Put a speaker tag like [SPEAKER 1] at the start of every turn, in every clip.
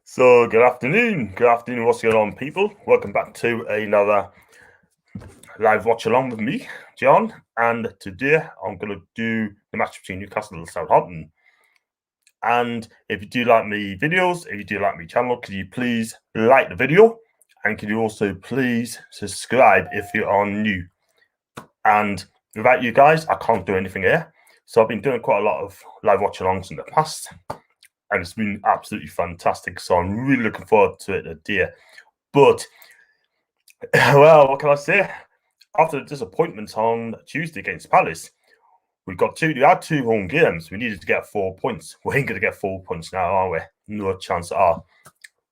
[SPEAKER 1] So, good afternoon. Good afternoon. What's going on, people? Welcome back to another live watch along with me, John. And today I'm going to do the match between Newcastle and Southampton. And if you do like me videos, if you do like me channel, could you please like the video? And could you also please subscribe if you are new? And without you guys, I can't do anything here. So I've been doing quite a lot of live watch alongs in the past. And it's been absolutely fantastic. So I'm really looking forward to it today. But, well, what can I say? After the disappointment on Tuesday against Palace, we had two home games. We needed to get 4 points. We ain't going to get 4 points now, are we? No chance at all.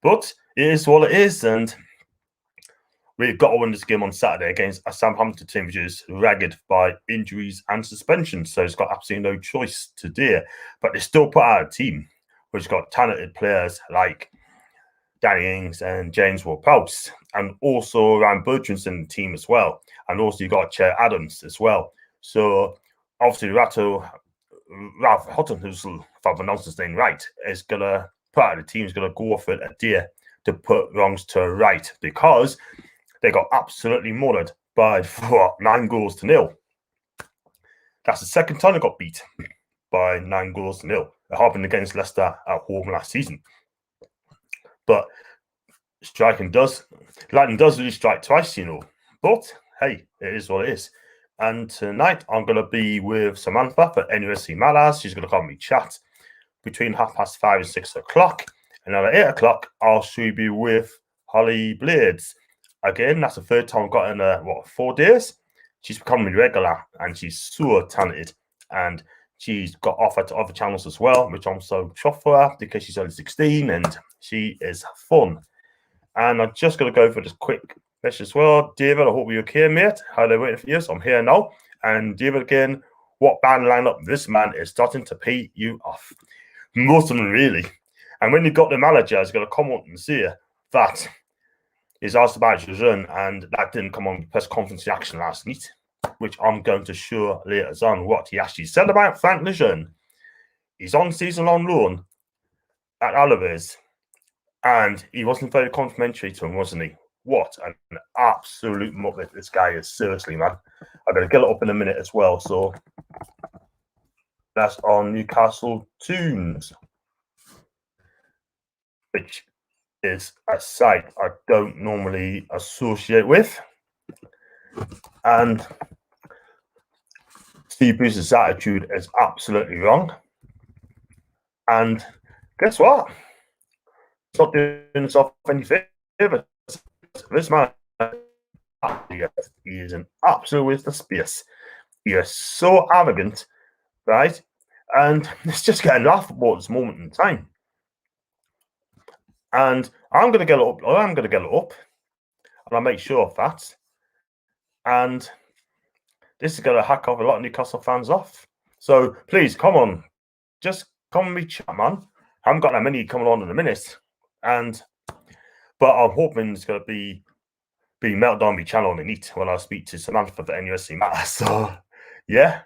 [SPEAKER 1] But it is what it is. And we've got to win this game on Saturday against a Southampton team, which is ragged by injuries and suspension. So it's got absolutely no choice today. But they still put out a team which got talented players like Danny Ings and James Ward-Prowse, and also Ryan Bertrand's in the team as well. And also you got Che Adams as well. So obviously Ralph Hutton, who's, if I've pronounced his name right, is going to put out the team, is going to go for it a day to put wrongs to right, because they got absolutely mullered by 9-0. That's the second time they got beat by 9-0. It happened against Leicester at home last season. But lightning does really strike twice, you know. But hey, it is what it is. And tonight I'm going to be with Samantha for NUSC Matters. She's going to come and chat between 5:30 and 6 o'clock. And then at 8 o'clock, I'll be with Holly Blades. Again, that's the third time I've got in 4 days. She's becoming regular and she's so talented. And she's got offered to other channels as well, which I'm so chuffed for her because she's only 16 and she is fun. And I'm just going to go for this quick message as well. David, I hope you're okay, mate. How are they waiting for you? So I'm here now. And David, again, what band lineup? This man is starting to pay you off. Most of them, really. And when you got the manager, he's going to come up and say that he's asked about his run, and that didn't come on the press conference reaction last night, which I'm going to show later on what he actually said about Frank Lejeune. He's on season-long loan at Alaves, and he wasn't very complimentary to him, wasn't he? What an absolute muppet this guy is. Seriously, man. I'm going to get it up in a minute as well. So that's on Newcastle Tunes, which is a site I don't normally associate with. And Steve Bruce's attitude is absolutely wrong. And guess what? It's not doing himself any favors. This man, he is an absolute waste of space. He is so arrogant, right? And it's just getting laughable at this moment in time. And I'm going to get it up. And I'll make sure of that. And this is going to hack off a lot of Newcastle fans off. So please, come on. Just come and chat, man. I haven't got that many coming on in a minute. But I'm hoping it's going to be melted on my channel underneath when I speak to Samantha for the NUSC Matters. So, yeah.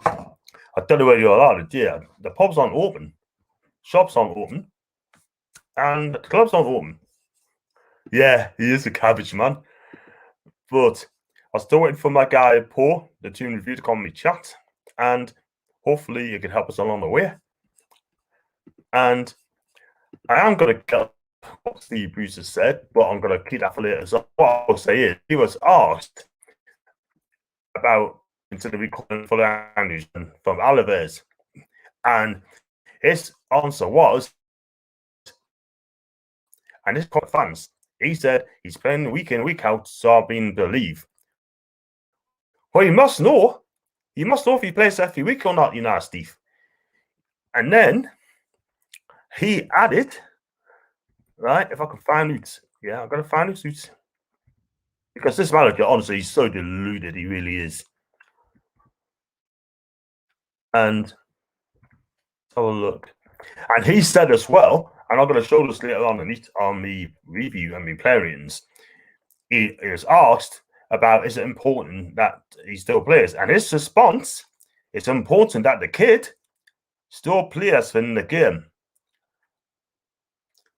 [SPEAKER 1] I don't know where you all are today. The pubs aren't open. Shops aren't open. And the clubs aren't open. Yeah, he is a cabbage, man. But I'm still waiting for my guy, Paul, the Tune Review, to come on my chat. And hopefully you can help us along the way. And I am going to get what Steve Bruce has said, but I'm going to keep that for later. So what I'll say is, he was asked about considering calling for the Anderson from Alaves. And his answer was, and this caught fans, he said he's playing week in, week out, so I've been believe. Well, you must know. You must know if he plays every week or not, you know, Steve. And then he added, right, if I can find it. Yeah, I'm going to find it. Because this manager, honestly, he's so deluded. He really is. And let's have a look. And he said as well, and I'm going to show this later on the review and the players. He is asked about, is it important that he still plays? And his response, it's important that the kid still plays in the game.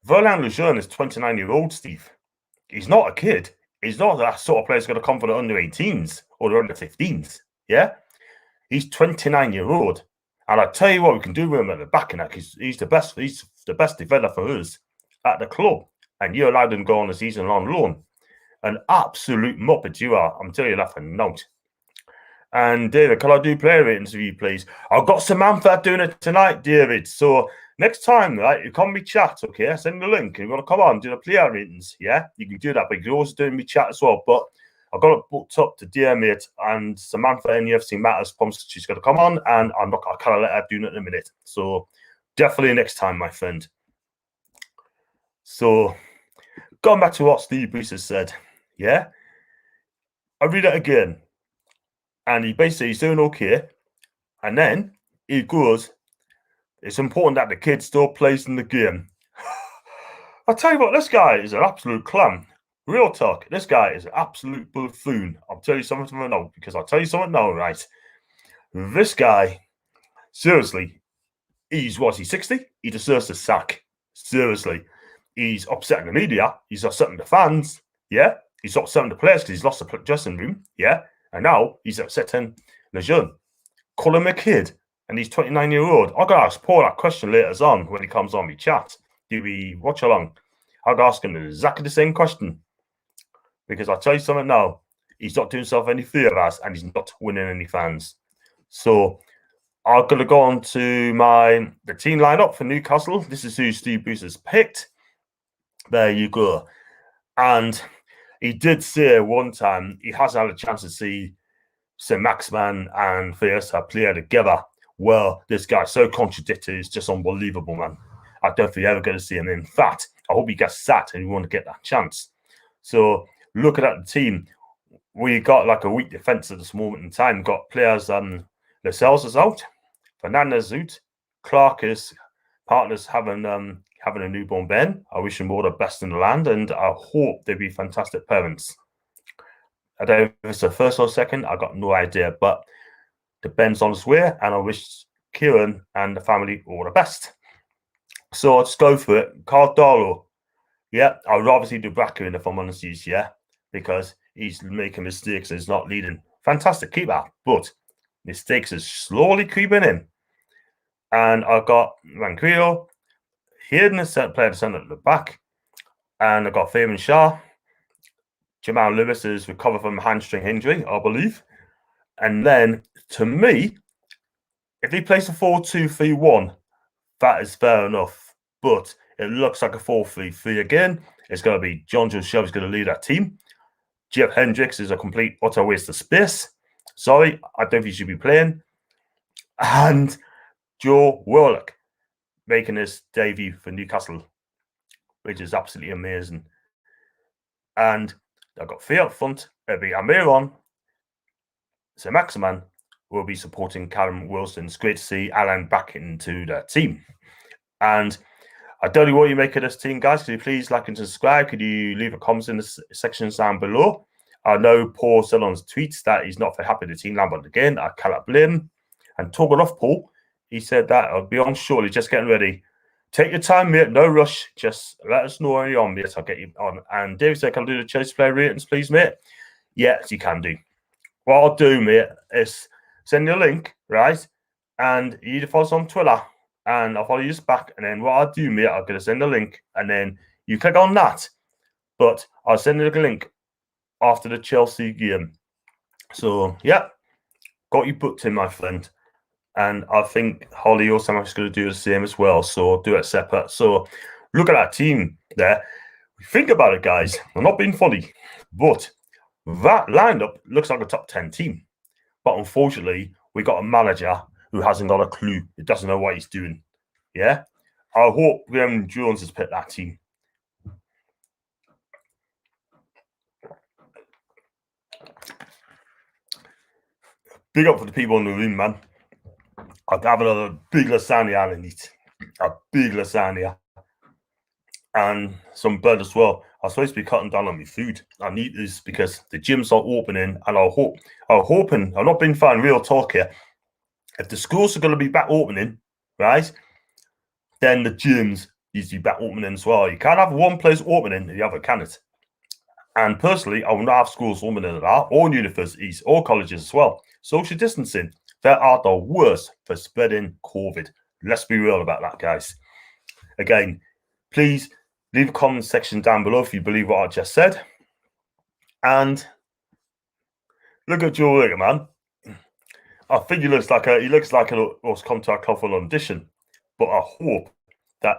[SPEAKER 1] Verlan Lejeune is 29-year-old, Steve. He's not a kid. He's not that sort of player who's going to come for the under 18s or the under 15s. Yeah? He's 29-year-old. And I tell you what, we can do with him at the back, and he's the best. He's the best defender for us at the club. And you allowed him to go on a season on loan. An absolute muppet you are. I'm telling you that for note. And David, can I do player ratings with you, please? I've got Samantha doing it tonight, David. So next time, right, you come me chat, okay? Send me the link. You're gonna come on, do the player ratings, yeah? You can do that, but you can also do me chat as well. But I've got it booked up to dear mate, and Samantha in UFC Matters promised she's gonna come on, and I can't let her do it in a minute. So definitely next time, my friend. So going back to what Steve Bruce has said, yeah? I read it again. And he basically he's doing okay. And then he goes, it's important that the kid still plays in the game. I'll tell you what, this guy is an absolute clown. Real talk, this guy is an absolute buffoon. I'll tell you something now, because I'll tell you something now, right? This guy, seriously, he's 60? He deserves a sack. Seriously. He's upsetting the media. He's upsetting the fans. Yeah? He's upsetting the players because he's lost the dressing room. Yeah? And now he's upsetting Lejeune. Call him a kid, and he's 29-year-old. I'll go ask Paul that question later on when he comes on me chat. Do we watch along? I'll go ask him exactly the same question. Because I'll tell you something now, he's not doing himself any favors, and he's not winning any fans. So I'm going to go on to the team lineup for Newcastle. This is who Steve Bruce has picked. There you go. And he did say one time he has had a chance to see Saint-Maximin and Fiesta play together. Well, this guy's so contradictory, it's just unbelievable, man. I don't think you're ever going to see him. In fact, I hope he gets sacked and he won't get that chance. So, looking at the team, we got like a weak defence at this moment in time. Got players, Lascelles is out, Fernandez out, Clark is partners having a newborn Ben. I wish them all the best in the land, and I hope they be fantastic parents. I don't know if it's the first or second, I got no idea, but the Ben's on his way, and I wish Kieran and the family all the best. So let's go for it. Cardaro. Yeah, I would obviously do Bracken if I'm honest, yeah, because he's making mistakes and he's not leading. Fantastic keeper, but mistakes is slowly creeping in. And I've got Manquillo, Hayden is playing the centre at the back, and I've got Fabian Shaw. Jamal Lewis is recovered from a hamstring injury, I believe. And then, to me, if he plays a 4-2-3-1, that is fair enough. But it looks like a 4-3-3 again. It's going to be John Joe Shelby's going to lead that team. Jeff Hendricks is a complete utter waste of space. Sorry, I don't think he should be playing. And Joe Warlock making his debut for Newcastle, which is absolutely amazing. And I've got three up front. It'll be Amiron. Saint-Maximin will be supporting Callum Wilson. It's great to see Alan back into the team. And I don't know what you make of this team, guys. Could you please like and subscribe? Could you leave a comment in the sections down below? I know Paul said on his tweets that he's not very happy with the team lineup again. I cannot blame him. And talking off Paul, he said that I'll be on shortly, just getting ready. Take your time, mate. No rush. Just let us know when you're on, mate. I'll get you on. And David said, can I do the Chelsea player ratings, please, mate? Yes, you can do. What I'll do, mate, is send you a link, right? And you need to follow us on Twitter. And I'll follow you back. And then what I'll do, mate, I'm going to send a link. And then you click on that. But I'll send you a link after the Chelsea game. So, yeah. Got you booked in, my friend. And I think Holly also is going to do the same as well. So do it separate. So look at that team there. Think about it, guys. I'm not being funny. But that lineup looks like a top 10 team. But unfortunately, we got a manager who hasn't got a clue. He doesn't know what he's doing. Yeah? I hope Graham Jones has picked that team. Big up for the people in the room, man. I'd have another big lasagna and eat. A big lasagna. And some bread as well. I'm supposed to be cutting down on my food. I need this because the gyms are opening, and I'm hoping, I'm not being fine, real talk here. If the schools are going to be back opening, right, then the gyms needs to be back opening as well. You can't have one place opening and the other cannot. And personally, I will not have schools opening at that, or universities, or colleges as well. Social distancing, they are the worst for spreading COVID. Let's be real about that, guys. Again, please leave a comment section down below if you believe what I just said. And look at Joe Wigan, man. I think he looks like was come to a club for an audition. But I hope that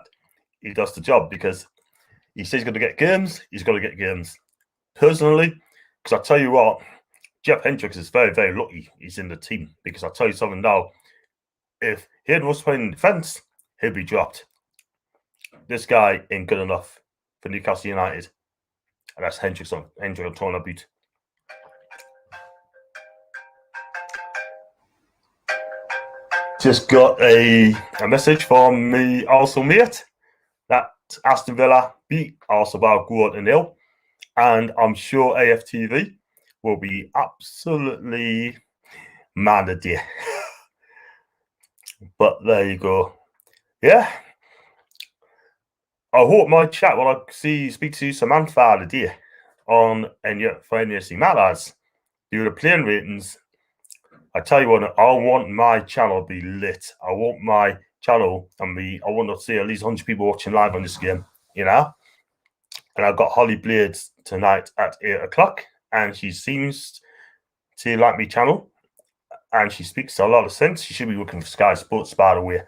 [SPEAKER 1] he does the job, because he says he's going to get games. He's got to get games. Personally, because I tell you what, Jeff Hendricks is very, very lucky he's in the team, because I'll tell you something now. If he was playing in defence, he'd be dropped. This guy ain't good enough for Newcastle United. And that's Hendricks on talking about. Just got a message from me Arsenal mate that Aston Villa beat Arsenal by 1-0. And I'm sure AFTV will be absolutely mad at you. But there you go. Yeah. I hope my chat when I speak to Samantha today on for NSC Matters, do the playing ratings. I tell you what, I want my channel to be lit. I want my channel I want to see at least 100 people watching live on this game, you know. And I've got Holly Blades tonight at 8 o'clock, and she seems to like my channel, and she speaks a lot of sense. She should be working for Sky Sports, by the way,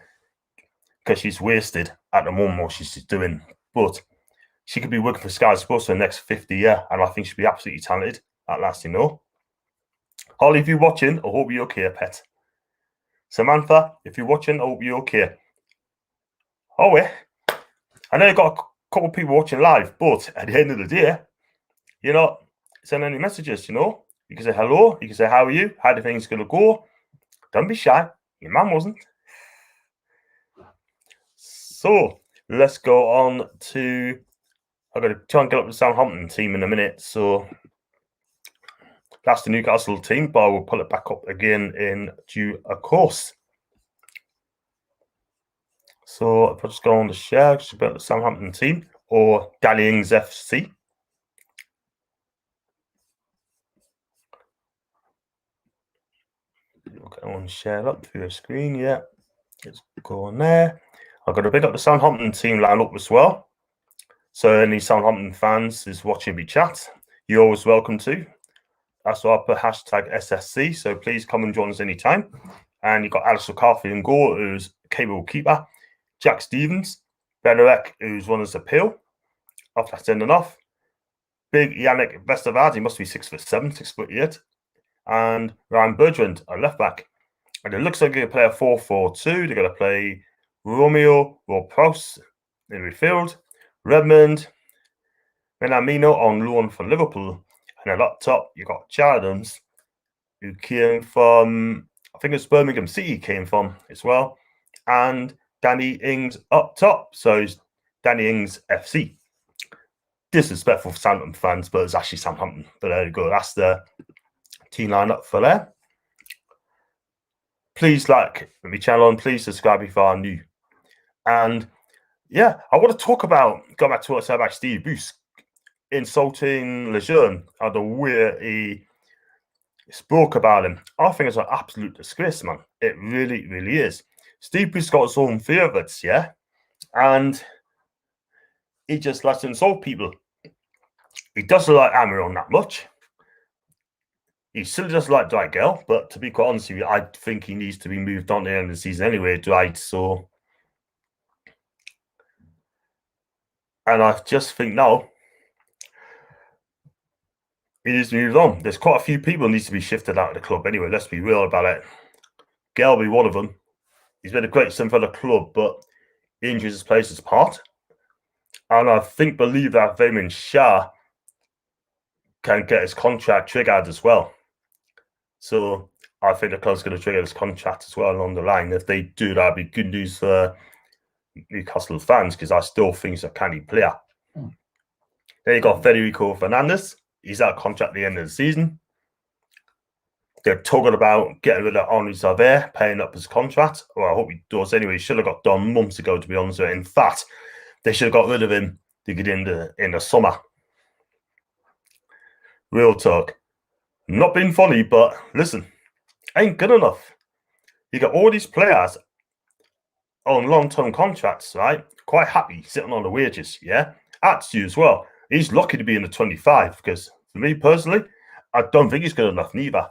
[SPEAKER 1] because she's wasted at the moment what she's doing. But she could be working for Sky Sports for the next 50 years, and I think she'd be absolutely talented at last, you know. Holly, if you're watching, I hope you're okay, pet. Samantha, if you're watching, I hope you're okay. Oh, yeah. I know you've got a couple of people watching live, but at the end of the day, you're not sending any messages, you know. You can say hello, you can say how are you, how do things going to go. Don't be shy. Your man wasn't. So let's go on to. I'm going to try and get up the Southampton team in a minute. So that's the Newcastle team, but I will pull it back up again in due course. So if I just go on the share, just about the Southampton team or Danny Ings FC. Okay, on share up through the screen. Yeah, let's go on there. I've got to pick up the Southampton team line up as well. So any Southampton fans is watching me chat, you're always welcome to. That's why I put hashtag SSC. So please come and join us anytime. And you've got Alistair McCarthy in goal, who's a capable keeper. Jack Stevens, Benarek, who's run as a pill. Off that end and off. Big Yannick Vestergaard, he must be 6'7", 6'8". And Ryan Bertrand, a left back. And it looks like they're going to play a 4-4-2. They're going to play Romeo Ward-Prowse in midfield. Redmond, Minamino on loan from Liverpool. And then up top, you've got Chardons, who came from, I think it's Birmingham City came from as well. And Danny Ings up top. So it's Danny Ings FC. Disrespectful for Southampton fans, but it's actually Southampton. But there you go. That's the team lineup for there. Please like my channel and please subscribe if you are new. And yeah, I want to talk about, go back to what I said about Steve Bruce insulting Lejeune and the way he spoke about him. I think it's an absolute disgrace, man. It really, really is. Steve Bruce got his own favourites, yeah? And he just likes to insult people. He doesn't like Amiron that much. He still doesn't like Dwight Gale, but to be quite honest with you, I think he needs to be moved on at the end of the season anyway, Dwight. So, and I just think now he needs to move on. There's quite a few people needs to be shifted out of the club anyway. Let's be real about it. Gale will be one of them. He's been a great son for the club, but injuries has played his part. And I believe that Vayman Shah can get his contract triggered as well. So I think the club's going to trigger his contract as well along the line. If they do, that'd be good news for Newcastle fans, because I still think he's a canny player. Then you got Federico Fernandez. He's out of contract at the end of the season. They're talking about getting rid of Henri Savert, paying up his contract. Well, I hope he does anyway. He should have got done months ago, to be honest with you. In fact, They should have got rid of him in the summer. Real talk. Not being funny, but listen, ain't good enough. You got all these players on long-term contracts, right? Quite happy sitting on the wages, yeah? Atsu as well. He's lucky to be in the 25 because for me personally, I don't think he's good enough neither.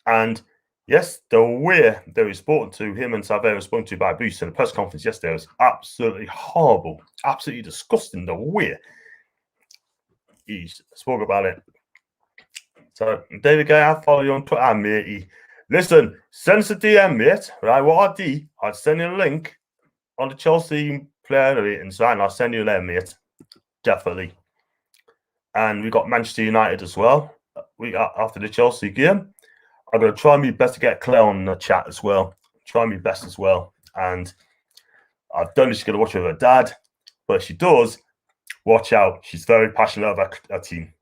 [SPEAKER 1] And yes, the way they were spoken to, him and Savera were spoken to by Boost in the press conference yesterday was absolutely horrible, absolutely disgusting the way he spoke about it. So, David Gay, I follow you on Twitter, matey. Listen, send us a DM, mate. Right, what I do, I'll send you a link on the Chelsea player ratings, right? And I'll send you there, mate. Definitely. And we got Manchester United as well. We after the Chelsea game. I'm going to try my best to get Claire on the chat as well. Try my best as well. And I don't know if she's going to watch with her dad, but if she does, watch out. She's very passionate about her team.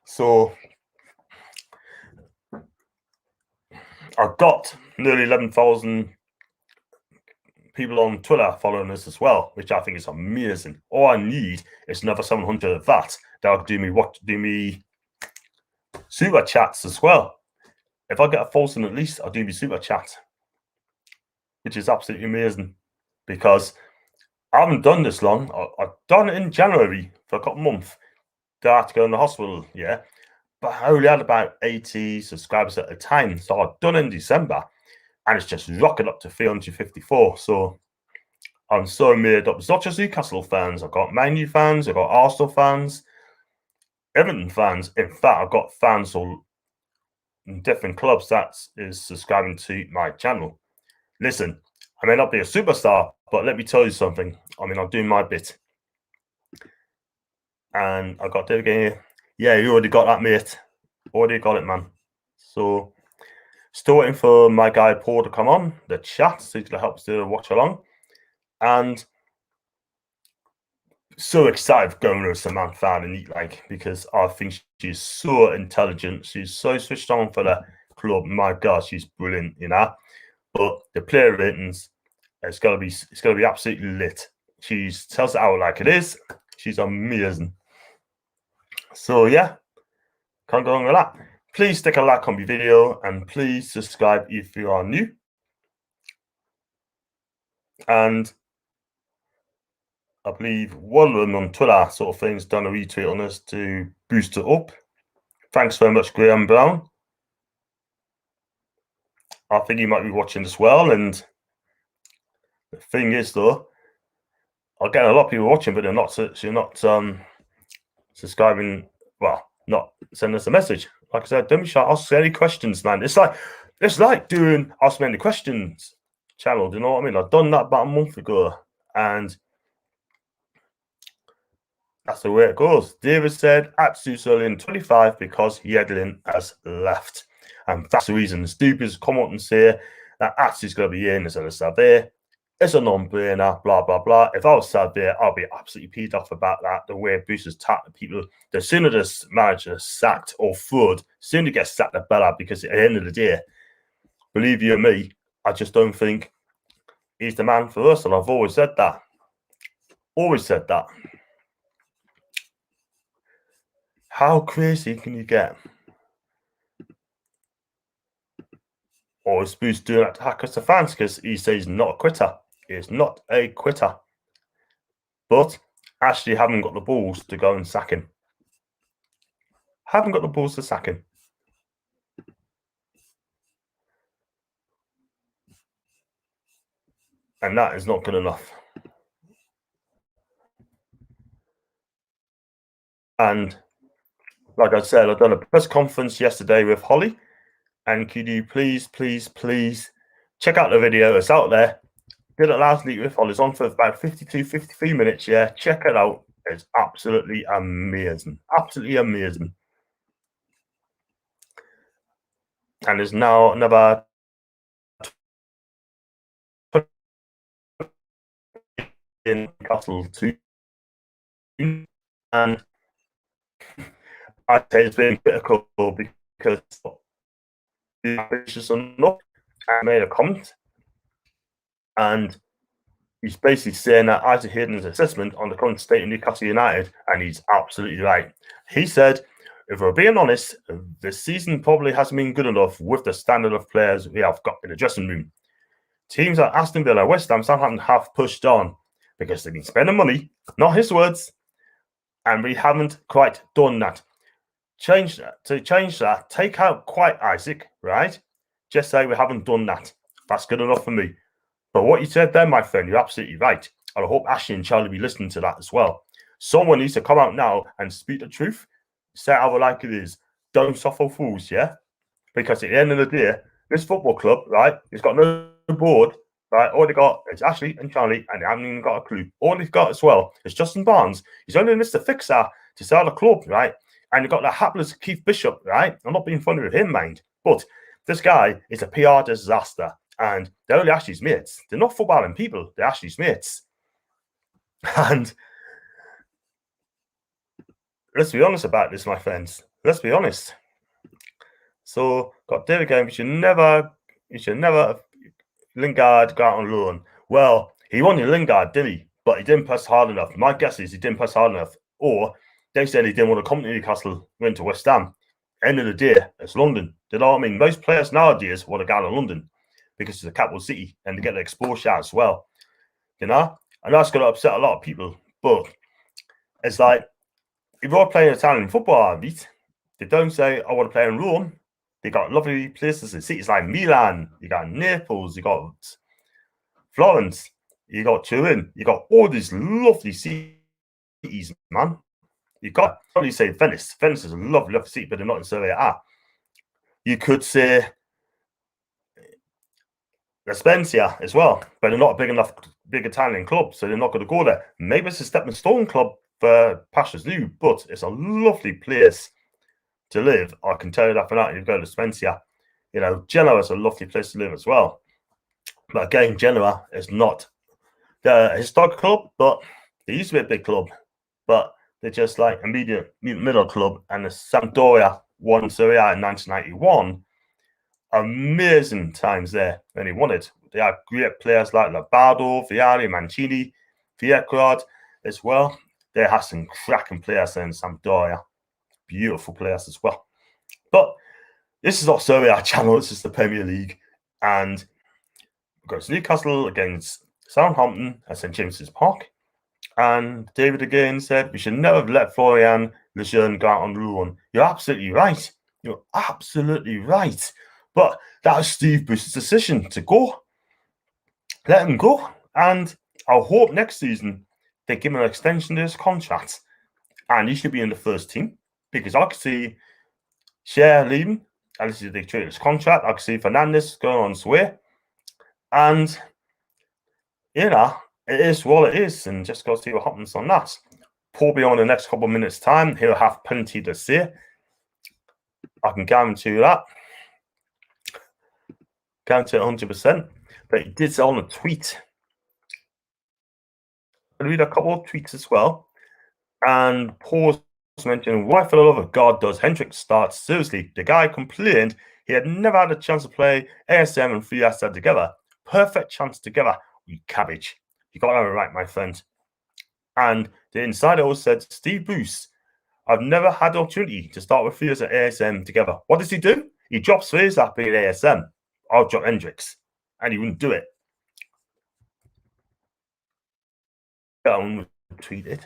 [SPEAKER 1] So I've got nearly 11,000 people on Twitter following us as well, which I think is amazing. All I need is another 700 of that. That'll do me super chats as well. If I get 1,000 at least, I'll do me super chat, which is absolutely amazing because I haven't done this long. I've done it in January for a couple of months. I had to go in the hospital, yeah. But I only had about 80 subscribers at a time. So I've done it in December and it's just rocketed up to 354. So I'm so made up. It's not just Newcastle fans. I've got Man U fans. I've got Arsenal fans. Everton fans. In fact, I've got fans all in different clubs that is subscribing to my channel. Listen, I may not be a superstar, but let me tell you something. I mean, I'm doing my bit. And I got David here. Yeah, you already got that, mate. Already got it, man. So, still waiting for my guy Paul to come on the chat so he's going to help us do a watch along. And so excited for going with Samantha fan and eat like because I think she's so intelligent. She's so switched on for the club. My God, she's brilliant, you know. But the player ratings, it's gonna be absolutely lit. She tells it out like it is. She's amazing. So yeah, can't go wrong with that. Please stick a like on my video and please subscribe if you are new. And I believe one of them on Twitter sort of thing's done a retweet on us to boost it up. Thanks very much, Graham Brown. I think you might be watching as well. And the thing is, though, I get a lot of people watching, but they're not subscribing. Well, not sending us a message. Like I said, don't be shy. Ask any questions, man. It's like doing Ask Me Any Questions channel. Do you know what I mean? I've done that about a month ago, and that's the way it goes. David said Atsu's only in 25 because Yedlin has left. And that's the reason. Stupid come up and say that Atsu's going to be in instead of Savia. It's a non-brainer, blah, blah, blah. If I was Savia, I'll be absolutely peed off about that. The way Bruce's tapped people. The sooner this manager is sacked or Flood, sooner he gets sacked, the better. Because at the end of the day, believe you me, I just don't think he's the man for us. And I've always said that. Always said that. How crazy can you get? Or is Bruce doing that to hack us to fans because he says he's not a quitter? He is not a quitter. But actually haven't got the balls to go and sack him. Haven't got the balls to sack him. And that is not good enough. And like I said, I've done a press conference yesterday with Holly. And could you please check out the video? It's out there. Did it last week with Holly. It's on for about 52, 53 minutes. Yeah, check it out. It's absolutely amazing. Absolutely amazing. And there's now another in Newcastle too. And I'd say it's been critical because ambitious enough. I made a comment And he's basically saying that Isaac Hayden's assessment on the current state of Newcastle United, and he's absolutely right. He said, if we're being honest, this season probably hasn't been good enough with the standard of players we have got in the dressing room. Teams like Aston Villa, West Ham, Southampton have pushed on because they've been spending money, not his words, and we haven't quite done that. Change that, take out quite Isaac, right? Just say we haven't done that. That's good enough for me. But what you said there, my friend, you're absolutely right. And I hope Ashley and Charlie be listening to that as well. Someone needs to come out now and speak the truth. Say how like it is. Don't suffer fools, yeah? Because at the end of the day, this football club, right, it's got no board, right? All they got is Ashley and Charlie, and they haven't even got a clue. All they've got as well is Justin Barnes. He's only Mr. Fixer to sell the club, right? And you've got the hapless Keith Bishop, right? I'm not being funny with him, mind. But this guy is a PR disaster. And they're only Ashley's mates. They're not footballing people. They're Ashley's mates. And let's be honest about this, my friends. Let's be honest. So, got David again. You should never Lingard got on loan. Well, he wanted Lingard, didn't he? But he didn't press hard enough. My guess is he didn't press hard enough. Or they said he didn't want to come to Newcastle, went to West Ham. End of the day, it's London. Do you know what I mean? Most players nowadays want to go to London because it's a capital city and they get the exposure as well. You know? And that's going to upset a lot of people. But it's like, if you're playing Italian football, right, they don't say, I want to play in Rome. They got lovely places in cities like Milan, you got Naples, you got Florence, you got Turin, you got all these lovely cities, man. You got probably say Venice. Venice is a lovely, lovely city, but they're not in Serie A. You could say La Spezia as well, but they're not a big Italian club, so they're not going to go there. Maybe it's a stepping stone club for Pasha's New, but it's a lovely place to live. I can tell you that for now. You go to Spezia, you know, Genoa is a lovely place to live as well. But again, Genoa is not the historic club, but they used to be a big club, but they're just like a middle club. And the Sampdoria won Serie A in 1991. Amazing times there when he won it. They had great players like Lombardo, Vialli, Mancini, Viegrad as well. They have some cracking players in Sampdoria. Beautiful players as well. But this is not Serie A channel, this is the Premier League. And we've got Newcastle against Southampton at St James's Park. And David again said, we should never have let Florian Lejeune go out on loan. You're absolutely right. You're absolutely right. But that was Steve Bruce's decision to go. Let him go. And I hope next season they give him an extension to his contract. And he should be in the first team. Because I could see Cher leaving. And this is they trade his contract. I could see Fernandes going on his way. And, you know, it is what it is. And just got to see what happens on that. Paul be on the next couple of minutes' time. He'll have plenty to say. I can guarantee you that. Guarantee it 100%. But he did say on a tweet. I'll read a couple of tweets as well. And Paul mentioned, why for the love of God does Hendrick start? Seriously, the guy complained he had never had a chance to play ASM and Fiesta together. Perfect chance together, you cabbage. You got that right, my friend. And the insider also said, Steve Bruce, I've never had the opportunity to start with Fiesta and ASM together. What does he do? He drops Fiesta being ASM. I'll drop Hendricks. And he wouldn't do it. Down tweeted.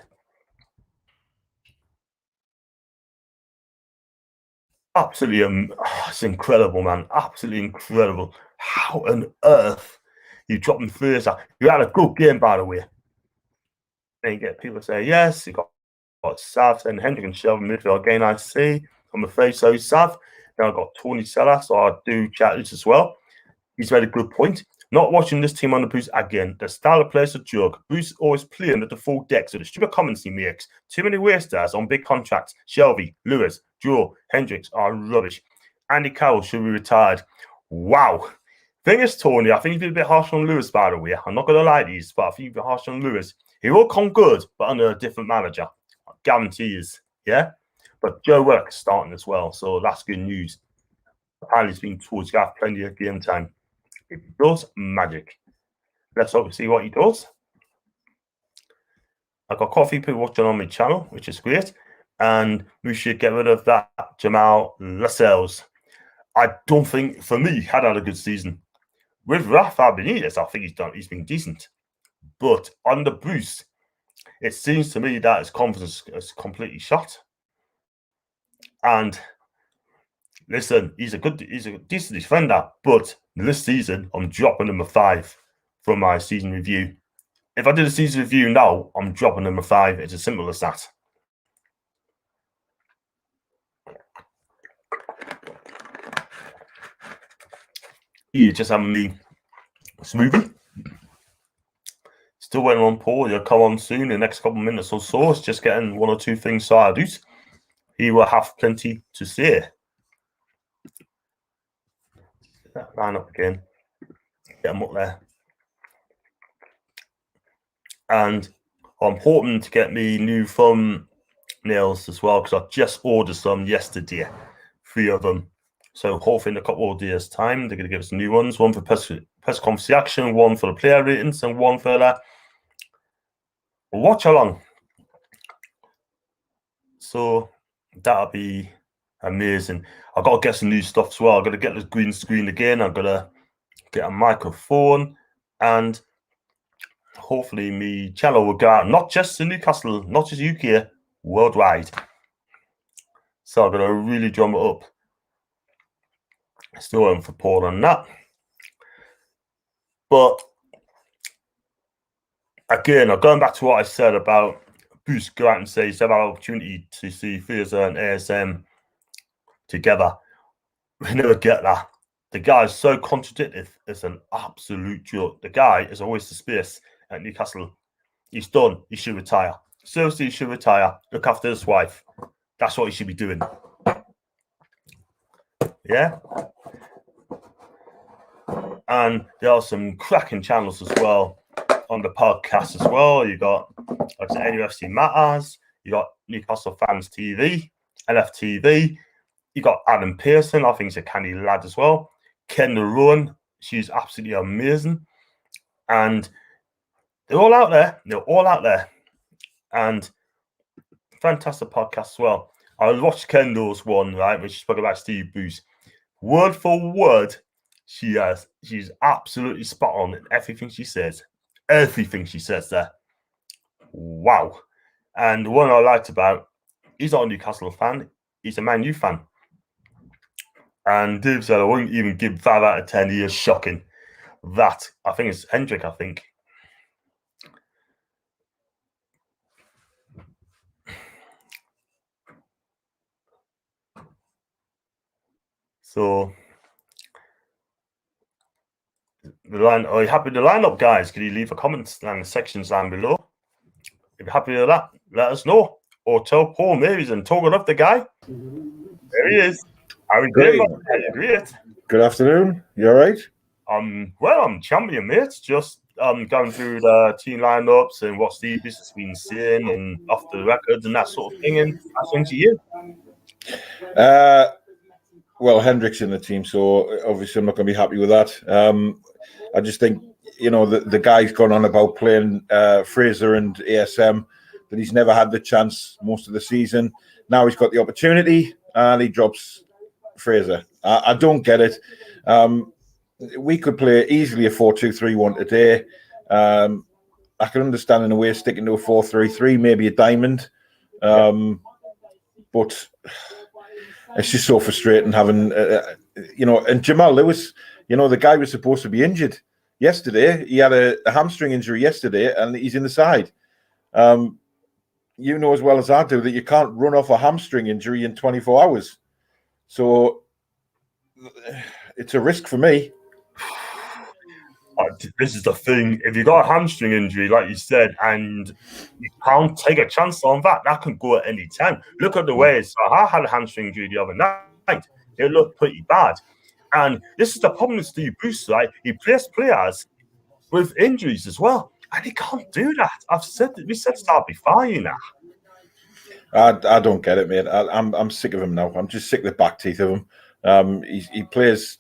[SPEAKER 1] Absolutely, it's incredible, man. Absolutely incredible. How on earth you drop him first? You had a good game, by the way. Then you get people say, yes, you got Sav and Hendrick and Shelvin midfield again. I see. I'm afraid so, Sav. Then I've got Tony Sella, so I do chat this as well. He's made a good point. Not watching this team on the Bruce again. The style of players a joke. Bruce always playing at the full deck, so the stupid comments he makes. Too many wasters on big contracts. Shelby, Lewis, Joe, Hendricks are rubbish. Andy Carroll should be retired. Wow. Thing is, Tony, I think you've been a bit harsh on Lewis, by the way. I'm not going to lie to you, but I think you've been harsh on Lewis. He will come good, but under a different manager. I guarantee you. Yeah? But Joe Work's starting as well, so that's good news. Apparently, he's been told to have plenty of game time. It does magic. let's hope see what he does. I've got quite a few people watching on my channel, which is great. And we should get rid of that Jamal Lascelles. I don't think, for me, had a good season. With Rafa Benitez, I think he's been decent. But on the boost, it seems to me that his confidence is completely shot. And listen, he's a decent defender, but this season I'm dropping him a 5 from my season review. If I did a season review now, I'm dropping him a 5. It's as simple as that. You just having me smoothie. Still waiting on Paul. He'll come on soon in the next couple of minutes or so. It's just getting one or two things sorted out. He will have plenty to say. That line up again. Get him up there. And I'm hoping to get me new thumbnails as well, because I just ordered some yesterday, 3 of them. So hopefully in a couple of days' time, they're going to give us new ones. One for press conference reaction, one for the player ratings, and one for the watch-along. So that'll be amazing. I've got to get some new stuff as well. I've got to get the green screen again. I've got to get a microphone, and hopefully my channel will go out not just in Newcastle, not just UK, worldwide. So I'm going to really drum it up. Still waiting for Paul on that. But again, I'm going back to what I said about Boost go out and say he's had an opportunity to see Fraser and ASM together. We never get that. The guy is so contradictory. It's an absolute joke. The guy is always the space at Newcastle. He's done. He should retire. Seriously, he should retire. Look after his wife. That's what he should be doing. Yeah. And there are some cracking channels as well on the podcast as well. You got, like I said, NUFC Matters. You got Newcastle Fans TV, LFTV. You got Adam Pearson. I think he's a canny lad as well. Kendall Rowan. She's absolutely amazing. And they're all out there. They're all out there. And fantastic podcast as well. I watched Kendall's one, right, which spoke about Steve Bruce. Word for word, she's absolutely spot on in everything she says. Everything she says there. Wow. And the one I liked about, he's not a Newcastle fan, he's a Man U fan. And Dave said, I wouldn't even give 5 out of 10. He is shocking. That, I think it's Hendrick, I think. So, are you happy with the lineup, guys? Can you leave a comment in the sections down below? If you're happy with that, let us know. Or tell Paul maybe he's talking up the guy. There he is. How are you doing? Great.
[SPEAKER 2] Good afternoon. You all right?
[SPEAKER 1] Well, I'm champion, mate. Just going through the team lineups and what Steve has been saying and off the records and that sort of thing. And I think to you.
[SPEAKER 2] Well, Hendrick's in the team, so obviously I'm not going to be happy with that. I just think, the guy's gone on about playing Fraser and ASM, that he's never had the chance most of the season. Now he's got the opportunity and he drops Fraser. I don't get it. We could play easily a 4-2-3-1 today. I can understand in a way sticking to a 4-3-3, maybe a diamond. But it's just so frustrating having, and Jamal Lewis, the guy was supposed to be injured yesterday. He had a hamstring injury yesterday and he's in the side. You know as well as I do that you can't run off a hamstring injury in 24 hours. So it's a risk for me.
[SPEAKER 1] This is the thing. If you got a hamstring injury, like you said, and you can't take a chance on that, that can go at any time. Look at the way Saha had a hamstring injury the other night. It looked pretty bad. And this is the problem with Steve Bruce, right? He plays players with injuries as well. And he can't do that. We said start before you now.
[SPEAKER 2] I don't get it, mate. I'm sick of him now. I'm just sick of the back teeth of him. He plays,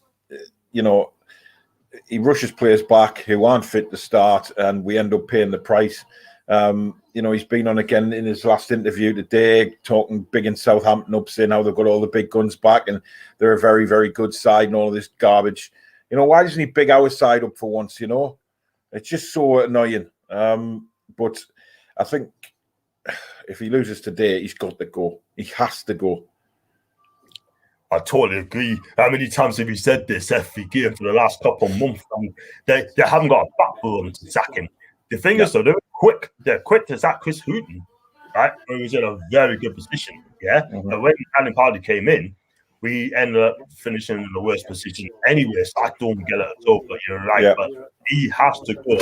[SPEAKER 2] he rushes players back who aren't fit to start, and we end up paying the price. He's been on again in his last interview today, talking big in Southampton up, saying how they've got all the big guns back and they're a very, very good side and all this garbage. Why doesn't he big our side up for once? It's just so annoying. But I think if he loses today, he's got to go. He has to go.
[SPEAKER 1] I totally agree. How many times have you said this every game for the last couple of months? They haven't got a backbone to sack him. The thing is, though, they're quick. They're quick to sack Chris Hughton, right? He was in a very good position, yeah? But when Alan Hardy came in, we ended up finishing in the worst position anyway, so I don't get it at all, but you're right. Yeah. But he has to go.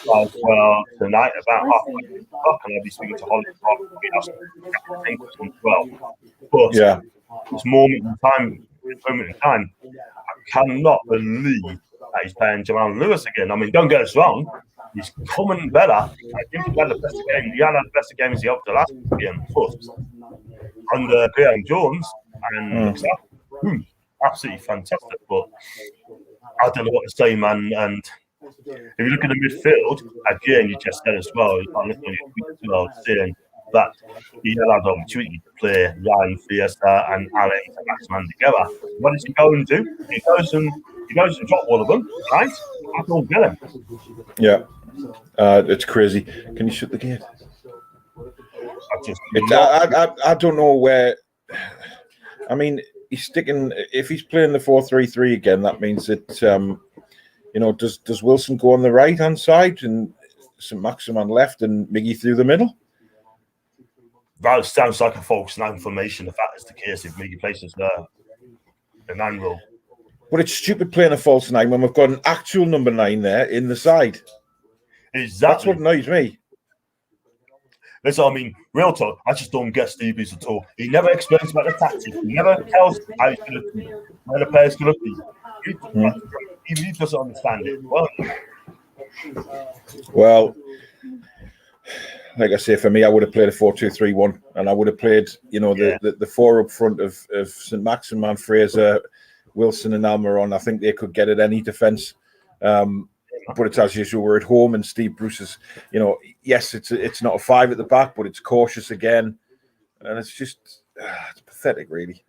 [SPEAKER 1] Well, tonight about halfway and I'll be speaking to Holly as well. But this moment in time, I cannot believe that he's playing Jamal Lewis again. I mean, don't get us wrong, he's coming better. I think he had the best game. He had the best game as he had the last game first. Under Graham Jones and absolutely fantastic. But I don't know what to say, man. And if you look at the midfield, again, you just said as well, saying that he had the opportunity to play Ryan Fiesta and Alex and Maxman together. What does he go and do? He goes and drop one of them, right? I don't get him.
[SPEAKER 2] Yeah, it's crazy. Can you shut the gate? I don't know where. I mean, he's sticking. If he's playing the 4-3-3 again, that means that does Wilson go on the right hand side and St. Maximin left and Miggy through the middle?
[SPEAKER 1] That sounds like a false 9 formation. If that is the case, if Miggy places the 9 role.
[SPEAKER 2] But it's stupid playing a false 9 when we've got an actual number 9 there in the side.
[SPEAKER 1] Exactly.
[SPEAKER 2] That's what annoys me.
[SPEAKER 1] Listen, I mean, real talk, I just don't get Steve Bruce at all. He never explains about the tactics. He never tells how he's going to be, where the player's going to be. He doesn't understand it. Well,
[SPEAKER 2] like I say, for me, I would have played a 4-2-3-1, and I would have played, the 4 up front of St. Maximin, Fraser, Wilson, and Almiron. I think they could get at any defence. But it's as usual, we're at home, and Steve Bruce is, yes, it's not a 5 at the back, but it's cautious again, and it's just it's pathetic, really.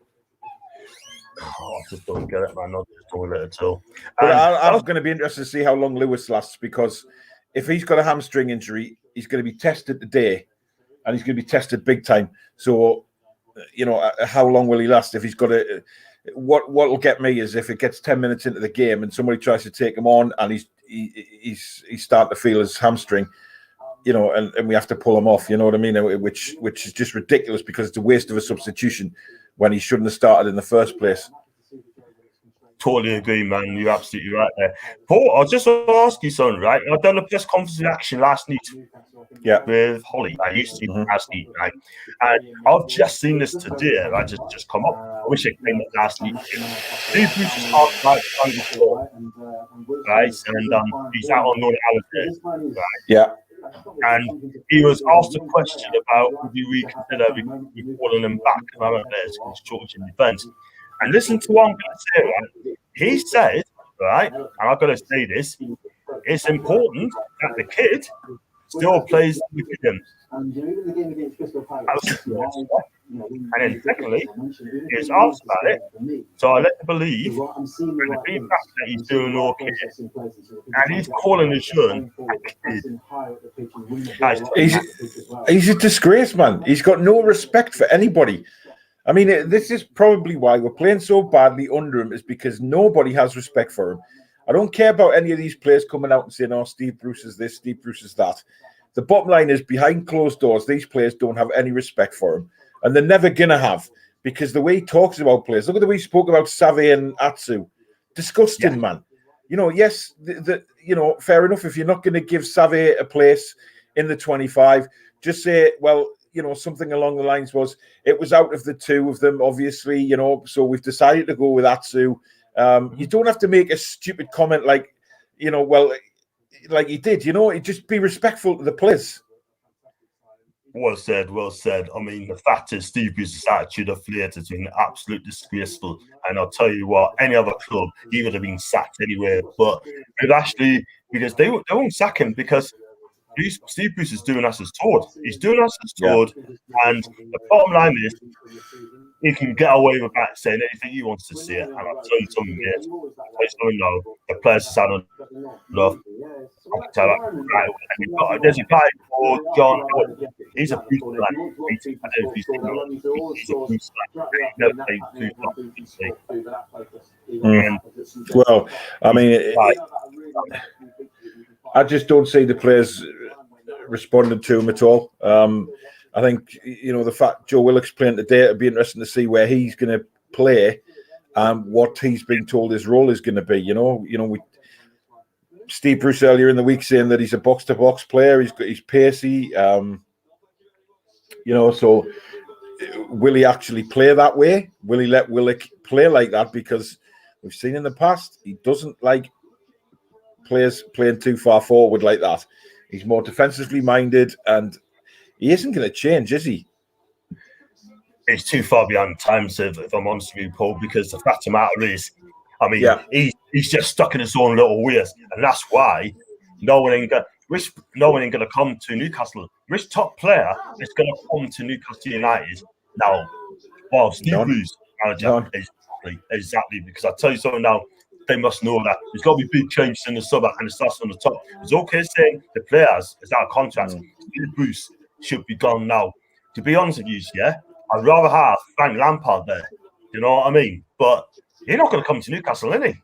[SPEAKER 1] I just don't get it, man. I just don't get it at all.
[SPEAKER 2] But I'm going to be interested to see how long Lewis lasts, because if he's got a hamstring injury, he's going to be tested today, and he's going to be tested big time. So, how long will he last? If he's got a what will get me is if it gets 10 minutes into the game and somebody tries to take him on and he's starting to feel his hamstring, and we have to pull him off, you know what I mean? Which is just ridiculous, because it's a waste of a substitution when he shouldn't have started in the first place.
[SPEAKER 1] Totally agree, man. You're absolutely right there. Paul, I just want to ask you something, right? I've done a press conference reaction last night with Holly. I used to last night, right? And I've just seen this today. I just come up. I wish it came up last night. Steve Bruce is right? And he's out on loan at right?
[SPEAKER 2] Yeah.
[SPEAKER 1] And he was asked a question about would you reconsider calling him back because he's George in defence. And listen to what I'm going to say, right? He said, right, and I've got to say this, it's important that the kid still plays the game. And then secondly, he was asked about it, so I let him believe the feedback that he's doing okay, and he's calling his son a kid.
[SPEAKER 2] He's a disgrace, man. He's got no respect for anybody. I mean, this is probably why we're playing so badly under him, is because nobody has respect for him. I don't care about any of these players coming out and saying, oh, Steve Bruce is this, Steve Bruce is that. The bottom line is, behind closed doors, these players don't have any respect for him. And they're never going to have, because the way he talks about players, look at the way he spoke about Save and Atsu. Disgusting, man. Yes, fair enough. If you're not going to give Save a place in the 25, just say, well, something along the lines was, it was out of the 2 of them, obviously, so we've decided to go with Atsu. You don't have to make a stupid comment like, like he did, just be respectful to the players.
[SPEAKER 1] Well said, well said. I mean, the fact is, Steve Bruce's attitude of late has been absolutely disgraceful. And I'll tell you what, any other club, he would have been sacked anywhere. But with Ashley, because they won't sack him because Steve Bruce is doing us as told. He's doing us as told. And the bottom line is, he can get away with that saying anything he wants to say. And I'll tell you something, mate. I'll tell you something now. The players have had enough. I can tell that right away. And there's a guy called John. He's a Bruce fan. I don't know if he's a Bruce fan. He's never played Bruce.
[SPEAKER 2] Well, I mean, I just don't see the players responding to him at all. I think, the fact Joe Willock's playing today, it'll be interesting to see where he's going to play and what he's been told his role is going to be. Steve Bruce earlier in the week saying that he's a box-to-box player. He's pacey. So will he actually play that way? Will he let Willock play like that? Because we've seen in the past, he doesn't like players playing too far forward like that. He's more defensively minded, and he isn't going to change, is he?
[SPEAKER 1] He's too far behind times, if I'm honest with you, Paul, because the fact of the matter is, he's just stuck in his own little ways, and that's why no one ain't going to come to Newcastle. Which top player is going to come to Newcastle United now? Well, Steve Bruce manager, exactly. Because I tell you something now, they must know that there's got to be big changes in the summer, and it starts from the top. It's okay saying the players is out of contract. Steve Bruce should be gone now. To be honest with you, I'd rather have Frank Lampard there. You know what I mean? But he's not going to come to Newcastle, is he?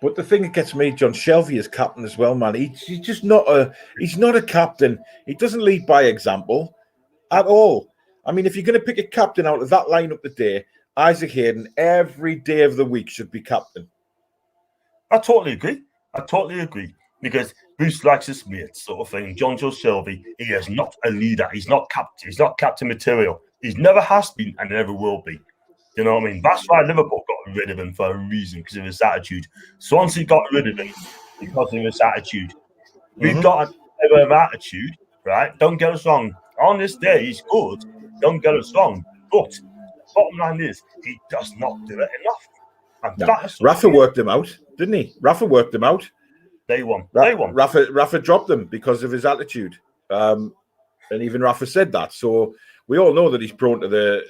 [SPEAKER 2] But the thing that gets me, John Shelvey is captain as well, man. He's just not he's not a captain. He doesn't lead by example at all. I mean, if you're going to pick a captain out of that lineup today, Isaac Hayden every day of the week should be captain.
[SPEAKER 1] I totally agree. Because Bruce likes his mates, sort of thing. John Joe Shelvey, he is not a leader. He's not captain. He's not captain material. He never has been and never will be. You know what I mean? That's why Liverpool got rid of him for a reason, because of his attitude. Swansea got rid of him because of his attitude. We've got a bit of attitude, right? Don't get us wrong. On this day, he's good. Don't get us wrong. But bottom line is, he does not do it enough. And
[SPEAKER 2] Rafa worked him out, didn't he? Rafa worked him out.
[SPEAKER 1] They won.
[SPEAKER 2] Rafa dropped him because of his attitude. And even Rafa said that. So we all know that he's prone to the,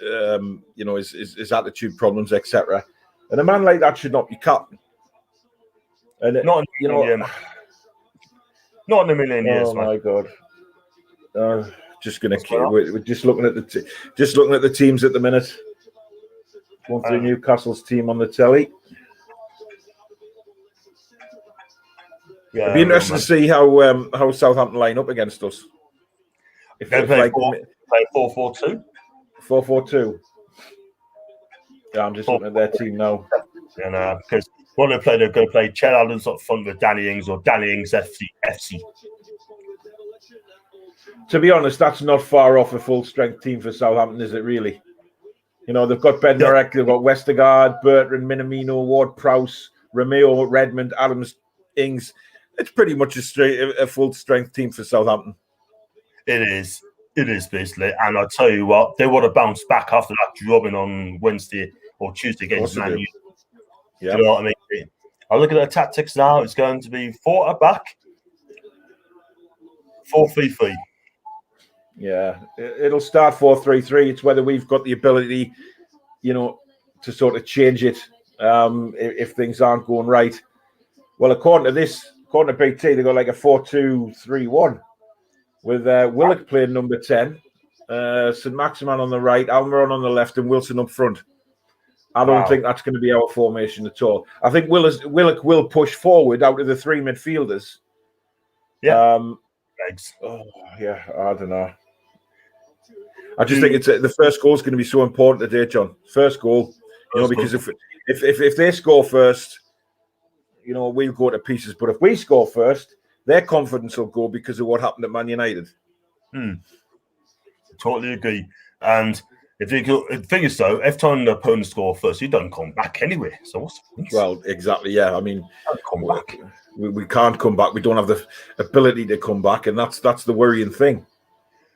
[SPEAKER 2] his attitude problems, etc. And a man like that should not be captain. And
[SPEAKER 1] not in a million years.
[SPEAKER 2] Oh my God! Just gonna. We're just looking at the teams at the minute. Going through Newcastle's team on the telly. Yeah, it'd be interesting to see how Southampton line up against us.
[SPEAKER 1] If they play 4-4-2.
[SPEAKER 2] 4-4-2. Yeah, I'm just looking at their team now.
[SPEAKER 1] And because when they play, they're going to play Chet Adams up front with Danny Ings or Danny Ings FC.
[SPEAKER 2] To be honest, that's not far off a full-strength team for Southampton, is it really? They've got Ben Direct, they've got Westergaard, Bertrand, Minamino, Ward-Prowse, Romeo, Redmond, Adams, Ings. It's pretty much a full-strength team for Southampton.
[SPEAKER 1] It is basically, and I'll tell you what, they would have bounced back after that drubbing on Wednesday or Tuesday against Man U.
[SPEAKER 2] Yeah.
[SPEAKER 1] You know what I mean? I look at the tactics now. It's going to be 4 at back, 4-3-3.
[SPEAKER 2] Yeah, it'll start 4-3-3. It's whether we've got the ability, to sort of change it if things aren't going right. Well, according to BT, they've got like a 4-2-3-1 with Willock playing number 10, St. Maximan on the right, Almiron on the left, and Wilson up front. I don't think that's going to be our formation at all. I think Willock will push forward out of the 3 midfielders.
[SPEAKER 1] Yeah.
[SPEAKER 2] I don't know. I just think the first goal is going to be so important today, John. First goal, because if they score first, we'll go to pieces. But if we score first, their confidence will go because of what happened at Man United.
[SPEAKER 1] Totally agree. And the thing is, though, every time the opponent scores first, he doesn't come back anyway. So what's the point?
[SPEAKER 2] Well, exactly. Yeah, I mean, we can't come back. We don't have the ability to come back, and that's the worrying thing.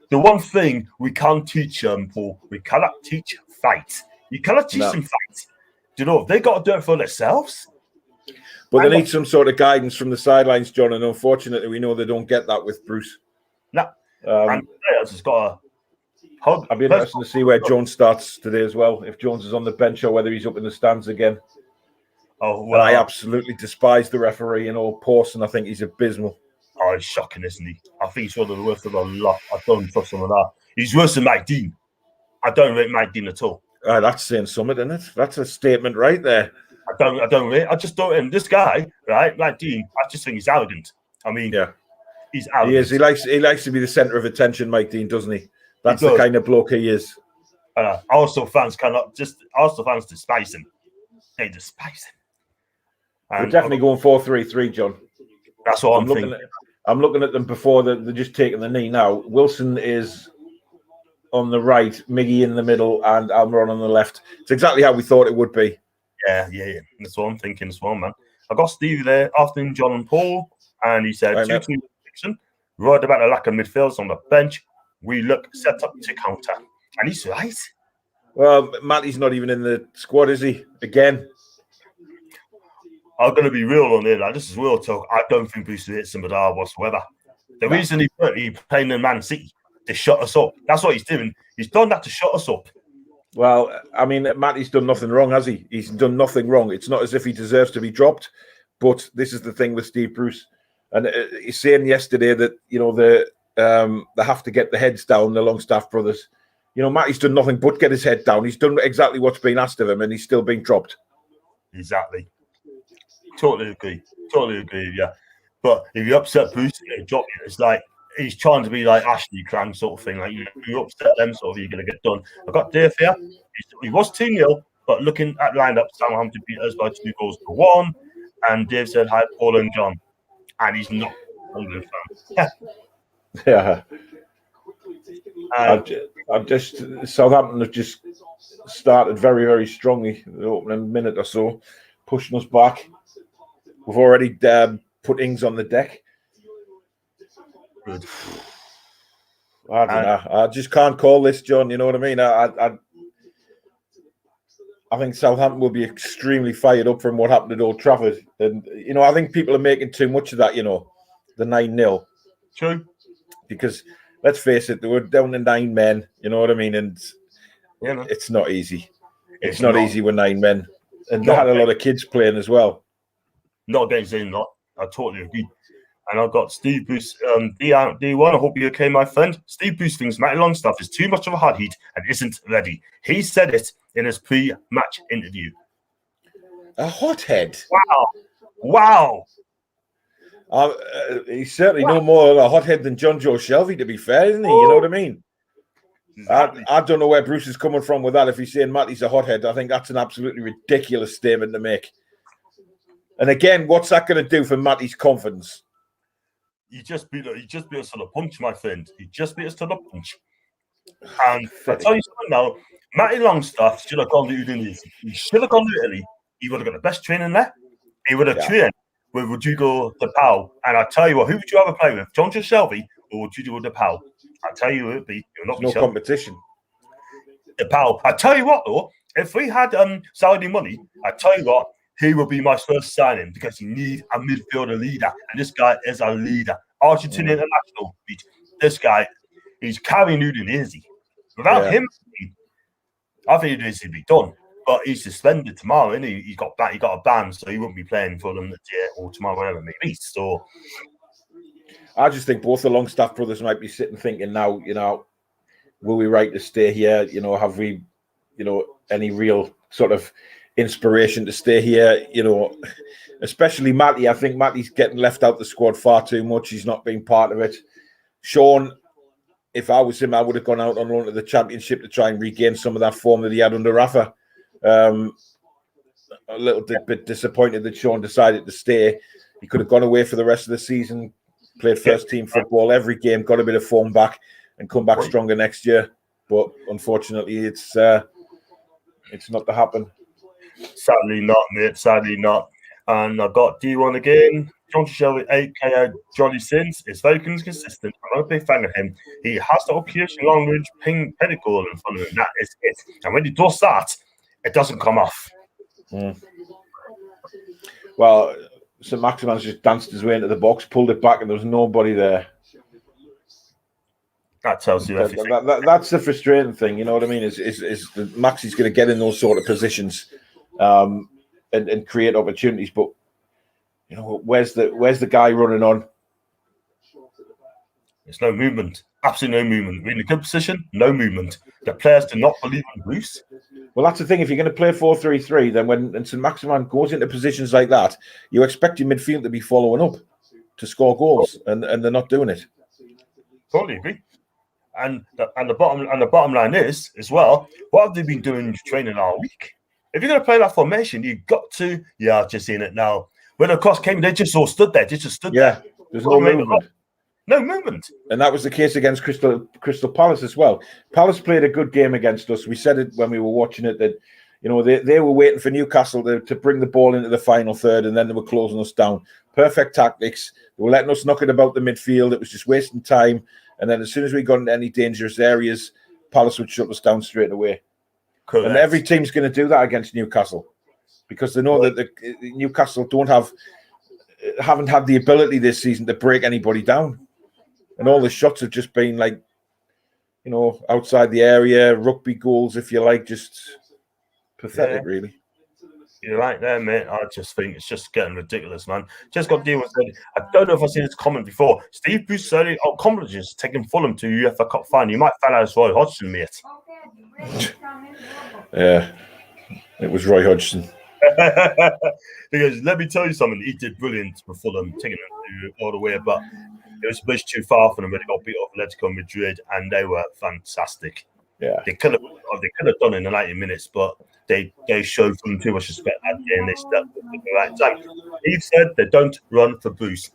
[SPEAKER 1] the one thing we can't teach Paul, we cannot teach fight. You cannot teach them fight. Do you know, they got to do it for themselves.
[SPEAKER 2] But they need some sort of guidance from the sidelines, John, and unfortunately we know they don't get that with Bruce.
[SPEAKER 1] No. And the players has got to...
[SPEAKER 2] I'd be interested to see where Jones starts today as well, if Jones is on the bench or whether he's up in the stands again.
[SPEAKER 1] Oh, well,
[SPEAKER 2] and I absolutely despise the referee and all Pawson. I think he's abysmal.
[SPEAKER 1] Oh, he's shocking, isn't he? I think he's one of the worst of the lot. I don't trust him with that. He's worse than Mike Dean. I don't rate Mike Dean at all.
[SPEAKER 2] That's saying something, isn't it? That's a statement right there.
[SPEAKER 1] I just don't. And this guy, right, Mike Dean, I just think he's arrogant. I mean,
[SPEAKER 2] yeah,
[SPEAKER 1] he's arrogant.
[SPEAKER 2] He is. He likes to be the centre of attention, Mike Dean, doesn't he? That's the kind of bloke he is.
[SPEAKER 1] Arsenal fans despise him. They despise him.
[SPEAKER 2] And we're definitely going 4-3-3, John.
[SPEAKER 1] That's what I'm thinking.
[SPEAKER 2] I'm looking at them before they're just taking the knee now. Wilson is on the right, Miggy in the middle, and Almiron on the left. It's exactly how we thought it would be.
[SPEAKER 1] Yeah. That's what I'm thinking as well, man. I got Steve there, afternoon, John and Paul, and he said, right about the lack of midfielders on the bench, we look set up to counter. And he's right.
[SPEAKER 2] Well, Matty's not even in the squad, is he? Again.
[SPEAKER 1] I'm going to be real on it. Like, this is real talk. I don't think Bruce hits him with R whatsoever. The reason he playing in Man City to shut us up. That's what he's doing. He's done that to shut us up.
[SPEAKER 2] Well, I mean, Matty's done nothing wrong, has he? He's done nothing wrong. It's not as if he deserves to be dropped. But this is the thing with Steve Bruce. And he's saying yesterday that, you know, they have to get the heads down, the Longstaff brothers. You know, Matty's done nothing but get his head down. He's done exactly what's been asked of him, and he's still being dropped.
[SPEAKER 1] Exactly. Totally agree. Yeah. But if you upset Bruce and they drop you, it's like he's trying to be like Ashley Crank sort of thing. Like, you upset them, sort of, you're going to get done. I've got Dave here. He was 2-0, but looking at lineup, Southampton beat us by 2-1. And Dave said, hi, Paul and John. And he's not a England fan.
[SPEAKER 2] Yeah. Southampton have just started very, very strongly the opening minute or so, pushing us back. We've already put Ings on the deck.
[SPEAKER 1] Good.
[SPEAKER 2] I don't know. I just can't call this, John. You know what I mean? I think Southampton will be extremely fired up from what happened at Old Trafford. And, you know, I think people are making too much of that, you know, the 9-0.
[SPEAKER 1] True.
[SPEAKER 2] Because, let's face it, they were down to 9 men, you know what I mean? And it's not easy. It's not easy with 9 men. And they had a lot of kids playing as well.
[SPEAKER 1] Not against him, not. I totally agree. And I've got Steve Bruce, D1. I hope you're okay, my friend. Steve Bruce thinks Matty Longstaff is too much of a hard heat and isn't ready. He said it in his pre-match interview.
[SPEAKER 2] A hothead?
[SPEAKER 1] Wow.
[SPEAKER 2] He's certainly no more of a hothead than John Joe Shelby, to be fair, isn't he? You know what I mean? Exactly. I don't know where Bruce is coming from with that. If he's saying Matty's a hothead, I think that's an absolutely ridiculous statement to make. And again, what's that going to do for Matty's confidence?
[SPEAKER 1] You just beat us to the punch, my friend. You just beat us to the punch. And I'll tell you something now. Matty Longstaff should have gone to Udinese. He should have gone to Italy. He would have got the best training there. He would have trained with Rodrigo De Paul. And I tell you what, who would you rather play with? John Shelby or Rodrigo De Paul? I tell you, it would be. It would not be
[SPEAKER 2] no competition.
[SPEAKER 1] De Paul. I tell you what, though, if we had Saudi money, I tell you what, he will be my first signing because you need a midfielder leader. And this guy is a leader. Argentina International. This guy, he's carrying Udinese. Without him, I think Udinese would be done. But he's suspended tomorrow, and he got a ban, so he won't be playing for them or tomorrow, whatever it may be. So
[SPEAKER 2] I just think both the Longstaff brothers might be sitting thinking now, you know, will we right to stay here? You know, have we, you know, any real sort of inspiration to stay here, you know, especially Matty. I think Matty's getting left out the squad far too much. He's not being part of it. Sean, if I was him, I would have gone out on loan to the Championship to try and regain some of that form that he had under Rafa. A little bit disappointed that Sean decided to stay. He could have gone away for the rest of the season, played first team football every game, got a bit of form back and come back stronger next year. But unfortunately, it's not to happen.
[SPEAKER 1] Sadly not, mate. Sadly not. And I've got D1 again. John Shelby, aka Johnny Sins, is very consistent. I'm a big fan of him. He has the occasional long range pedicle in front of him. That is it. And when he does that, it doesn't come off.
[SPEAKER 2] Well, St. Maximan's just danced his way into the box, pulled it back, and there was nobody there.
[SPEAKER 1] That tells you everything.
[SPEAKER 2] That's the frustrating thing, you know what I mean? Is the Maxi's going to get in those sort of positions and create opportunities, but you know, where's the guy running on?
[SPEAKER 1] There's no movement. Absolutely no movement. We're in a good position, no movement. The players do not believe in Bruce.
[SPEAKER 2] Well, that's the thing. If you're going to play 4-3-3, then when St. Maximan goes into positions like that, you expect your midfield to be following up to score goals, and they're not doing it.
[SPEAKER 1] Totally agree. And the bottom line is as well, what have they been doing training all week? If you're going to play that formation, you've got to. Yeah, I've just seen it now. When the cross came, they just all stood there. They just stood there.
[SPEAKER 2] There's no movement.
[SPEAKER 1] No movement.
[SPEAKER 2] And that was the case against Crystal Palace as well. Palace played a good game against us. We said it when we were watching it that, you know, they were waiting for Newcastle to bring the ball into the final third, and then they were closing us down. Perfect tactics. They were letting us knock it about the midfield. It was just wasting time. And then as soon as we got into any dangerous areas, Palace would shut us down straight away. Correct. And every team's going to do that against Newcastle because they know that the Newcastle haven't had the ability this season to break anybody down. And all the shots have just been like, you know, outside the area, rugby goals, if you like, just pathetic, really.
[SPEAKER 1] You're right there, mate. I just think it's just getting ridiculous, man. Just got to deal with it. I don't know if I've seen this comment before. Steve Bruce said, accomplishments taking Fulham to UEFA Cup final. You might find out it's Roy Hodgson, mate.
[SPEAKER 2] Yeah, it was Roy Hodgson.
[SPEAKER 1] Because let me tell you something, he did brilliant for Fulham, taking them all the way, but it was a bit too far for them when they got beat off Atletico Madrid, and they were fantastic.
[SPEAKER 2] Yeah,
[SPEAKER 1] they could have done it in the 90 minutes, but they showed them too much respect that day, and they stepped up at the right time. He said they don't run for Bruce.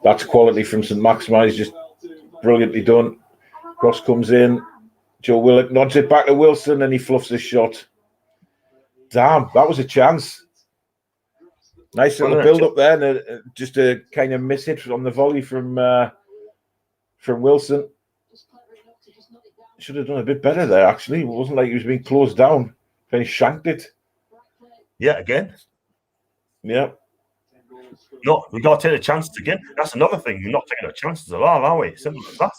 [SPEAKER 2] That's quality from St. Maximin. He's just brilliantly done. Cross comes in. Joe Willock nods it back to Wilson, and he fluffs his shot. Damn, that was a chance. Nice little build up there, and just a kind of miss hit on the volley from Wilson. Should have done a bit better there, actually. It wasn't like he was being closed down. He shanked it.
[SPEAKER 1] Yeah, again.
[SPEAKER 2] Yeah.
[SPEAKER 1] No, we got to take the chances again. That's another thing. We're not taking our chances a lot, are we? Simple as that.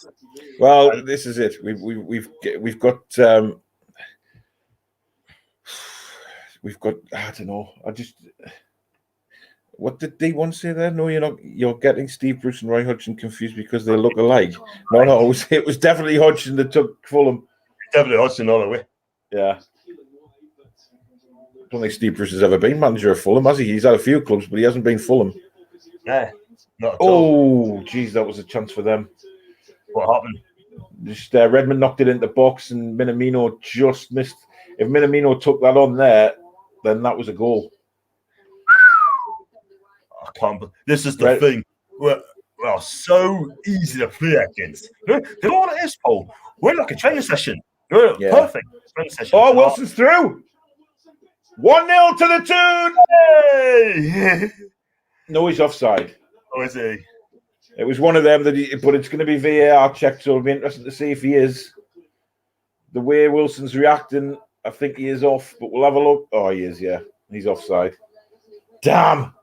[SPEAKER 2] Well, this is it. We've got. I don't know. What did D1 say there? No, you're not. You're getting Steve Bruce and Roy Hodgson confused because they look alike. No, it was definitely Hodgson that took Fulham.
[SPEAKER 1] Definitely Hodgson all the way.
[SPEAKER 2] Yeah. I don't think Steve Bruce has ever been manager of Fulham, has he? He's had a few clubs, but he hasn't been Fulham.
[SPEAKER 1] Yeah, not at all.
[SPEAKER 2] Oh, geez, that was a chance for them.
[SPEAKER 1] What happened?
[SPEAKER 2] Just Redmond knocked it into the box, and Minamino just missed. If Minamino took that on there, then that was a goal.
[SPEAKER 1] I can't. This is the thing. We're so easy to play against. You know what it is, Paul? We're like a training session. Perfect training session.
[SPEAKER 2] Oh, Wilson's through. 1-0 to the tune.
[SPEAKER 1] Hey!
[SPEAKER 2] No, he's offside.
[SPEAKER 1] Oh, is he?
[SPEAKER 2] It was one of them but it's going to be VAR checked, so it'll be interesting to see if he is. The way Wilson's reacting, I think he is off, but we'll have a look. Oh, he is, yeah. He's offside. Damn.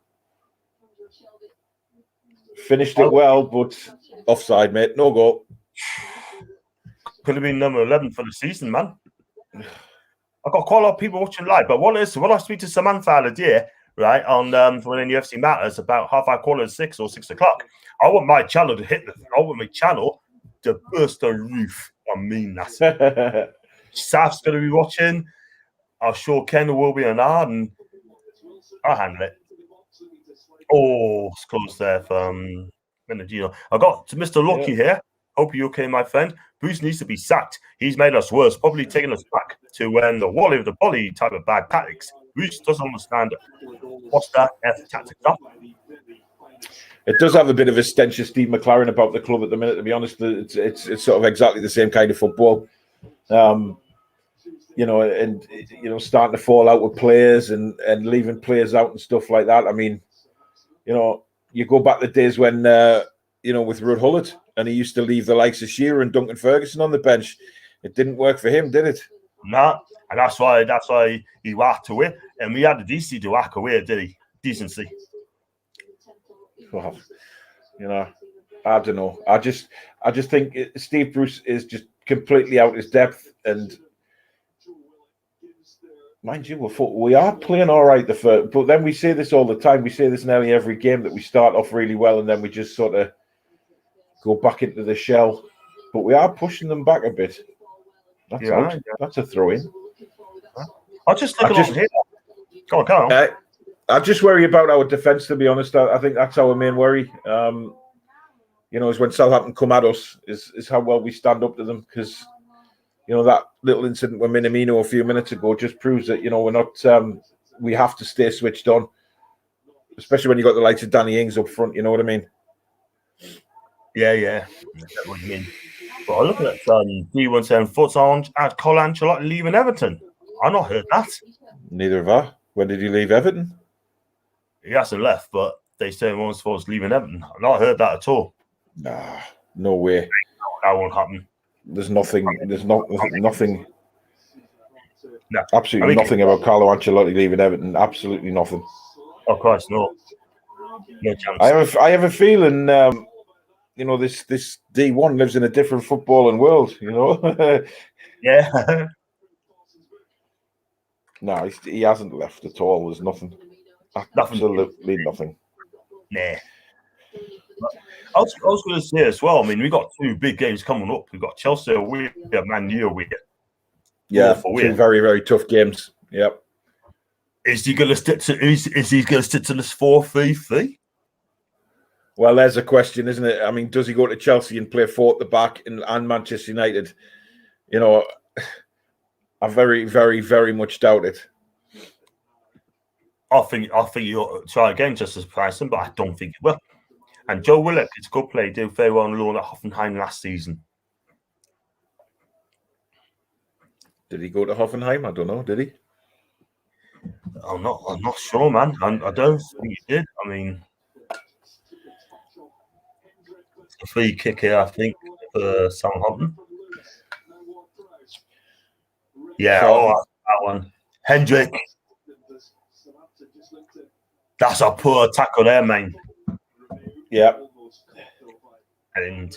[SPEAKER 2] Finished it well, but offside, mate. No goal.
[SPEAKER 1] Could have been number 11 for the season, man. I've got quite a lot of people watching live, but when I speak to Samantha the other day, right, on when in UFC Matters about 6:30 or 6 o'clock, I want my channel to burst the roof. I mean that. Saf's going to be watching. I'm sure Ken will be on hard, and I'll handle it. Oh, it's close there from Menadino. I got to Mr. Lucky here. Hope you're okay, my friend. Bruce needs to be sacked. He's made us worse, probably taking us back to when the Wally of the Bolly type of bad tactics. Bruce doesn't understand what's that F tactics are.
[SPEAKER 2] It does have a bit of a stench of Steve McLaren about the club at the minute, to be honest. It's sort of exactly the same kind of football. starting to fall out with players and leaving players out and stuff like that. I mean, you go back the days when, with Ruud Gullit, and he used to leave the likes of Shearer and Duncan Ferguson on the bench. It didn't work for him, did it?
[SPEAKER 1] No, and that's why he whacked away. And we had the decency to whack away, did he? Decency.
[SPEAKER 2] Well, I don't know. I just think Steve Bruce is just completely out his depth. And mind you, we are playing all right the first, but then we say this all the time. We say this nearly every game that we start off really well and then we just sort of go back into the shell. But we are pushing them back a bit. That's out. Yeah. That's a throw in.
[SPEAKER 1] I'll just look along here. Go on.
[SPEAKER 2] I just worry about our defence, to be honest. I think that's our main worry. Is when Southampton come at us, is how well we stand up to them. Because, that little incident with Minamino a few minutes ago just proves that, we're not, we have to stay switched on. Especially when you've got the likes of Danny Ings up front, you know what I mean?
[SPEAKER 1] Yeah. That's what you mean. But I look at D17 Footage at Carlo Ancelotti leaving Everton. I've not heard that.
[SPEAKER 2] Neither have I. When did he leave Everton?
[SPEAKER 1] He hasn't left, but they say once for leaving Everton. I've not heard that at all.
[SPEAKER 2] Nah, no way.
[SPEAKER 1] That won't happen.
[SPEAKER 2] There's nothing. There's nothing.
[SPEAKER 1] No.
[SPEAKER 2] Absolutely nothing about Carlo Ancelotti leaving Everton. Absolutely nothing.
[SPEAKER 1] Of course, no. No chance.
[SPEAKER 2] I have a feeling. This D1 lives in a different footballing world.
[SPEAKER 1] Yeah.
[SPEAKER 2] No, he hasn't left at all. There's nothing. Absolutely nothing.
[SPEAKER 1] Nah. I was going to say as well, I mean, we got two big games coming up. We've got Chelsea away, Man U away.
[SPEAKER 2] Yeah, two very, very tough games. Yep.
[SPEAKER 1] Is he going to stick to this 4-3-3?
[SPEAKER 2] Well, there's a question, isn't it? I mean, does he go to Chelsea and play 4 at the back and Manchester United? I very, very, very much doubt it.
[SPEAKER 1] I think he'll try again just to surprise him, but I don't think he will. And Joe Willock is a good player. He did very well on loan at Hoffenheim last season.
[SPEAKER 2] Did he go to Hoffenheim? I don't know. Did he?
[SPEAKER 1] I'm not sure, man. I don't think he did. I mean, it's a free kick here, I think, for Southampton. Yeah, that one. Hendrick. That's a poor tackle there, man.
[SPEAKER 2] Yeah.
[SPEAKER 1] And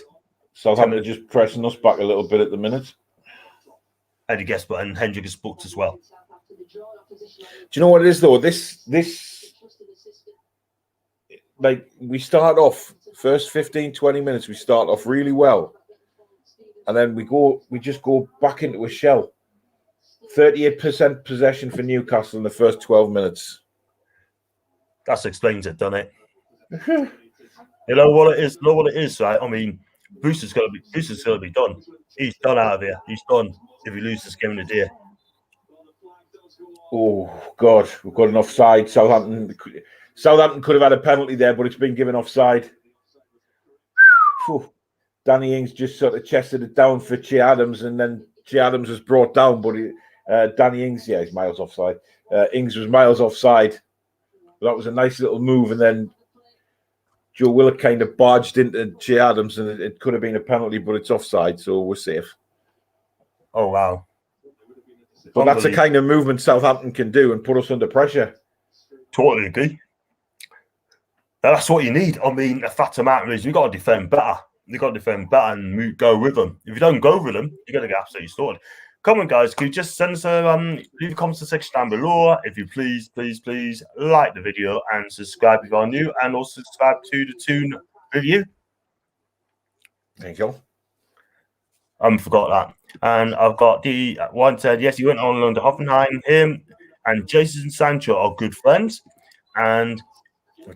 [SPEAKER 2] Southampton just pressing us back a little bit at the minute.
[SPEAKER 1] And Hendrick is booked as well.
[SPEAKER 2] Do you know what it is though? This like we start off first 15, 20 minutes, we start off really well. And then we just go back into a shell. 38% possession for Newcastle in the first 12 minutes.
[SPEAKER 1] That explains it, doesn't it? You know what it is, right? I mean, Bruce is gonna be done. He's done out of here. He's done if he loses this game of the day.
[SPEAKER 2] Oh God, we've got an offside. Southampton could have had a penalty there, but it's been given offside. Danny Ings just sort of chested it down for Che Adams, and then Che Adams was brought down, but Danny Ings, he's miles offside. Ings was miles offside. That was a nice little move, and then Joe Willock kind of barged into Che Adams, and it could have been a penalty, but it's offside, so we're safe.
[SPEAKER 1] Oh, wow.
[SPEAKER 2] But that's the kind of movement Southampton can do and put us under pressure.
[SPEAKER 1] Totally agree. That's what you need. I mean, the fact of the matter is you've got to defend better. You've got to defend better and go with them. If you don't go with them, you're going to get absolutely sorted. Come on, guys. Could you just send us leave a comment section down below. If you please like the video and subscribe if you are new, and also subscribe to the Toon review.
[SPEAKER 2] Thank you.
[SPEAKER 1] Forgot that. And I've got the one said, yes, he went on loan to Hoffenheim. Him and Jason Sancho are good friends. And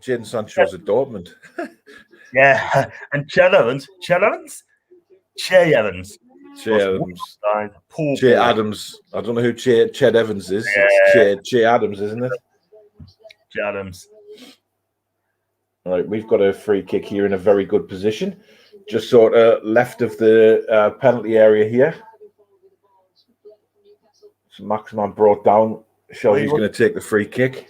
[SPEAKER 2] Jason Sancho's at Dortmund.
[SPEAKER 1] Yeah. And Che Evans. Che Adams.
[SPEAKER 2] I don't know who Ched Evans is. It's Che Adams, isn't it?
[SPEAKER 1] Che Adams.
[SPEAKER 2] All right, we've got a free kick here in a very good position. Just sort of left of the penalty area here. So Maximan brought down. Shelby's going to take the free kick.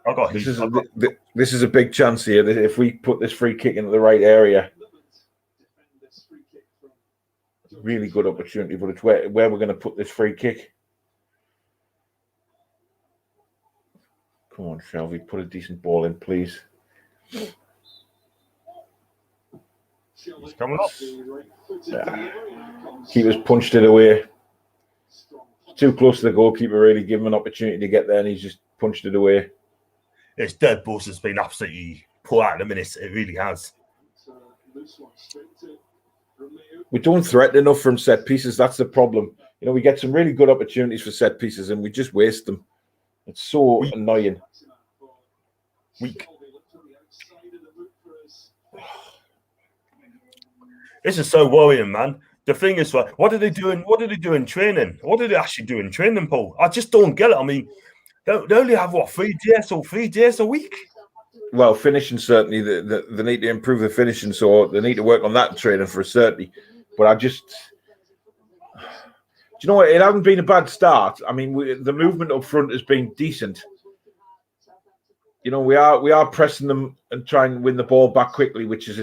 [SPEAKER 1] I got
[SPEAKER 2] this is a big chance here. If we put this free kick into the right area, really good opportunity. But it's where we're going to put this free kick. Come on, Shelby, put a decent ball in, please.
[SPEAKER 1] He's coming up.
[SPEAKER 2] Yeah. Keeper's punched it away. Too close to the goalkeeper, really give him an opportunity to get there, and he's just punched it away.
[SPEAKER 1] This dead ball has been absolutely poor out in a minute. It really has.
[SPEAKER 2] We don't threaten enough from set pieces. That's the problem. You know, we get some really good opportunities for set pieces, and we just waste them. It's so annoying.
[SPEAKER 1] Weak. This is so worrying, man. The thing is, what are they doing? What do they do in training? What do they actually do in training, Paul? I just don't get it. I mean, they only have, 3 days a week?
[SPEAKER 2] Well, finishing, certainly. They need to improve the finishing, so they need to work on that training for a certainty. But do you know what? It hasn't been a bad start. I mean, the movement up front has been decent. You know, we are pressing them and trying to win the ball back quickly, which is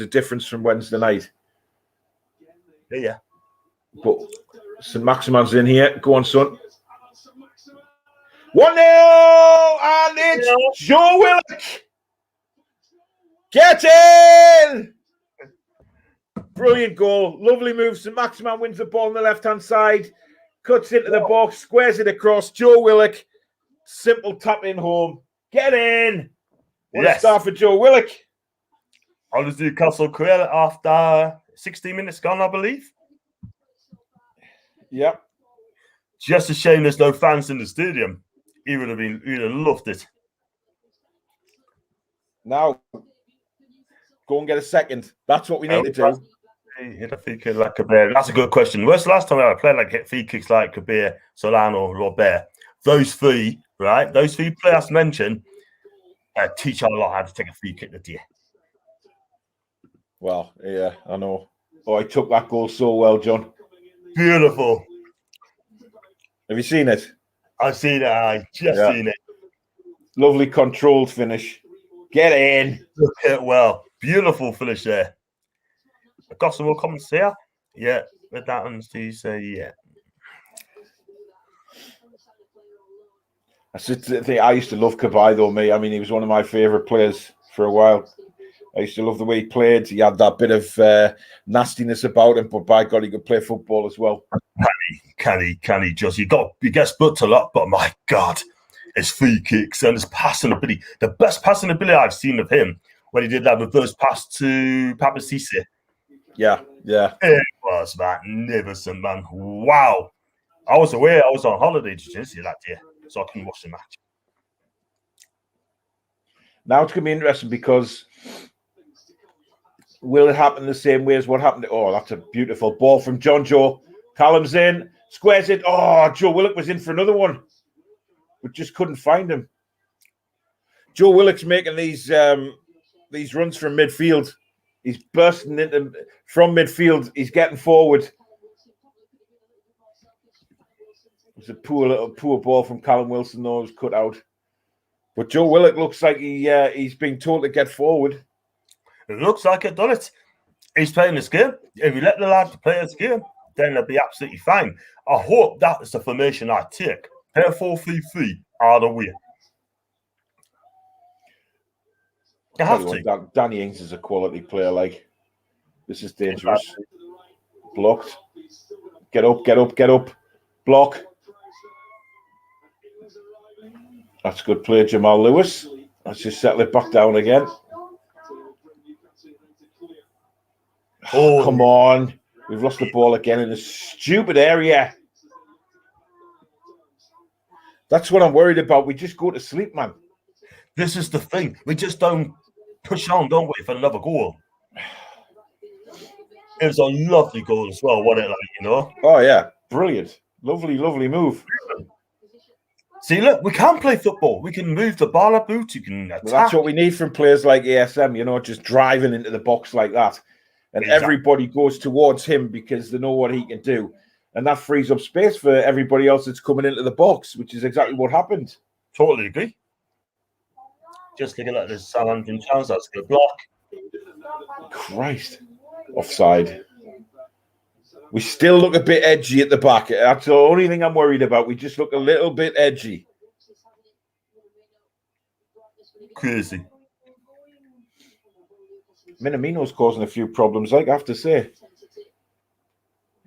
[SPEAKER 2] a difference from Wednesday night.
[SPEAKER 1] Yeah.
[SPEAKER 2] But St. Maximan's in here. Go on, son. 1-0, and it's Joe Willock. Get in! Brilliant goal. Lovely move. St. Maximan wins the ball on the left-hand side. Cuts into the box. Squares it across. Joe Willock. Simple tap in home. Get in. What a start for Joe Willock.
[SPEAKER 1] On the Newcastle career after 16 minutes gone, I believe.
[SPEAKER 2] Yep.
[SPEAKER 1] Just a shame there's no fans in the stadium. He would have loved it.
[SPEAKER 2] Now, go and get a second. That's what we need to do.
[SPEAKER 1] Hit a free kick like Kabir. That's a good question. When's the last time I played hit free kicks like Kabir, Solano, Robert? Those three, right? Those three players mentioned teach a lot how to take a free kick this year.
[SPEAKER 2] Well, yeah, I know. Oh, I took that goal so well, John.
[SPEAKER 1] Beautiful.
[SPEAKER 2] Have you seen it?
[SPEAKER 1] I've seen it. I just seen it.
[SPEAKER 2] Lovely controlled finish. Get in.
[SPEAKER 1] Look it well. Beautiful finish there. I've got some more comments here. Yeah, with that one, Steve say yeah.
[SPEAKER 2] That's the thing. I used to love Kabay, though, me. I mean, he was one of my favourite players for a while. I used to love the way he played. He had that bit of nastiness about him, but by God, he could play football as well.
[SPEAKER 1] Can he just? He gets booked a lot, but my God, his free kicks and his passing ability. The best passing ability I've seen of him when he did that reverse pass to Papa Cisse.
[SPEAKER 2] Yeah.
[SPEAKER 1] It was magnificent, man. Wow. I was away. I was on holiday to see that year, so I couldn't watch the match.
[SPEAKER 2] Now it's going to be interesting because will it happen the same way as what happened? Oh, that's a beautiful ball from John Joe. Callum's in, squares it. Oh, Joe Willock was in for another one, but just couldn't find him. Joe Willock's making these runs from midfield. He's bursting from midfield. He's getting forward. It's a poor ball from Callum Wilson, though. It was cut out. But Joe Willock looks like he's being told to get forward.
[SPEAKER 1] It looks like it, doesn't it? He's playing this game. If you let the lad play this game, then they'll be absolutely fine. I hope that is the formation I take. Play 4-3-3 all the way. You have to.
[SPEAKER 2] Danny Ings is a quality player. Like, this is dangerous. Blocked. Get up. Block. That's good play, Jamal Lewis. Let's just settle it back down again. Oh, come on. We've lost the ball again in a stupid area. That's what I'm worried about. We just go to sleep, man.
[SPEAKER 1] This is the thing. We just don't push on, don't we, for another goal. It was a lovely goal as well, wasn't it? Like, you know?
[SPEAKER 2] Oh, yeah. Brilliant. Lovely move.
[SPEAKER 1] See, look, we can play football. We can move the ball up, you can attack.
[SPEAKER 2] Well, that's what we need from players like ASM, you know, just driving into the box like that. And everybody goes towards him because they know what he can do. and that frees up space for everybody else that's coming into the box, which is exactly what happened.
[SPEAKER 1] Totally agree. Just looking at this Southampton chance, that's a good block.
[SPEAKER 2] Christ. Offside. We still look a bit edgy at the back. That's the only thing I'm worried about. We just look a little bit edgy.
[SPEAKER 1] Crazy.
[SPEAKER 2] Minamino's causing a few problems, I have to say.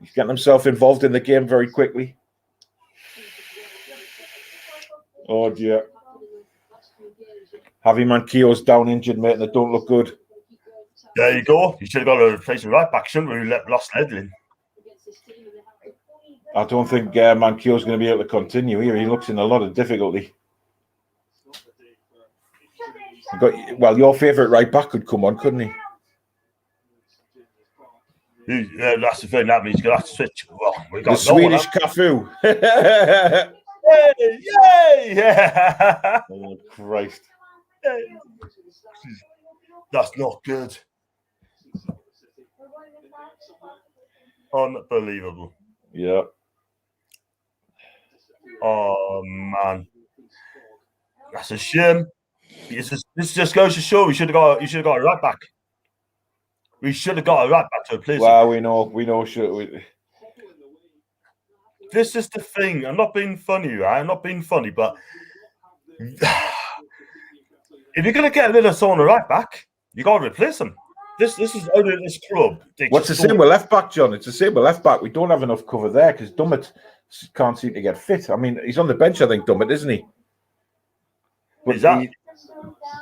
[SPEAKER 2] He's getting himself involved in the game very quickly. Oh, dear. Javi Manquillo's down injured, mate, and they don't look good.
[SPEAKER 1] There you go. You should have got a replacement right back, shouldn't we? We lost Ledlin.
[SPEAKER 2] I don't think Manquillo's going to be able to continue here. He looks in a lot of difficulty. Well, your favourite right back could come on, couldn't he?
[SPEAKER 1] Yeah, that's the thing. That means you're going to have to switch. Well, we got
[SPEAKER 2] the Swedish Cafu.
[SPEAKER 1] Yay! Yay! Yeah.
[SPEAKER 2] Oh, Christ.
[SPEAKER 1] That's not good. Unbelievable.
[SPEAKER 2] Yeah.
[SPEAKER 1] Oh, man. That's a shame. This just goes to show you should have got a right back. We should have got a right back to replace him.
[SPEAKER 2] Well, we know.
[SPEAKER 1] This is the thing. I'm not being funny, right? I'm not being funny, but if you're going to get rid of someone right back, you got to replace him. This is only this club.
[SPEAKER 2] What's the same with left back, John? It's the same with left back. We don't have enough cover there because Dummett can't seem to get fit. I mean, he's on the bench, I think, Dummett, isn't he? But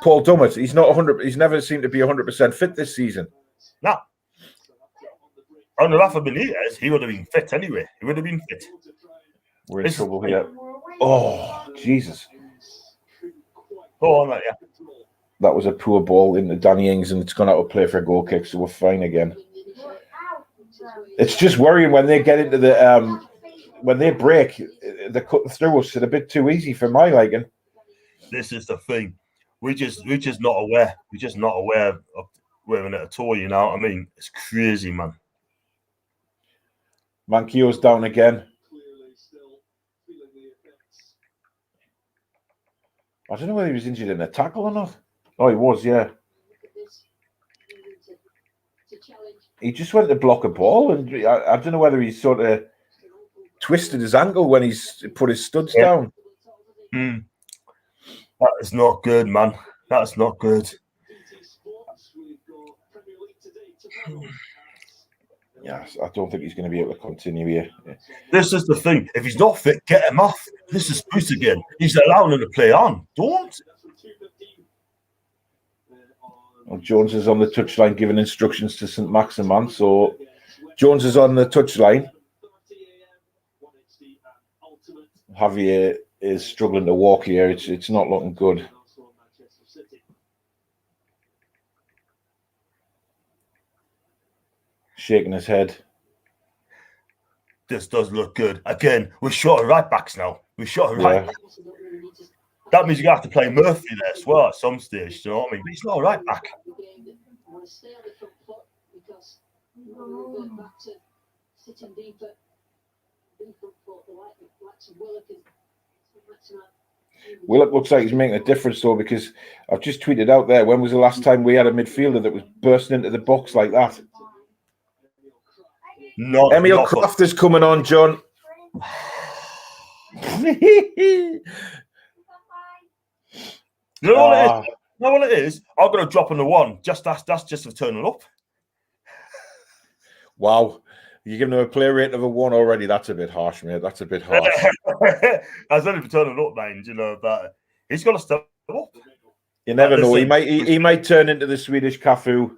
[SPEAKER 2] Paul Dummett, he's not 100. He's never seemed to be 100% fit this season.
[SPEAKER 1] No. On the last of Benitez, he would have been fit anyway. He would have been fit.
[SPEAKER 2] We're in trouble here. Oh, Jesus.
[SPEAKER 1] Go on, mate, yeah.
[SPEAKER 2] That was a poor ball into Danny Ings, and it's gone out of play for a goal kick, so we're fine again. It's just worrying when they get into the when they break, they're cutting through us. It's a bit too easy for my liking.
[SPEAKER 1] This is the thing. We're just not aware. We're just not aware of wearing it at all. You know what I mean? It's crazy, man.
[SPEAKER 2] Manquillo's down again. I don't know whether he was injured in a tackle or not. Oh, he was, yeah. He just went to block a ball, and I don't know whether he sort of twisted his ankle when he's put his studs down.
[SPEAKER 1] Mm. That is not good, man. That's not good.
[SPEAKER 2] Yes, I don't think he's going to be able to continue here.
[SPEAKER 1] This is the thing. If he's not fit, get him off. This is Bruce again. He's allowing him to play on. Don't.
[SPEAKER 2] Well, Jones is on the touchline giving instructions to St. Maximin. So Jones is on the touchline. Javier is struggling to walk here. It's not looking good. Shaking his head.
[SPEAKER 1] This does look good. Again, we're short of right backs now. We're short of right backs. That means you're going to have to play Murphy there as well at some stage. You know what I mean? But he's not a right back.
[SPEAKER 2] Willock looks like he's making a difference, though, because I've just tweeted out there, when was the last time we had a midfielder that was bursting into the box like that? Emil Kraft is coming on, John.
[SPEAKER 1] You know what it is? You know what it is? I'm going to drop on the one. That's just for turning up.
[SPEAKER 2] Wow. You're giving him a player rating of a 1 already. That's a bit harsh, mate. That's a bit harsh.
[SPEAKER 1] That's only for turning up, man. You know, but he's got to step up.
[SPEAKER 2] You never know. He might turn into the Swedish Cafu.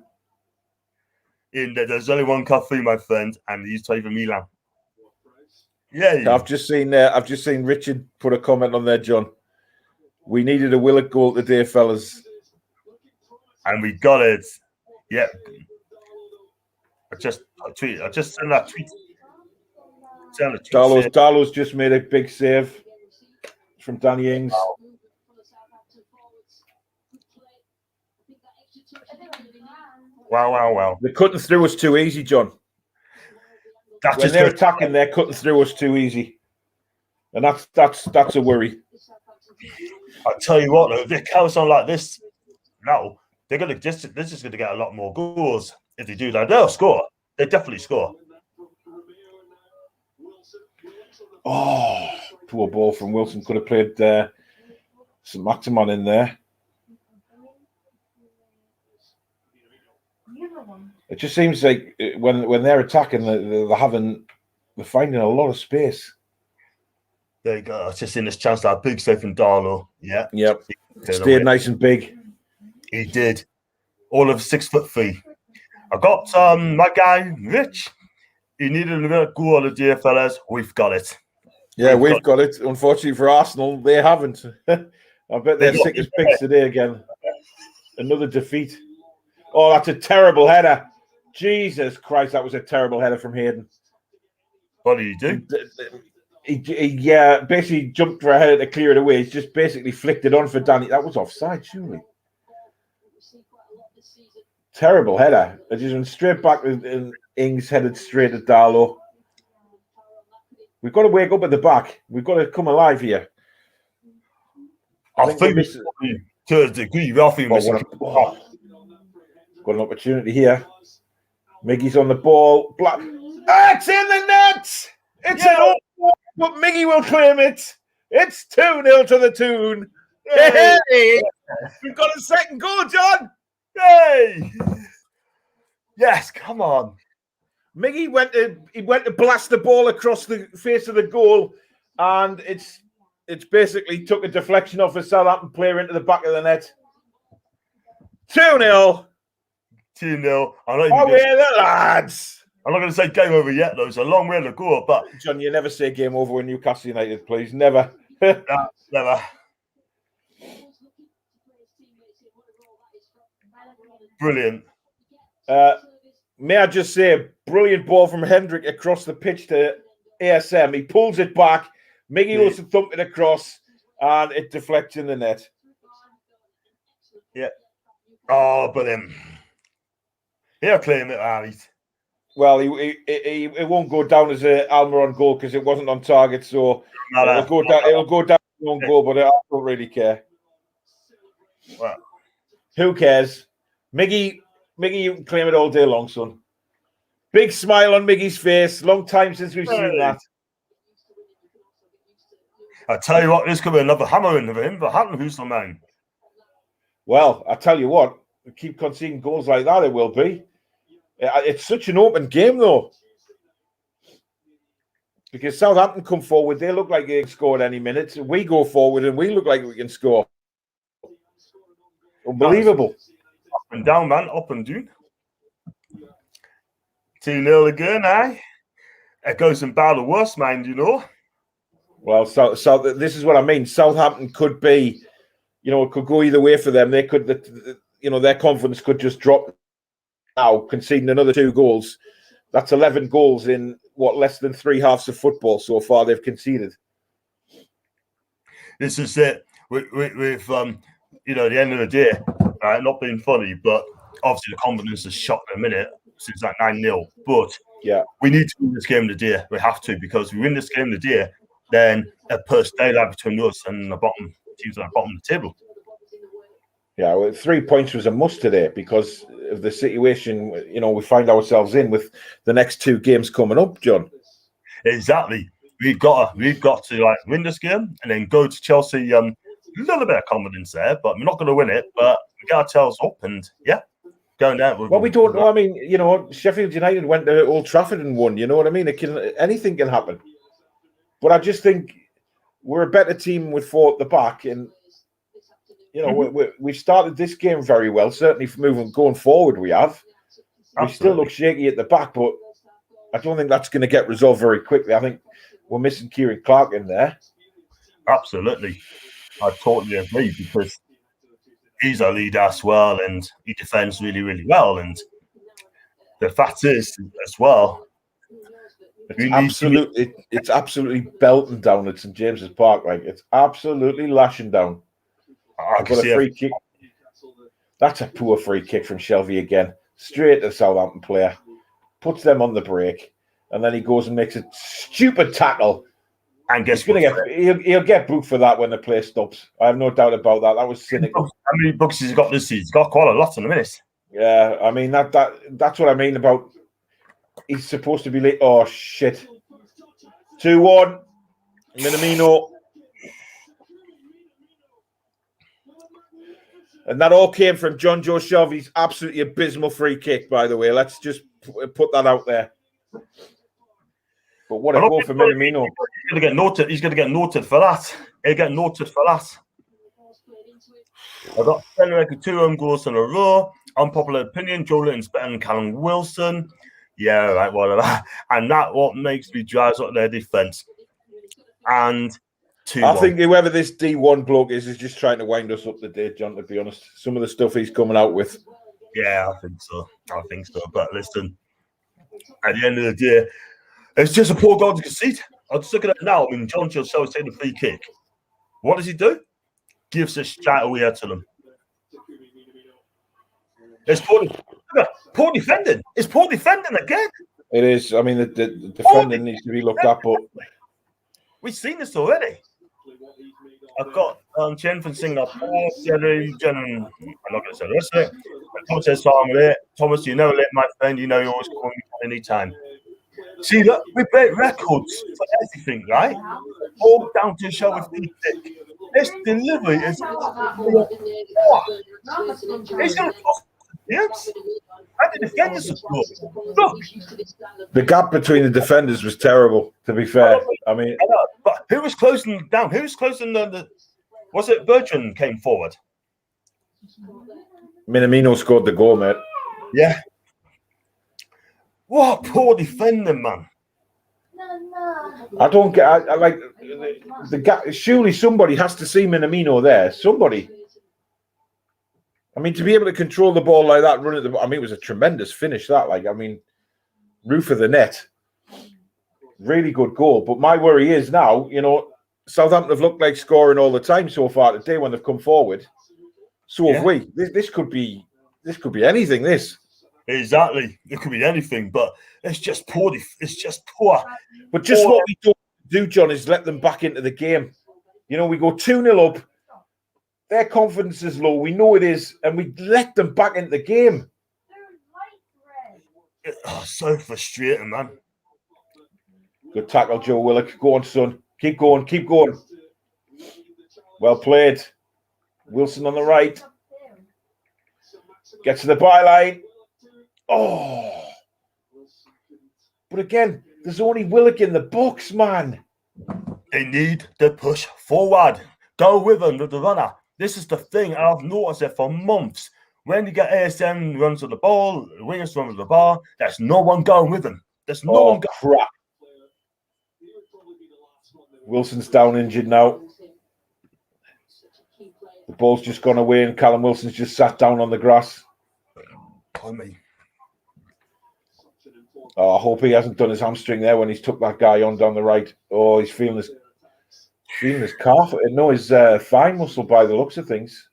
[SPEAKER 1] There's only one Cafu, my friend, and he's playing for Milan. Yeah.
[SPEAKER 2] I've just seen Richard put a comment on there, John. We needed a Willock goal today, fellas.
[SPEAKER 1] And we got it. Yeah. I just sent that tweet.
[SPEAKER 2] Darlow's just made a big save from Danny Ings.
[SPEAKER 1] Wow.
[SPEAKER 2] They're cutting through us too easy, John.
[SPEAKER 1] That's
[SPEAKER 2] when
[SPEAKER 1] just
[SPEAKER 2] they're
[SPEAKER 1] good.
[SPEAKER 2] attacking, they're cutting through us too easy, and that's a worry.
[SPEAKER 1] I tell you what, though, if they carry on like this now, they're gonna this is going to get a lot more goals if they do that. They'll score. They definitely score.
[SPEAKER 2] Oh, poor ball from Wilson. Could have played St. Maximan in there. It just seems like when they're attacking, they're finding a lot of space.
[SPEAKER 1] There you go. Just in this chance that big save from Darlow. Yeah.
[SPEAKER 2] Yep. Stayed nice and big.
[SPEAKER 1] He did. All of 6'3". I got my guy, Rich. He needed a goal of the day, fellas. We've got it.
[SPEAKER 2] Yeah, we've got it. Unfortunately for Arsenal, they haven't. I bet they're sick as pigs today again. Another defeat. Oh, that's a terrible header. Jesus Christ, that was a terrible header from Hayden.
[SPEAKER 1] What did he do?
[SPEAKER 2] He basically jumped for a header to clear it away. He's just basically flicked it on for Danny. That was offside, surely. Terrible header. It just went straight back, and Ings headed straight at Darlow. We've got to wake up at the back. We've got to come alive here.
[SPEAKER 1] I think to a degree, we're missing.
[SPEAKER 2] Got an opportunity here. Miggy's on the ball. It's in the net! It's an all, but Miggy will claim it. It's 2-0 to the Toon. Hey! We've got a second goal, John.
[SPEAKER 1] Hey! Yes, come on.
[SPEAKER 2] Miggy went to blast the ball across the face of the goal, and it's basically took a deflection off a Southampton player into the back of the net. 2-0.
[SPEAKER 1] 2-0.
[SPEAKER 2] The lads.
[SPEAKER 1] I'm not going to say game over yet, though. It's a long way to go. But
[SPEAKER 2] John, you never say game over with Newcastle United, please. Never.
[SPEAKER 1] Never. Brilliant.
[SPEAKER 2] May I just say, brilliant ball from Hendrick across the pitch to ASM. He pulls it back. Miggy goes to thump it across, and it deflects in the net.
[SPEAKER 1] Yeah. Oh, brilliant. He'll claim it, right?
[SPEAKER 2] Well, he won't go down as an Almiron goal because it wasn't on target, so it'll go down as one goal, but I don't really care.
[SPEAKER 1] Well,
[SPEAKER 2] who cares? Miggy, you can claim it all day long, son. Big smile on Miggy's face. Long time since we've seen that.
[SPEAKER 1] I tell you what, this could be another hammer in for him, but who's the man?
[SPEAKER 2] Well, I tell you what, we keep conceding goals like that, it will be. It's such an open game, though. Because Southampton come forward, they look like they can score at any minute. We go forward and we look like we can score. Unbelievable.
[SPEAKER 1] Up and down, man. Up and down. 2-0 again, eh? It goes in bad or worse, mind, you know.
[SPEAKER 2] Well, so this is what I mean. Southampton could be, it could go either way for them. They could, their confidence could just drop now, conceding another 2 goals. That's 11 goals in, less than 3 halves of football so far they've conceded.
[SPEAKER 1] This is it. With the end of the day, not being funny, but obviously the confidence is shot in a minute since that 9-0. But
[SPEAKER 2] yeah,
[SPEAKER 1] we need to win this game of the day. We have to, because if we win this game of the day, then it puts daylight between us and the bottom teams at the bottom of the table.
[SPEAKER 2] Yeah, well, 3 points was a must today because of the situation, we find ourselves in with the next 2 games coming up, John.
[SPEAKER 1] Exactly. We've got to win this game and then go to Chelsea. A little bit of confidence there, but we're not going to win it. But we got ourselves up and going down.
[SPEAKER 2] Well, we don't know. I mean, Sheffield United went to Old Trafford and won. You know what I mean? Anything can happen. But I just think we're a better team with 4 at the back, and we've started this game very well. Certainly, for going forward, we have. Absolutely. We still look shaky at the back, but I don't think that's going to get resolved very quickly. I think we're missing Kieran Clark in there.
[SPEAKER 1] Absolutely, I totally agree because he's a leader as well, and he defends really, really well. And the fact is, as well,
[SPEAKER 2] it's absolutely belting down at St James's Park. Like it's absolutely lashing down. I've got a free kick. That's a poor free kick from Shelby again. Straight to the Southampton player. Puts them on the break. and then he goes and makes a stupid tackle.
[SPEAKER 1] And guess
[SPEAKER 2] what? He'll get booked for that when the play stops. I have no doubt about that. That was cynical.
[SPEAKER 1] How many books has he got this season? He's got quite a lot in a minute.
[SPEAKER 2] Yeah, I mean that's what I mean about he's supposed to be late. Oh shit. 2-1. Minamino. And that all came from John Joe Shelby's absolutely abysmal free kick, by the way. Let's just put that out there. But what a goal for Minamino.
[SPEAKER 1] He's going to get noted. He's going to get noted for that. He'll get noted for that. I've got 2 own goals in a row. Unpopular opinion, Joe Linton's better than Callum Wilson. Yeah, right, whatever. And that what makes me drives up their defence. And 2-1.
[SPEAKER 2] I think whoever this D1 bloke is just trying to wind us up the day, John, to be honest. Some of the stuff he's coming out with.
[SPEAKER 1] Yeah, I think so. But listen, at the end of the day, it's just a poor goal to concede. I'm just looking at it now. I mean, John Joe Shelby taking the free kick. What does he do? Gives it straight away to them. It's poor defending. It's poor defending again.
[SPEAKER 2] It is. I mean, the defending needs to be looked at, but
[SPEAKER 1] we've seen this already. I've got Chen from Singapore, Jerry, Jen, I'm not going to say the rest of it. Thomas says, Thomas, you never let my friend, you know you always call me anytime. See, look, we break records for everything, right? All down to show with free kick. This delivery is what? It's going to cost yes. And the defenders are good. Look.
[SPEAKER 2] The gap between the defenders was terrible, to be fair. I mean,
[SPEAKER 1] but who was closing down? Who was closing the was it Virgin came forward?
[SPEAKER 2] Minamino scored the goal, mate.
[SPEAKER 1] Yeah. What poor defending, man.
[SPEAKER 2] I don't get. I like the gap. Surely somebody has to see Minamino there. Somebody. I mean, to be able to control the ball like that, run at the. I mean, it was a tremendous finish. That, like, I mean, roof of the net. Really good goal. But my worry is now, you know, Southampton have looked like scoring all the time so far today when they've come forward. So have we. This could be anything. This.
[SPEAKER 1] Exactly. It could be anything, but it's just poor. It's just poor.
[SPEAKER 2] But just what we don't do, John, is let them back into the game. You know, we go 2-0 up. Their confidence is low. We know it is, and we let them back into the game.
[SPEAKER 1] So frustrating, man.
[SPEAKER 2] Good tackle, Joe Willock. Go on, son. Keep going. Keep going. Well played. Wilson on the right. Gets to the byline. Oh. But again, there's only Willock in the box, man.
[SPEAKER 1] They need to push forward. Go with them, with the runner. This is the thing. I've noticed it for months. When you get ASM runs with the ball, the wingers run with the ball, there's no one going with them. There's no one going.
[SPEAKER 2] Crap. Wilson's down injured now. The ball's just gone away and Callum Wilson's just sat down on the grass. Oh, I hope he hasn't done his hamstring there when he's took that guy on down the right. Oh, he's feeling his calf. No, his thigh muscle by the looks of things.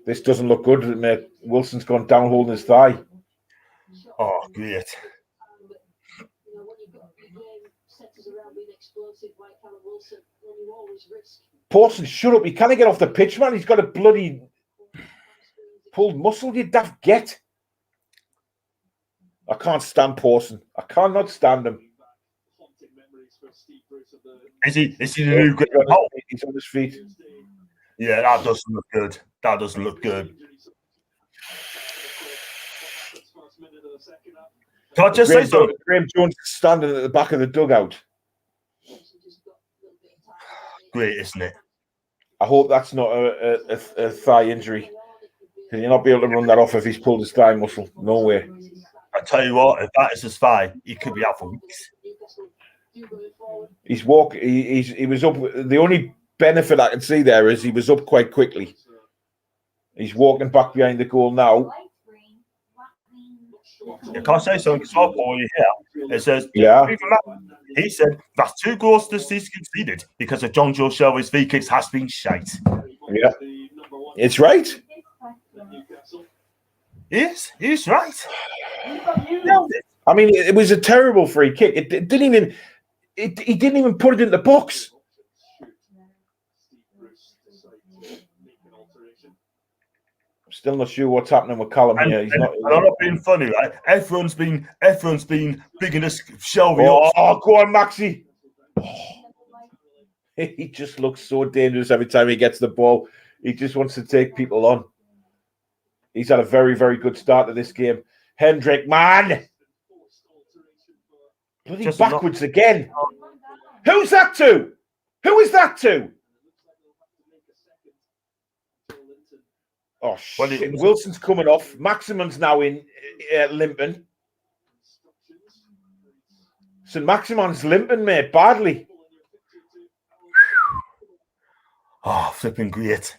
[SPEAKER 2] This doesn't look good, mate. Wilson's gone down holding his thigh.
[SPEAKER 1] Oh, great.
[SPEAKER 2] Pawson, shut up. He can't get off the pitch, man. He's got a bloody pulled muscle, you daft get. I can't stand Pawson. I cannot stand him.
[SPEAKER 1] Is he the new great?
[SPEAKER 2] He's on his feet.
[SPEAKER 1] Yeah, that doesn't look good. That doesn't look good. Can I just say something?
[SPEAKER 2] Graham Jones standing at the back of the dugout.
[SPEAKER 1] Great, isn't it?
[SPEAKER 2] I hope that's not a thigh injury. Can you not be able to run that off if he's pulled his thigh muscle? No way.
[SPEAKER 1] I tell you what, if that is his thigh, he could be out for weeks.
[SPEAKER 2] He was up. The only benefit I can see there is he was up quite quickly. He's walking back behind the goal now.
[SPEAKER 1] Yeah, can I say something? Because I'll call you here. It says,
[SPEAKER 2] yeah.
[SPEAKER 1] He said that's 2 goals this season conceded because of John Joe Shelby's free kicks has been shite.
[SPEAKER 2] Yeah, it's right.
[SPEAKER 1] He's right.
[SPEAKER 2] I mean, it was a terrible free kick. It didn't even. He didn't even put it in the box. I'm still not sure what's happening with Callum here.
[SPEAKER 1] And I'm not being funny, right? Everyone's been bigging this Shelby up.
[SPEAKER 2] Oh, go on, Maxi. Oh. He just looks so dangerous every time he gets the ball. He just wants to take people on. He's had a very, very good start to this game. Hendrick, man. Bloody just backwards again. Who's that to? Who is that to? Oh, shit. Wilson's coming off. Maximon's now in limping. St. Maximon's limping, mate, badly.
[SPEAKER 1] Oh, flipping great.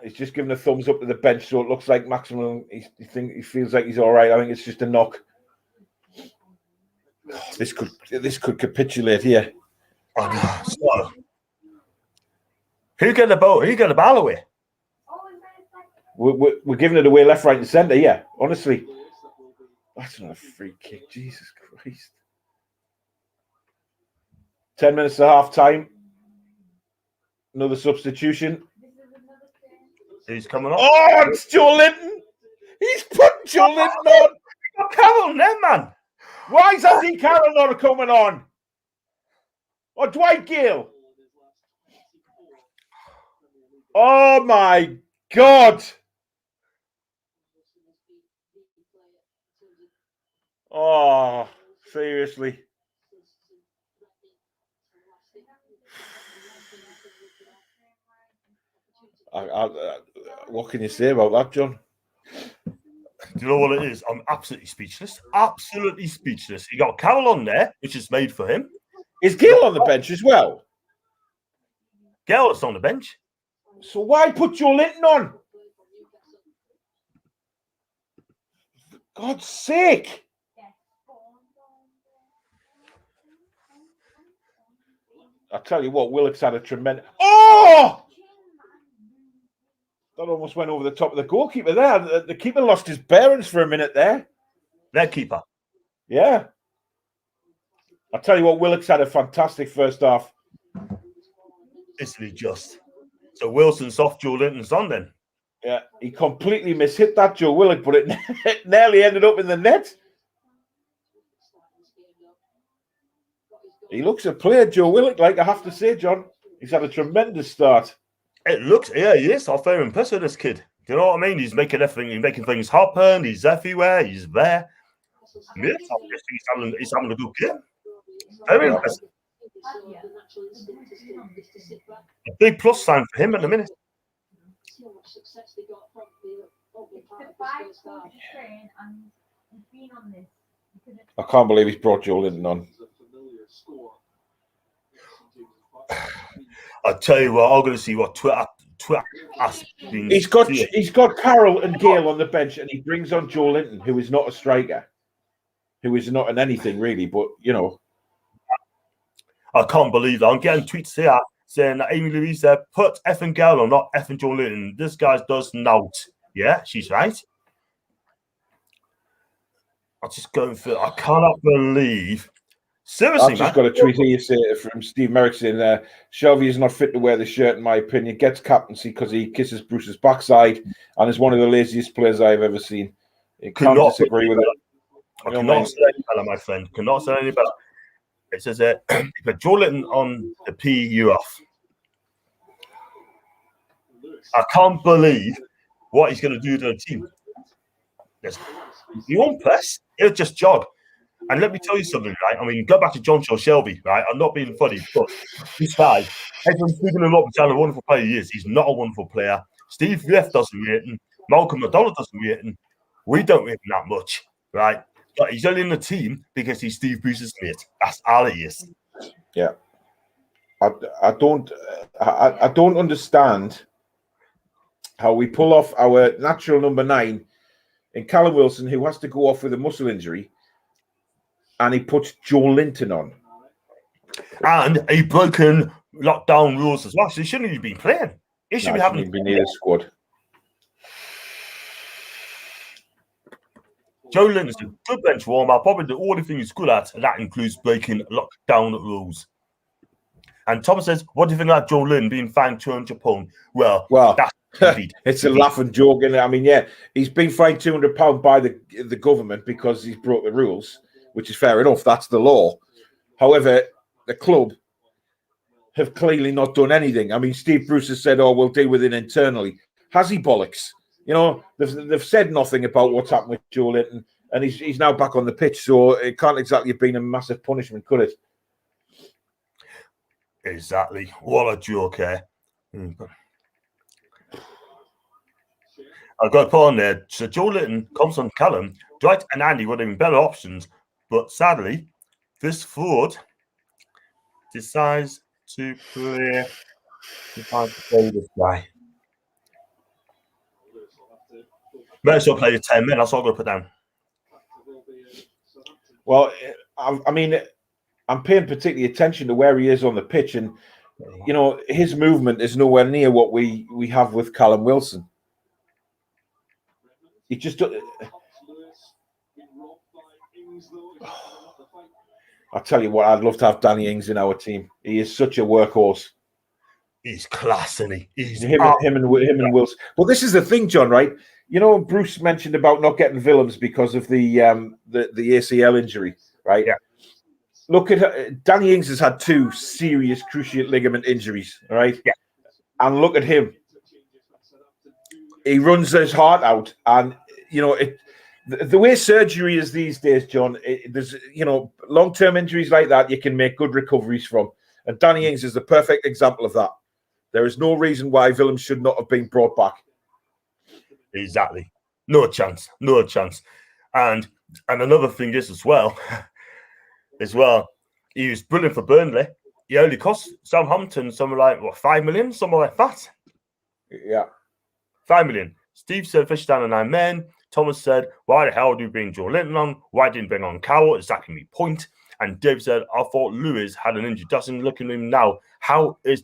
[SPEAKER 2] He's just giving a thumbs up to the bench, so it looks like Maximum. He feels like he's all right. I think it's just a knock. Oh, this could capitulate here.
[SPEAKER 1] Oh, no. So, who get the ball? Who get the ball away?
[SPEAKER 2] We're giving it away left, right, and centre. Yeah, honestly, that's not a free kick. Jesus Christ! 10 minutes to half time. Another substitution.
[SPEAKER 1] He's coming on.
[SPEAKER 2] Oh, it's Joe Linton. He's putting Joe Linton on.
[SPEAKER 1] Carroll, then, man.
[SPEAKER 2] Why is Andy Carroll not coming on? Or Dwight Gale? Oh my God! Oh, seriously. What can you say about that, John?
[SPEAKER 1] Do you know what it is? I'm absolutely speechless. Absolutely speechless. You got Carroll on there, which is made for him.
[SPEAKER 2] Is Gale on the bench as well?
[SPEAKER 1] Gale's on the bench.
[SPEAKER 2] So why put Joe Linton on? For God's sake. I'll tell you what, Willock's had a tremendous... Oh! That almost went over the top of the goalkeeper there. The keeper lost his bearings for a minute there.
[SPEAKER 1] Their keeper.
[SPEAKER 2] Yeah. I'll tell you what, Willock's had a fantastic first half.
[SPEAKER 1] Isn't he just? So Wilson's off, Joe Linton's on then.
[SPEAKER 2] Yeah, he completely mishit that, Joe Willock, but it nearly ended up in the net. He looks a player, Joe Willock, like I have to say, John. He's had a tremendous start.
[SPEAKER 1] It looks, yeah, he is. I'm very impressed with this kid. Do you know what I mean? He's making everything, he's making things happen. He's everywhere. He's there. Yeah, he's having a good game. Very impressive. A big plus sign for him at the minute.
[SPEAKER 2] I can't believe he's brought Joe Linton on.
[SPEAKER 1] I'll tell you what, I'm going to see what Twitter has been.
[SPEAKER 2] He's got Carroll and Gale on the bench, and he brings on Joe Linton, who is not a striker, who is not in anything really, but you know.
[SPEAKER 1] I can't believe that. I'm getting tweets here saying that Amy Louise said, put effing Gale on, not effing Joe Linton. This guy does not. Yeah, she's right. I'm just going for. I cannot believe. Seriously,
[SPEAKER 2] I've just got a tweet here from Steve Merrick saying Shelby is not fit to wear the shirt, in my opinion. Gets captaincy because he kisses Bruce's backside and is one of the laziest players I've ever seen. I can't disagree with it.
[SPEAKER 1] I cannot say any better, my friend. Cannot say any better. It says put Joe Linton on the PU off. I can't believe what he's going to do to the team. He won't press. He'll just jog. And let me tell you something, right? I mean, go back to John Shaw Shelby, right? I'm not being funny, but this guy, everyone's speaking a lot about how wonderful player he is. He's not a wonderful player. Steve Left doesn't rate him. Malcolm McDonald doesn't rate him. We don't rate him that much, right? But he's only in the team because he's Steve Bruce's mate. That's all he is.
[SPEAKER 2] Yeah. I don't understand how we pull off our natural number 9 in Callum Wilson, who has to go off with a muscle injury, and he puts Joe Linton on.
[SPEAKER 1] And a broken lockdown rules as well. So he shouldn't even be playing. He should be having
[SPEAKER 2] be near the squad.
[SPEAKER 1] Joe Linton's a good bench warmer. Probably the only thing he's good at, and that includes breaking lockdown rules. And Thomas says, "What do you think about Joe Linton being fined £200?" Well,
[SPEAKER 2] it's a laughing joke, and I mean, yeah, he's been fined £200 by the government because he's broke the rules, which is fair enough. That's the law. However, the club have clearly not done anything. I mean, Steve Bruce has said, "Oh, we'll deal with it internally." Has he bollocks? You know, they've said nothing about what's happened with Joe Linton, and he's now back on the pitch, so it can't exactly have been a massive punishment, could it?
[SPEAKER 1] Exactly. What a joke, eh? I've got to put on there. So Joe Linton comes on Callum. Dwight and Andy would have been better options, but sadly, this fraud decides to play this guy. Might as well play 10 minutes. That's all I'm going to put down.
[SPEAKER 2] Well, I mean, I'm paying particularly attention to where he is on the pitch, and you know, his movement is nowhere near what we have with Callum Wilson. He just. I tell you what, I'd love to have Danny Ings in our team. He is such a workhorse.
[SPEAKER 1] He's class, isn't he? He's
[SPEAKER 2] him and Wilson. Well, this is the thing, John. Right? You know, Bruce mentioned about not getting Willems because of the ACL injury. Right?
[SPEAKER 1] Yeah.
[SPEAKER 2] Look at Danny Ings has had 2 serious cruciate ligament injuries. All right.
[SPEAKER 1] Yeah.
[SPEAKER 2] And look at him. He runs his heart out, and you know it. The way surgery is these days, John, there's, you know, long-term injuries like that you can make good recoveries from. And Danny Ings is the perfect example of that. There is no reason why Willems should not have been brought back.
[SPEAKER 1] Exactly. No chance. No chance. And another thing is as well, he was brilliant for Burnley. He only cost Southampton something like, 5 million? Something like that.
[SPEAKER 2] Yeah.
[SPEAKER 1] 5 million. Steve said fish down to 9 men. Thomas said, why the hell do you bring Joe Linton on? Why didn't you bring on Cowell? Exactly my point. And Dave said, I thought Lewis had an injury. Doesn't look at him now. How it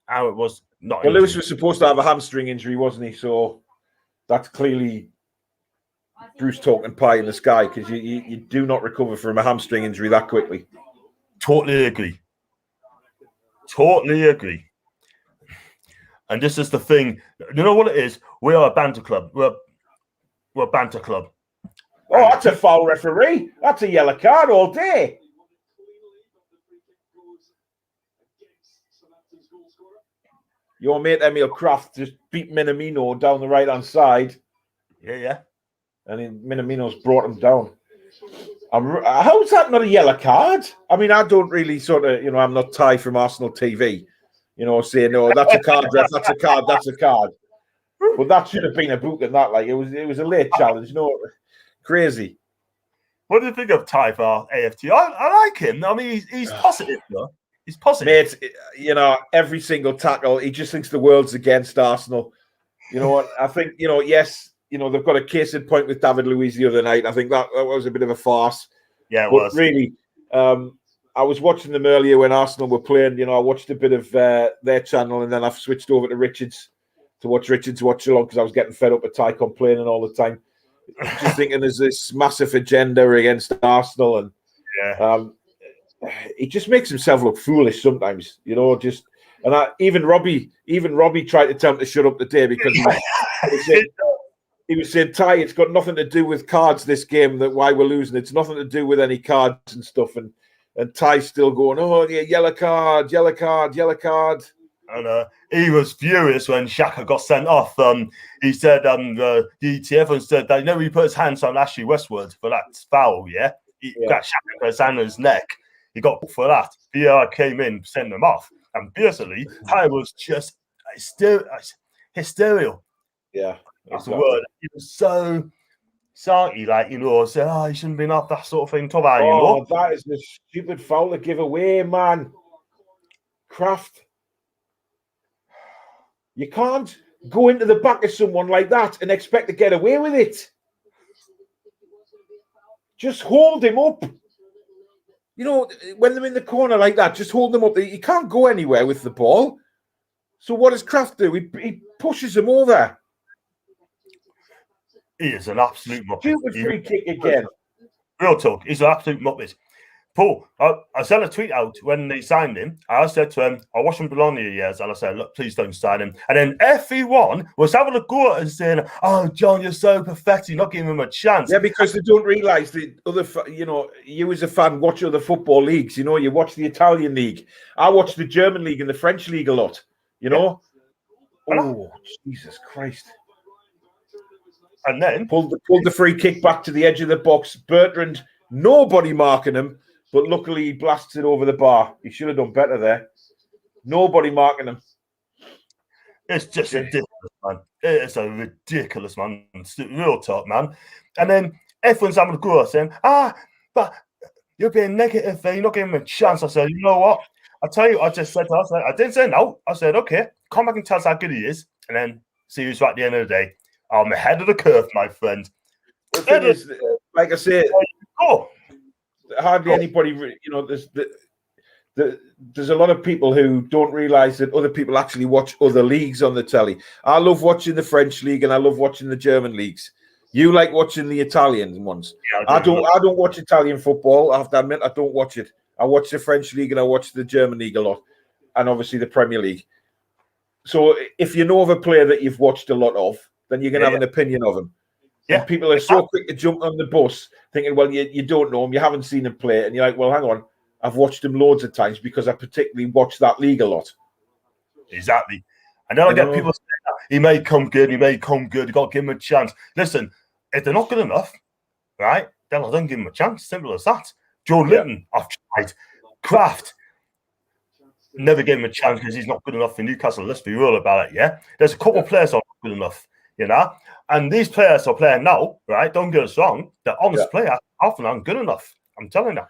[SPEAKER 1] was not.
[SPEAKER 2] Well, Lewis was supposed to have a hamstring injury, wasn't he? So that's clearly Bruce talking pie in the sky, because you do not recover from a hamstring injury that quickly.
[SPEAKER 1] Totally agree. Totally agree. And this is the thing. You know what it is? We are a banter club. We're a banter club.
[SPEAKER 2] Oh, that's a foul, referee. That's a yellow card all day. Your mate Emil Kraft just beat Minamino down the right-hand side.
[SPEAKER 1] Yeah.
[SPEAKER 2] And then Minamino's brought him down. How's that not a yellow card? I mean, I don't really sort of, you know, I'm not Ty from Arsenal TV, you know, saying, no, that's a card, ref, that's a card, that's a card. But that should have been a boot in that. Like, it was a late challenge, you know, crazy.
[SPEAKER 1] What do you think of Ty for AFT? I like him. I mean, he's positive, though. He's positive.
[SPEAKER 2] Mate, you know, every single tackle, he just thinks the world's against Arsenal. You know what? I think, you know, yes, you know, they've got a case in point with David Luiz the other night. I think that was a bit of a farce.
[SPEAKER 1] Yeah, it
[SPEAKER 2] was.
[SPEAKER 1] was.
[SPEAKER 2] Really, I was watching them earlier when Arsenal were playing. You know, I watched a bit of their channel, and then I've switched over to Richards to watch Richards Watchalong, because I was getting fed up with Ty complaining all the time. Just thinking there's this massive agenda against Arsenal, and he just makes himself look foolish sometimes, you know. Even Robbie tried to tell him to shut up today, because he was saying, Ty, it's got nothing to do with cards this game, that why we're losing. It's nothing to do with any cards and stuff. And Ty's still going, oh yeah, yellow card.
[SPEAKER 1] And he was furious when Xhaka got sent off. He said the ETF and said that, you know, he put his hands on Ashley Westwood for that foul, yeah? He got Xhaka put his hand on his neck. He got for that. VR came in, sent him off. And basically, Ty was just hysterical.
[SPEAKER 2] Yeah.
[SPEAKER 1] That's the word. He was so sarky, like, you know, say, he shouldn't have been off, that sort of thing. You know?
[SPEAKER 2] That is the stupid foul to give away, man. Kraft. You can't go into the back of someone like that and expect to get away with it. Just hold him up. You know, when they're in the corner like that, just hold them up. You can't go anywhere with the ball. So what does Kraft do? He pushes them over.
[SPEAKER 1] He is an absolute muppet.
[SPEAKER 2] Stupid free kick again.
[SPEAKER 1] Real talk. He's an absolute muppet. Paul, I sent a tweet out when they signed him. I said to him, I watched him Bologna years, and I said, look, please don't sign him. And then everyone was having a go at us saying, oh, John, you're so pathetic, you're not giving him a chance.
[SPEAKER 2] Yeah, because they don't realise that you as a fan watch other football leagues. You know, you watch the Italian league. I watch the German league and the French league a lot. You know? Yeah. Oh, Jesus Christ.
[SPEAKER 1] And then
[SPEAKER 2] pulled the free kick back to the edge of the box. Bertrand, nobody marking him. But luckily, he blasts it over the bar. He should have done better there. Nobody marking him.
[SPEAKER 1] It's just ridiculous, man. It is a ridiculous, man. Real talk, man. And then everyone's having a go saying, but you're being negative there. You're not giving him a chance. I said, you know what? I tell you, I just said to us, I didn't say no. I said, okay, come back and tell us how good he is. And then see who's right at the end of the day. I'm ahead of the curve, my friend.
[SPEAKER 2] The thing is, like I said, hardly anybody, you know, there's a lot of people who don't realise that other people actually watch other leagues on the telly. I love watching the French league and I love watching the German leagues. You like watching the Italian ones. Yeah, I don't watch Italian football. I have to admit, I don't watch it. I watch the French league and I watch the German league a lot, and obviously the Premier League. So if you know of a player that you've watched a lot of, then you can have an opinion of him. Yeah. And people are so quick to jump on the bus thinking, well, you don't know him, you haven't seen him play. And you're like, well, hang on, I've watched him loads of times because I particularly watch that league a lot.
[SPEAKER 1] Exactly. And then I get people saying, he may come good, you've got to give him a chance. Listen, if they're not good enough, right, then I don't give him a chance. Simple as that. Joe Linton, I've tried. Kraft, never gave him a chance because he's not good enough for Newcastle. Let's be real about it, yeah? There's a couple of players that are not good enough, you know? And these players are playing now, right? Don't get us wrong. They're honest players. Often aren't good enough. I'm telling you.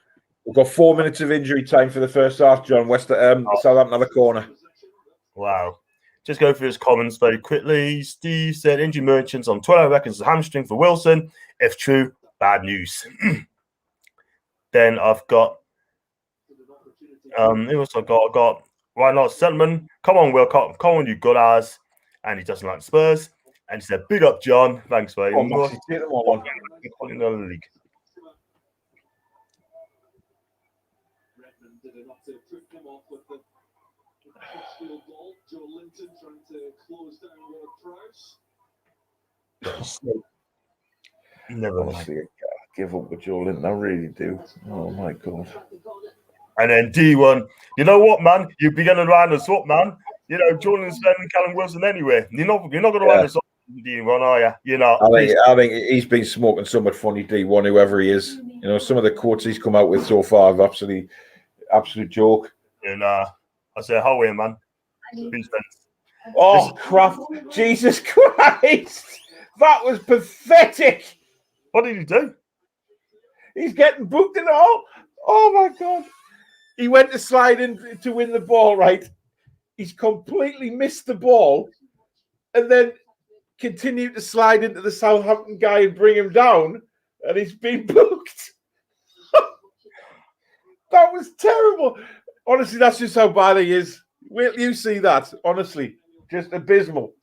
[SPEAKER 2] We've got 4 minutes of injury time for the first half, John. Southampton have a corner.
[SPEAKER 1] Wow. Just go through his comments very quickly. Steve said, injury merchants on Twitter reckons a hamstring for Wilson. If true, bad news. Then I've got who else I got Why not Settlement? Come on, Will, come on, you good ass. And he doesn't like Spurs. And he said, big up, John. Thanks very much. In the league. Never
[SPEAKER 2] honestly, I give up with Joe Linton. I really do. Oh my God.
[SPEAKER 1] And then D1, you know what, man? You're beginning to round us up, man. You know, Jordan and Callum Wilson anyway. You're not going to round us up, D1, are you? You know,
[SPEAKER 2] I think he's been smoking so much funny, D1, whoever he is. You know, some of the quotes he's come out with so far have absolute joke.
[SPEAKER 1] And I say, how are you, man? Peace, friends.
[SPEAKER 2] Oh, Kraft. Jesus Christ. That was pathetic.
[SPEAKER 1] What did he do?
[SPEAKER 2] He's getting booked and all. Oh, my God. He went to slide in to win the ball, right? He's completely missed the ball and then continued to slide into the Southampton guy and bring him down, and he's been booked. That was terrible. Honestly, that's just how bad he is. Wait till you see that. Honestly, just abysmal.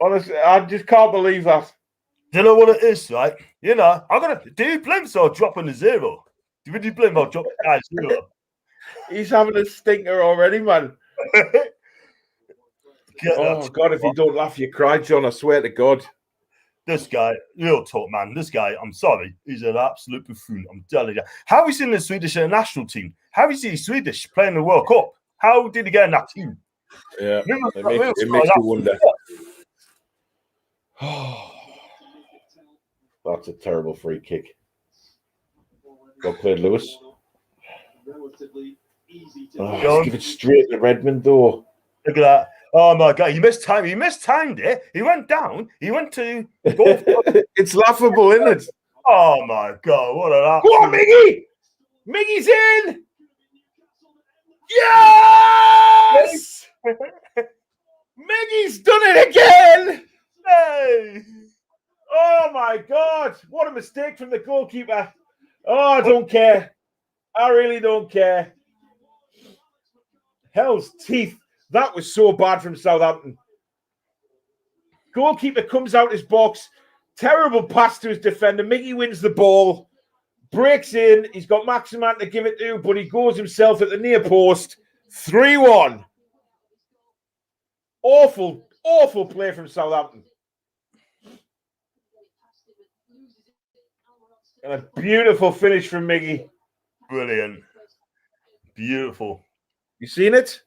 [SPEAKER 2] Honestly, I just can't believe that.
[SPEAKER 1] Do you know what it is, right? You know, do you blame so dropping the zero? Do you blame about dropping the zero?
[SPEAKER 2] He's having a stinker already, man. Oh, God, if you don't laugh, you cry, John. I swear to God.
[SPEAKER 1] This guy, real talk, man. This guy, I'm sorry, he's an absolute buffoon. I'm telling you. How is he in the Swedish national team? How is he Swedish playing the World Cup? How did he get in that team?
[SPEAKER 2] Yeah, it makes you wonder. That's a terrible free kick. Well played, Lewis. Just give it straight to Redmond, though.
[SPEAKER 1] Look at that. Oh, my God. He mistimed it. He went down. He went to...
[SPEAKER 2] It's laughable, isn't it?
[SPEAKER 1] Oh, my God. What an absolute...
[SPEAKER 2] Go on, Miggy! Miggy's in! Yes! Miggy's done it again!
[SPEAKER 1] Hey!
[SPEAKER 2] Oh, my God. What a mistake from the goalkeeper. Oh, I don't care. I really don't care. Hell's teeth. That was so bad from Southampton. Goalkeeper comes out his box. Terrible pass to his defender. Mickey wins the ball. Breaks in. He's got Maximan to give it to, but he goes himself at the near post. 3-1. Awful, awful play from Southampton. And a beautiful finish from Miggy.
[SPEAKER 1] Brilliant. Beautiful.
[SPEAKER 2] You seen it?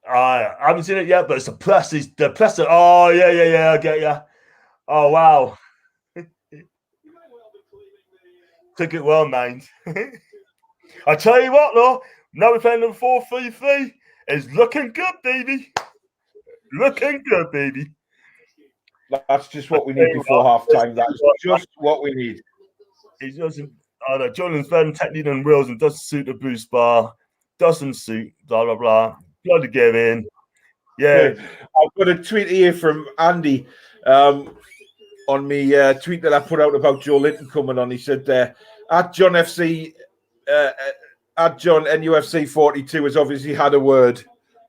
[SPEAKER 1] I haven't seen it yet, but it's the press. The press. Oh, yeah. I get ya. Oh, wow. Took it well, mind. I tell you what, though. Now we're playing the 4-3-3. It's looking good, baby. Looking good, baby.
[SPEAKER 2] That's just what we need before half-time. That's just what we need.
[SPEAKER 1] He doesn't. Oh, no, Jordan's better technique than Wills and doesn't suit the boost bar. Doesn't suit, blah, blah, blah. Bloody give in. Yeah.
[SPEAKER 2] I've got a tweet here from Andy on me tweet that I put out about Joe Linton coming on. He said, at John FC, at John NUFC 42 has obviously had a word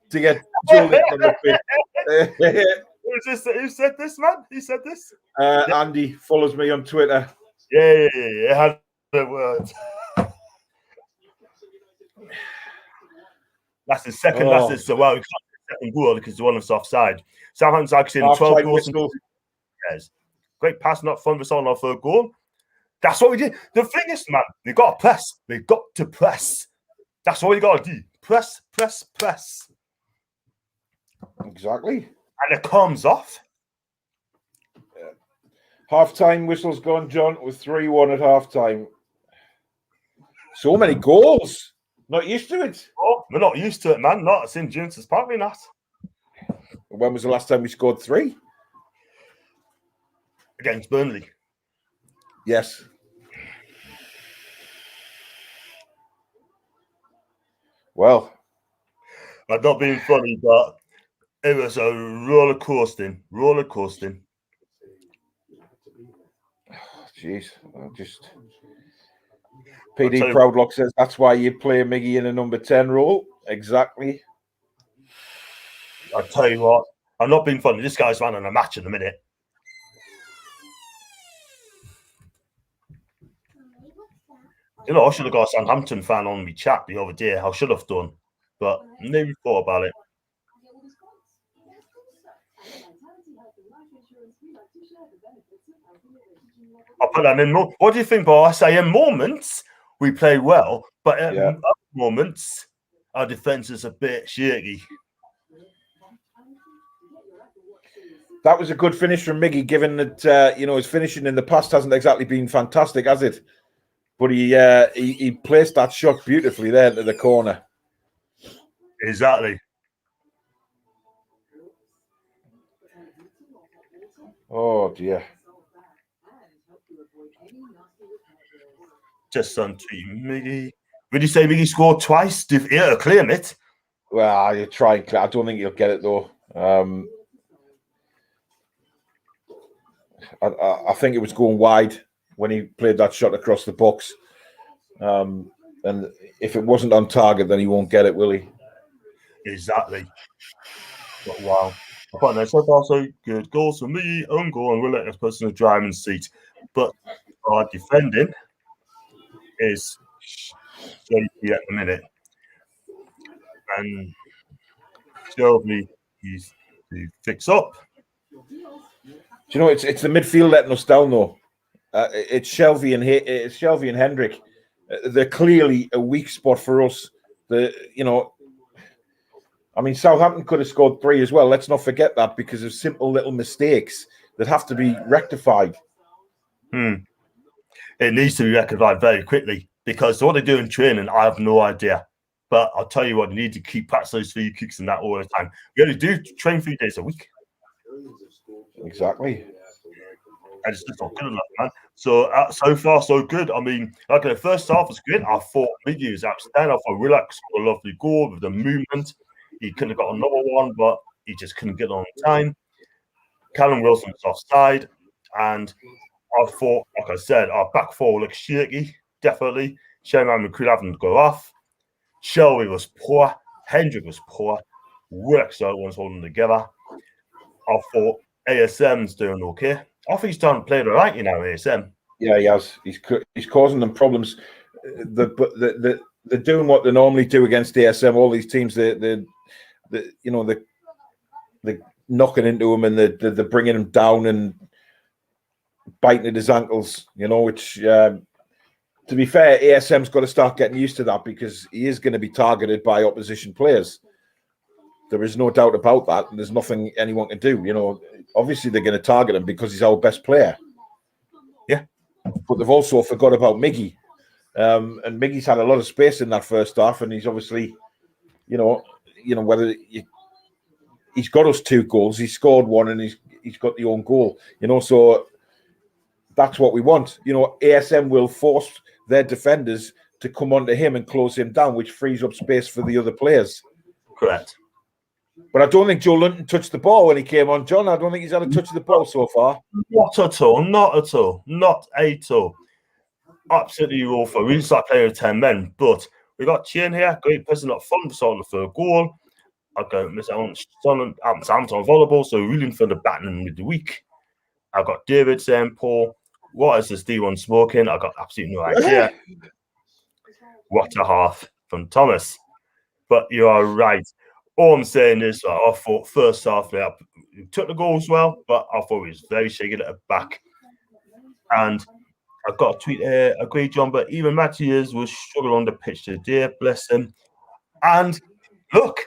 [SPEAKER 2] to get Joe Linton on the pitch.
[SPEAKER 1] Who said this, man? He said this?
[SPEAKER 2] Andy follows me on Twitter.
[SPEAKER 1] Yeah. Had a word. That's his second. Well, we can't get the second goal because the one was offside. Southampton's actually in 12 goals. Yes. Great pass, not fun. We saw our third goal. That's what we did. The thing is, man, we got to press. We've got to press. That's what we got to do. Press.
[SPEAKER 2] Exactly.
[SPEAKER 1] And it comes off.
[SPEAKER 2] Half-time whistle's gone, John, with 3-1 at half-time. So many goals. Not used to it.
[SPEAKER 1] Oh, we're not used to it, man. Not since Genesis Park, we're not.
[SPEAKER 2] When was the last time we scored 3?
[SPEAKER 1] Against Burnley.
[SPEAKER 2] Yes. Well.
[SPEAKER 1] I'm not being funny, but it was a roller coasting.
[SPEAKER 2] Jeez, just PD Proudlock says that's why you play Miggy in a number 10 role. Exactly.
[SPEAKER 1] I tell you what, I'm not being funny. This guy's running a match in a minute. You know, I should have got a Southampton fan on me chat the other day. I should have done, but never thought about it. I'll put that in. What do you think, Bo? I say in moments we play well, but at other moments our defense is a bit shaky.
[SPEAKER 2] That was a good finish from Miggy, given that his finishing in the past hasn't exactly been fantastic, has it? But he placed that shot beautifully there into the corner.
[SPEAKER 1] Exactly.
[SPEAKER 2] Oh dear.
[SPEAKER 1] Just on tweet Miggy. Would you say Miggy scored twice? Yeah, claim it.
[SPEAKER 2] Well, you try and I don't think he'll get it though. I think it was going wide when he played that shot across the box. And if it wasn't on target, then he won't get it, will he?
[SPEAKER 1] Exactly. But wow. I thought that so far so good. Goals for me, own goal, and we'll let this person in the driving seat. But our defending is shaky at the minute. And Shelby, he's to fix up.
[SPEAKER 2] Do you know it's the midfield letting us down though? It's Shelby and Hendrick. They're clearly a weak spot for us. Southampton could have scored 3 as well. Let's not forget that because of simple little mistakes that have to be rectified.
[SPEAKER 1] It needs to be rectified very quickly because what they do in training, I have no idea. But I'll tell you what, you need to keep practicing those free kicks and that all the time. You only do train 3 days a week.
[SPEAKER 2] Exactly.
[SPEAKER 1] And it's just not good enough, man. So far, so good. I mean, like the first half was good. I thought Miggy was outstanding. I thought Relax scored a lovely goal with the movement. He could have got another one, but he just couldn't get on time. Callum Wilson was offside. And I thought, like I said, our back four looked shaky. definitely. Sherman McCreed having to go off. Shelby was poor. Hendrick was poor. Works the other ones holding together. I thought ASM's doing okay. I think he's done played all right, ASM.
[SPEAKER 2] Yeah, he has. He's causing them problems. They're doing what they normally do against ASM. All these teams, they're knocking into him and they're bringing him down and biting at his ankles. Which to be fair, ASM's got to start getting used to that because he is going to be targeted by opposition players. There is no doubt about that. And there's nothing anyone can do. Obviously they're going to target him because he's our best player.
[SPEAKER 1] Yeah.
[SPEAKER 2] But they've also forgot about Miggy. And Miggy's had a lot of space in that first half, and he's obviously, whether he's got us 2 goals, he scored 1, and he's got the own goal. So that's what we want. ASM will force their defenders to come onto him and close him down, which frees up space for the other players.
[SPEAKER 1] Correct.
[SPEAKER 2] But I don't think Joe Lunton touched the ball when he came on, John. I don't think he's had a touch of the ball so far.
[SPEAKER 1] Not at all. Not at all. Not at all. Absolutely awful. We start playing with 10 men, but we got Chin here. Great person up front for the third goal. I got Mr. Southampton volleyball, so really for the batting with the week. I got David saying, Paul, what is this D1 smoking? I got absolutely no idea. What a half from Thomas. But you are right. All I'm saying is, I thought first half we took the goals well, but I thought we was very shaky at the back. And I got a tweet here, agree, John, but even Matthias was struggling on the pitch today, bless him. And look,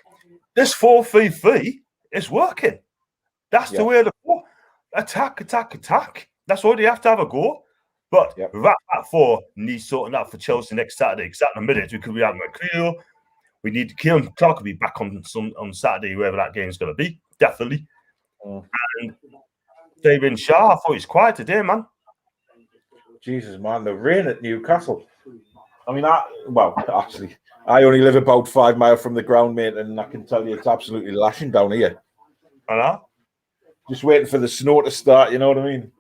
[SPEAKER 1] this 4-3-3 is working. That's the way to go. Attack. That's why they have to have a go. But that 4 needs sorting out for Chelsea next Saturday. Exactly a minute. We could be out McCreel. We need Kieran Clark to be back on Saturday, wherever that game's going to be. Definitely. And David Shaw, I thought he's quiet today, man.
[SPEAKER 2] Jesus, man, the rain at Newcastle. I mean, I only live about 5 miles from the ground, mate, and I can tell you it's absolutely lashing down here.
[SPEAKER 1] I know.
[SPEAKER 2] Just waiting for the snow to start, you know what I mean?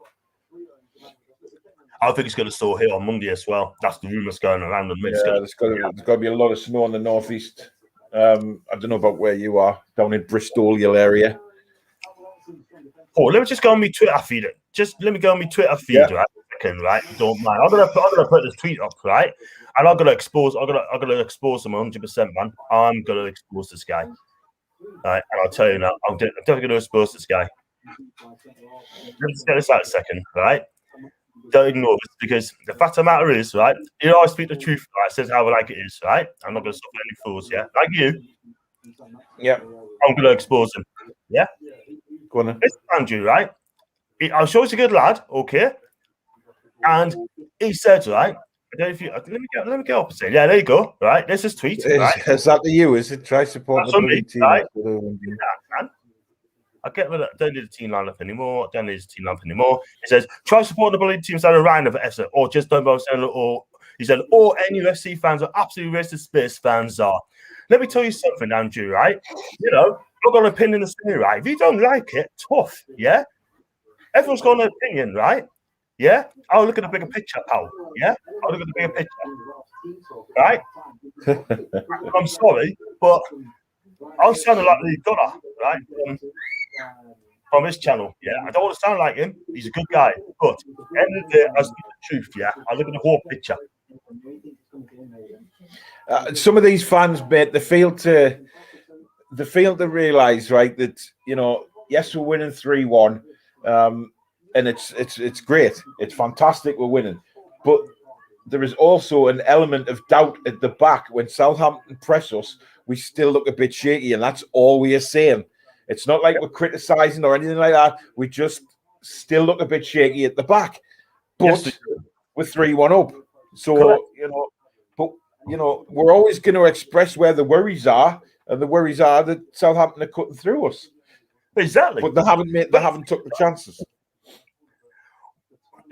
[SPEAKER 1] I think it's going to snow here on Monday as well. That's the rumours going around.
[SPEAKER 2] There's got to be a lot of snow in the northeast. I don't know about where you are, down in Bristol, your area.
[SPEAKER 1] Oh, let me just go on my Twitter feed. Let me go on my Twitter feed, right? Right, don't mind. I'm gonna put this tweet up, right? And I'm gonna expose him 100%, man. I'm gonna expose this guy. Right, and I'll tell you now, I'm definitely gonna expose this guy. Let's get this out a second, right? Don't ignore this because the fact of the matter is, right? I speak the truth, right? Says how I like it is, right? I'm not gonna stop any fools, yeah? Like you.
[SPEAKER 2] Yeah.
[SPEAKER 1] I'm gonna expose him. Yeah?
[SPEAKER 2] Go on then.
[SPEAKER 1] It's Andrew, right? I'm sure he's a good lad, okay? And he said, right? Let me get up and say, yeah, there you go. Right, this is tweet. Right?
[SPEAKER 2] Is that you? Is it try support the bloody team?
[SPEAKER 1] Right? Yeah, man. I get rid of don't need the team lineup anymore. Don't need the team lineup anymore. He says, try supporting the bullied teams that are around of ESA, or just don't bother saying or he said, all NUFC fans are absolutely racist Spurs fans are. Let me tell you something, Andrew, right? I've got an opinion to say, right? If you don't like it, tough, yeah? Everyone's got an opinion, right? Yeah? I'll look at the bigger picture, pal. Yeah? I'll look at the bigger picture. Right? I'm sorry, but I'm sounding like Lee Gunner, right? From his channel. Yeah? I don't want to sound like him. He's a good guy. But at the end of the day, I speak the truth, yeah? I look at the whole picture.
[SPEAKER 2] Some of these fans, mate, they fail to realise, right, that, yes, we're winning 3-1. And it's great. It's fantastic we're winning. But there is also an element of doubt at the back. When Southampton press us, we still look a bit shaky, and that's all we are saying. It's not like we're criticising or anything like that. We just still look a bit shaky at the back. But we're 3-1 up. So, correct. We're always going to express where the worries are, and the worries are that Southampton are cutting through us.
[SPEAKER 1] Exactly.
[SPEAKER 2] But they haven't took the chances.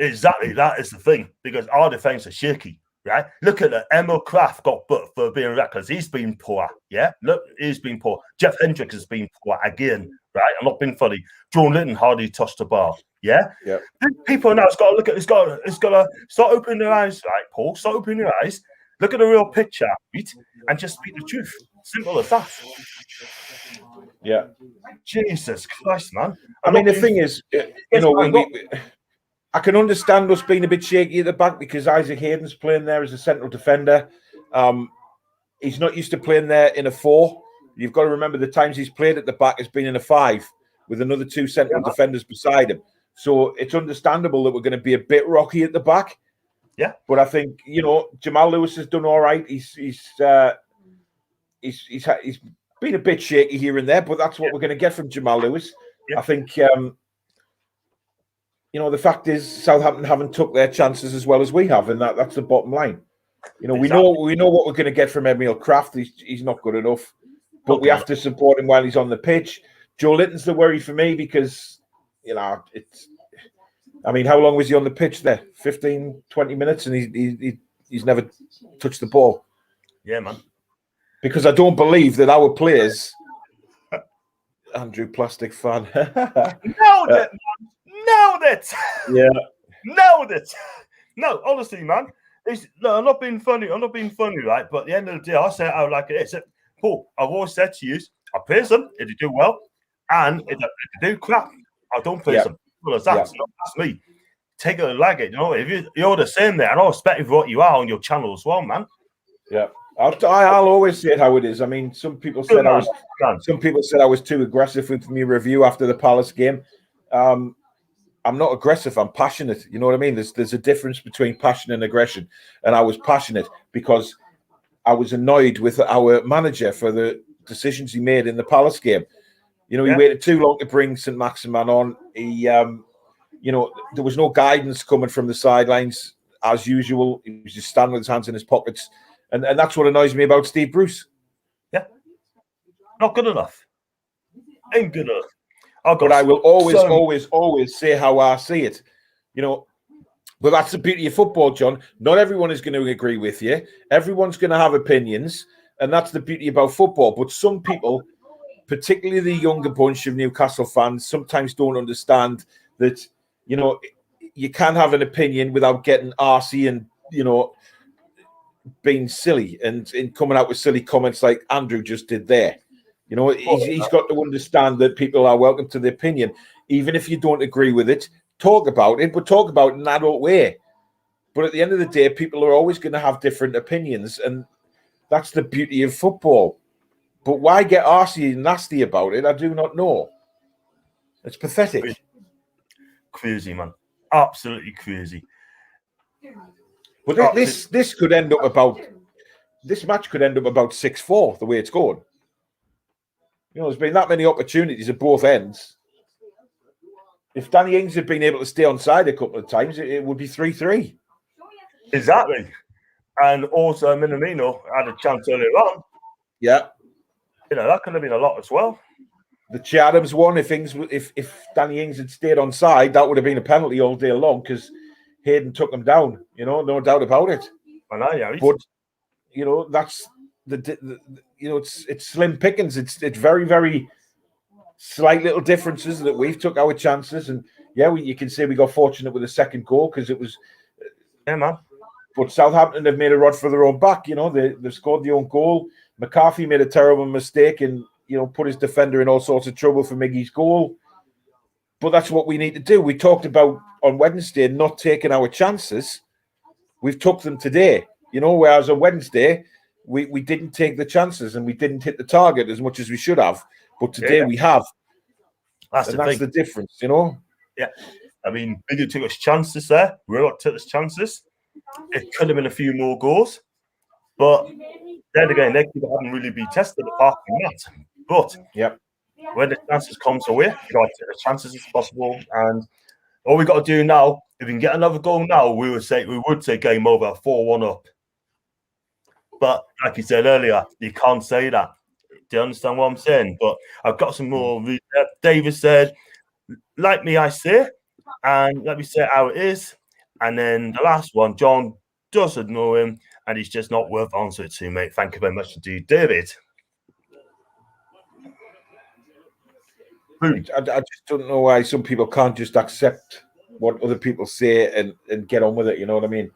[SPEAKER 1] Exactly, that is the thing, because our defence is shaky. right? Look at that. Emil Kraft got booked for being reckless. He's been poor. Yeah, look, he's been poor. Jeff Hendricks has been poor again, right? I'm not being funny. John Linton hardly touched the bar. Yeah. People now, it's got to look at. It's got to start opening their eyes, right, Paul? Start opening your eyes. Look at the real picture, right? And just speak the truth. Simple as that.
[SPEAKER 2] Yeah.
[SPEAKER 1] Jesus Christ, man.
[SPEAKER 2] I mean, the thing is, I can understand us being a bit shaky at the back because Isaac Hayden's playing there as a central defender. He's not used to playing there in a 4. You've got to remember the times he's played at the back has been in a 5 with another 2 central defenders beside him. So it's understandable that we're going to be a bit rocky at the back.
[SPEAKER 1] Yeah.
[SPEAKER 2] But I think, Jamal Lewis has done all right. He's been a bit shaky here and there, but that's what we're going to get from Jamal Lewis. Yeah. I think, the fact is Southampton haven't took their chances as well as we have, and that's the bottom line. Exactly. we know what we're going to get from Emil Kraft. He's not good enough, but we have to support him while he's on the pitch. Joe Linton's the worry for me because, how long was he on the pitch there? 15, 20 minutes, and he's never touched the ball.
[SPEAKER 1] Yeah, man.
[SPEAKER 2] Because I don't believe that our players, Andrew Plastic fan,
[SPEAKER 1] nailed it, man. Nailed it.
[SPEAKER 2] Yeah,
[SPEAKER 1] nailed it. No, honestly, man. I'm not being funny. I'm not being funny, right? But at the end of the day, I say it out like it is. Paul, I've always said to you, I praise them if they do well, and if they do crap, I don't praise them. Well, that's me. Take it like it. If you're the same there, and I respect you for what you are on your channel as well, man.
[SPEAKER 2] Yeah. I'll always say it how it is. I mean, some people said I was too aggressive with my review after the Palace game. I'm not aggressive. I'm passionate. You know what I mean? There's a difference between passion and aggression. And I was passionate because I was annoyed with our manager for the decisions he made in the Palace game. He waited too long to bring St. Maximin on. He, there was no guidance coming from the sidelines as usual. He was just standing with his hands in his pockets. And that's what annoys me about Steve Bruce.
[SPEAKER 1] Yeah. Not good enough. Ain't good enough.
[SPEAKER 2] But I will always say how I see it. But that's the beauty of football, John. Not everyone is going to agree with you. Everyone's going to have opinions. And that's the beauty about football. But some people, particularly the younger bunch of Newcastle fans, sometimes don't understand that, you can have an opinion without getting arsey and, being silly and coming out with silly comments like Andrew just did there. He's got to understand that people are welcome to the opinion. Even if you don't agree with it, talk about it, but talk about it in an adult way. But at the end of the day, people are always going to have different opinions, and that's the beauty of football. But why get arsey and nasty about it? I do not know. It's pathetic.
[SPEAKER 1] Crazy, man. Absolutely crazy.
[SPEAKER 2] But this could end up about this match could end up about 6-4 the way it's going. There's been that many opportunities at both ends. If Danny Ings had been able to stay on side a couple of times, it would be 3-3.
[SPEAKER 1] Exactly. And also Minamino had a chance earlier on.
[SPEAKER 2] Yeah.
[SPEAKER 1] That could have been a lot as well.
[SPEAKER 2] The Chathams one, if Danny Ings had stayed on side, that would have been a penalty all day long because Hayden took him down, no doubt about it.
[SPEAKER 1] I know, yeah.
[SPEAKER 2] But that's it's slim pickings. It's very, very slight little differences that we've took our chances, and you can say we got fortunate with the second goal because it was.
[SPEAKER 1] Yeah, man.
[SPEAKER 2] But Southampton have made a rod for their own back. They've scored the own goal. McCarthy made a terrible mistake and put his defender in all sorts of trouble for Miggy's goal. But that's what we need to do. We talked about on Wednesday not taking our chances. We've took them today, whereas on Wednesday we didn't take the chances and we didn't hit the target as much as we should have. But today we have. That's the difference,
[SPEAKER 1] Yeah. I mean, Biggie took us chances there. Willock took us chances. It could have been a few more goals. But then again, they haven't really been tested apart from that. But when the chances come away, you got to take as chances as possible. And all we got to do now, if we can get another goal now, we would say game over, 4-1 up. But like you said earlier, you can't say that. Do you understand what I'm saying? But I've got some more. David said, like me, I say, and let me say how it is. And then the last one, John doesn't know him, and he's just not worth answering to, mate. Thank you very much indeed, David.
[SPEAKER 2] I just don't know why some people can't just accept what other people say and get on with it. You know what I mean?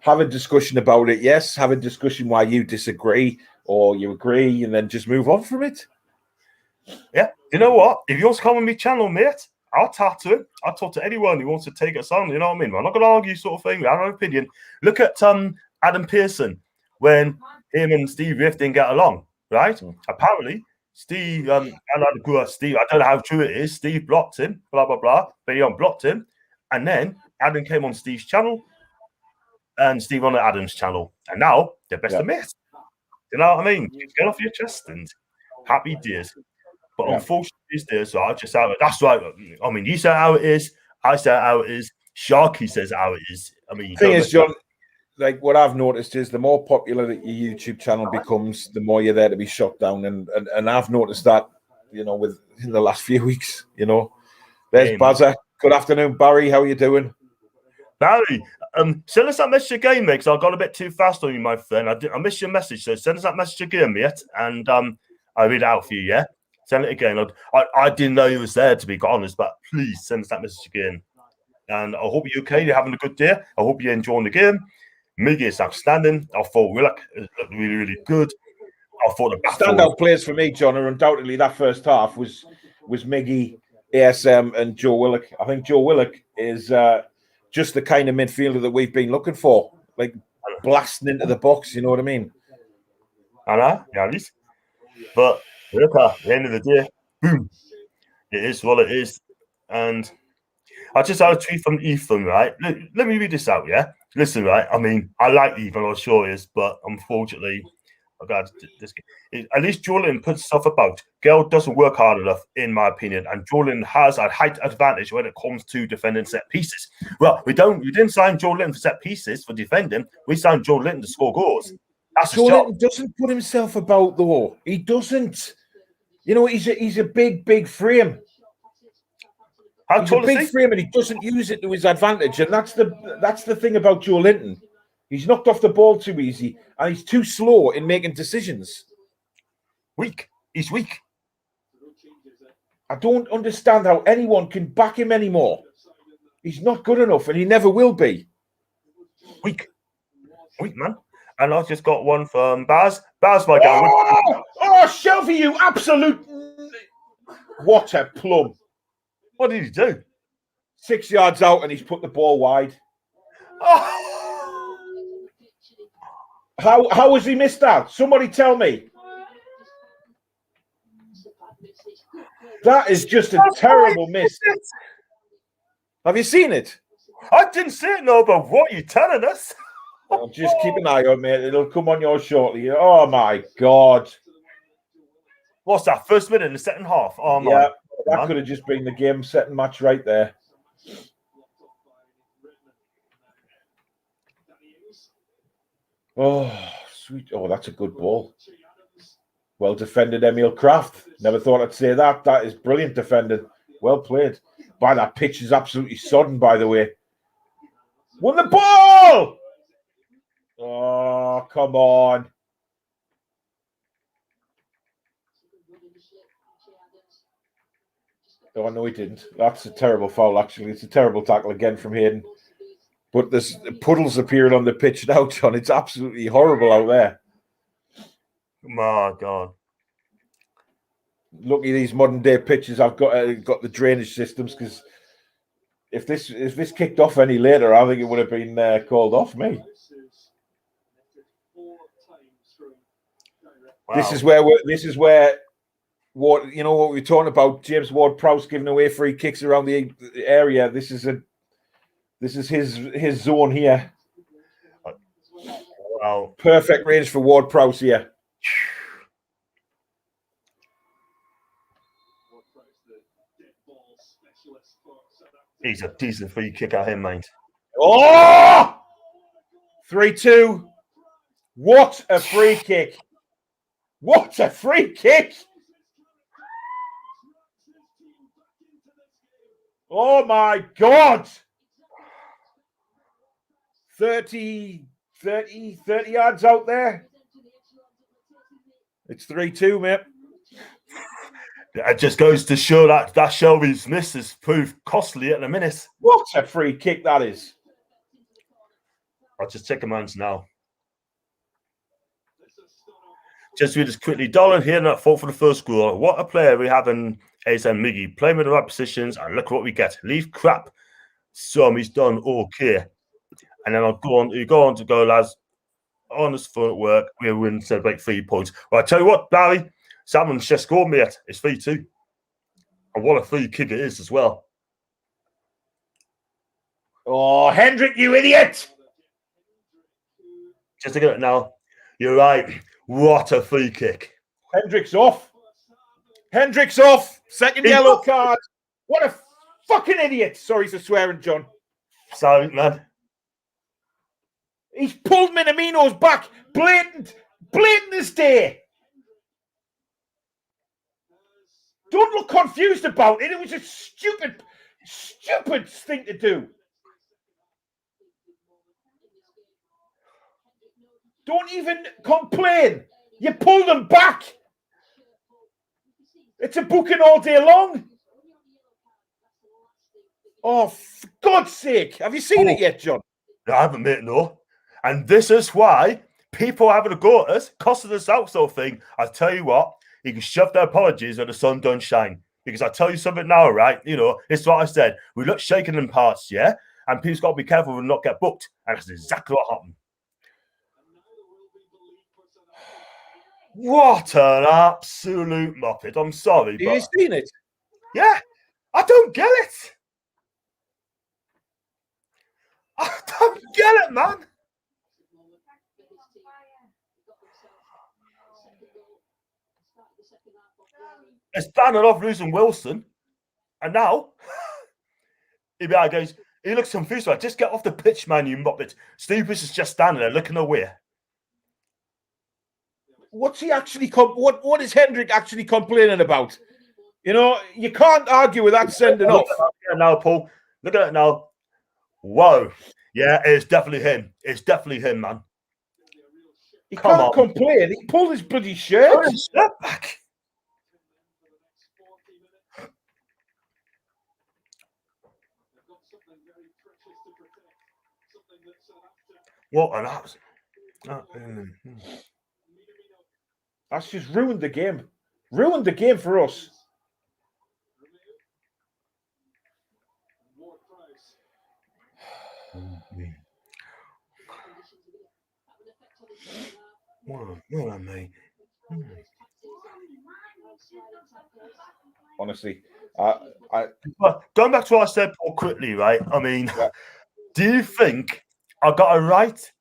[SPEAKER 2] Have a discussion about it. Yes, have a discussion why you disagree or you agree, and then just move on from it.
[SPEAKER 1] Yeah, you know what? If you want to come on my channel, mate, I'll talk to him. I'll talk to anyone who wants to take us on. You know what I mean? I'm not going to argue, sort of thing. I have an opinion. Look at Adam Pearson when him and Steve Riff didn't get along, right? Apparently, Steve Steve. I don't know how true it is. Steve blocked him, blah blah blah. But he unblocked him, and then Adam came on Steve's channel, and Steve on Adam's channel, and now they're best of mates. You know what I mean? Get off your chest and happy days. But unfortunately, these days, so I just have it. That's right. I mean, you say how it is. I say how it is. Sharky says how it is. I mean,
[SPEAKER 2] the thing is, John, like what I've noticed is the more popular that your YouTube channel becomes, the more you're there to be shut down. And I've noticed that, you know, in the last few weeks, you know. There's Bazza. Good afternoon, Barry. How are you doing?
[SPEAKER 1] Barry, send us that message again, mate, because I got a bit too fast on you, my friend. I missed your message, so send us that message again, mate, and I'll read it out for you, yeah? Send it again. I didn't know you was there, to be honest, but please send us that message again. And I hope you're okay. You're having a good day. I hope you're enjoying the game. Miggy is outstanding. I thought Willock looked really, really good. I thought the
[SPEAKER 2] standout players for me, John, are undoubtedly that first half was Miggy, ASM, and Joe Willock. I think Joe Willock is just the kind of midfielder that we've been looking for, like blasting into the box. You know what I mean?
[SPEAKER 1] I know, yeah, but look, at the end of the day, boom, it is what it is. And I just had a tweet from Ethan, right? Let me read this out, yeah? Listen, right? I mean, I like Ethan, I'm sure he is, but unfortunately, I got this. At least Jordan puts himself about. Girl doesn't work hard enough, in my opinion, and Jordan has a height advantage when it comes to defending set pieces. Well, we didn't sign Joe Linton for set pieces for defending. We signed Joe Linton to score goals. That's his job.
[SPEAKER 2] Linton doesn't put himself about though. He doesn't. You know, he's a big frame. He's a big frame, and he doesn't use it to his advantage, and that's the thing about Joe Linton. He's knocked off the ball too easy, and he's too slow in making decisions.
[SPEAKER 1] Weak. He's weak.
[SPEAKER 2] I don't understand how anyone can back him anymore. He's not good enough, and he never will be.
[SPEAKER 1] Weak, man. And I just got one from Baz. Baz, my guy.
[SPEAKER 2] Oh, Shelby, you absolute... What a plum.
[SPEAKER 1] What did he do?
[SPEAKER 2] 6 yards out, and he's put the ball wide.
[SPEAKER 1] Oh.
[SPEAKER 2] How has he missed that? Somebody tell me. That is just a terrible miss. Have you seen it?
[SPEAKER 1] I didn't see it, no, but what are you telling us?
[SPEAKER 2] Oh, just keep an eye on it, mate. It'll come on yours shortly. Oh, my God.
[SPEAKER 1] What's that? First minute in the second half? Oh, my.
[SPEAKER 2] Yeah, that could have just been the game-setting match right there. Oh, sweet. Oh, that's a good ball. Well defended, Emil Kraft. Never thought I'd say that. That is brilliant defending. Well played. By that pitch is absolutely sodden, by the way. Won the ball! Oh, come on. Oh, no, he didn't. That's a terrible foul, actually. It's a terrible tackle again from Hayden. But there's puddles appearing on the pitch now, John. It's absolutely horrible out there.
[SPEAKER 1] My God.
[SPEAKER 2] Lucky these modern day pitches. I've got the drainage systems, because if this kicked off any later, I think it would have been called off me. Wow. This is where what you know what we were talking about. James Ward-Prowse giving away free kicks around the area. This is his zone here.
[SPEAKER 1] Wow.
[SPEAKER 2] Perfect range for Ward-Prowse here.
[SPEAKER 1] He's a decent free kick at him, mate.
[SPEAKER 2] Oh! 3-2. What a free kick. What a free kick. Oh, my God. 33 30 yards out there. It's 3-2, mate.
[SPEAKER 1] It just goes to show that Shelby's miss has proved costly at the minute.
[SPEAKER 2] What a free kick that is.
[SPEAKER 1] I'll just check mines now. Just read this quickly. Dolan here in that fault for the first goal. What a player we have in ASM Miggy. Playing with the right positions and look what we get. Leave crap. So he's done okay. And then I'll go on. You go on to go, lads. Honest fun at work. We win, celebrate 3 points. Well, I tell you what, Barry, Salmon's just scored, mate. It's 3-2. And what a free kick it is as well.
[SPEAKER 2] Oh, Hendrick, you idiot!
[SPEAKER 1] Just to get it now. You're right. What a free kick.
[SPEAKER 2] Hendrick's off. Hendrick's off. Second yellow card. What a fucking idiot. Sorry for swearing, John.
[SPEAKER 1] Sorry, man.
[SPEAKER 2] He's pulled Minamino's back. Blatant as day. Don't look confused about it. It was a stupid thing to do. Don't even complain. You pulled them back. It's a booking all day long. Oh, for God's sake. Have you seen it yet, John?
[SPEAKER 1] I haven't, mate, no. And this is why people having a go at us, costing us out sort of thing. I tell you what, you can shove their apologies when the sun don't shine. Because I tell you something now, right? You know, it's what I said. We look shaking in parts, yeah? And people's got to be careful and not get booked. And that's exactly what happened. What an absolute muppet. I'm sorry.
[SPEAKER 2] Have you seen it?
[SPEAKER 1] Yeah. I don't get it. I don't get it, man. It's bad enough losing Wilson. And now, he looks confused. Like, just get off the pitch, man, you muppet. Steve Bruce is just standing there looking away.
[SPEAKER 2] What's he actually? What is Hendrick actually complaining about? You know, you can't argue with that sending off.
[SPEAKER 1] Look at it now, Paul. Look at it now. Whoa. Yeah, it's definitely him. It's definitely him, man.
[SPEAKER 2] He can't complain. He pulled his bloody shirt.
[SPEAKER 1] Back. What an absolute.
[SPEAKER 2] That's just ruined the game. Ruined the game for us.
[SPEAKER 1] What am I?
[SPEAKER 2] Honestly,
[SPEAKER 1] going back to what I said, Paul, quickly, right? I mean, do you think I got a right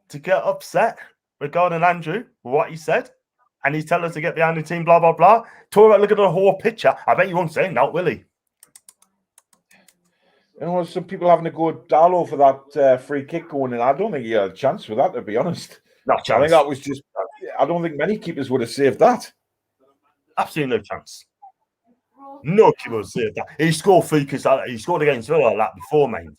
[SPEAKER 1] to get upset regarding Andrew, what he said? And he's telling us to get behind the team, blah, blah, blah. Talk about looking at the whole picture. I bet you won't say that, will he?
[SPEAKER 2] You know, some people having to go at Darlow for that free kick going in. I don't think he had a chance for that, to be honest.
[SPEAKER 1] Not chance.
[SPEAKER 2] I think that was just. I don't think many keepers would have saved that.
[SPEAKER 1] Absolutely no chance. No keeper would save that. He scored free kicks. He scored against Villa like that before, mind.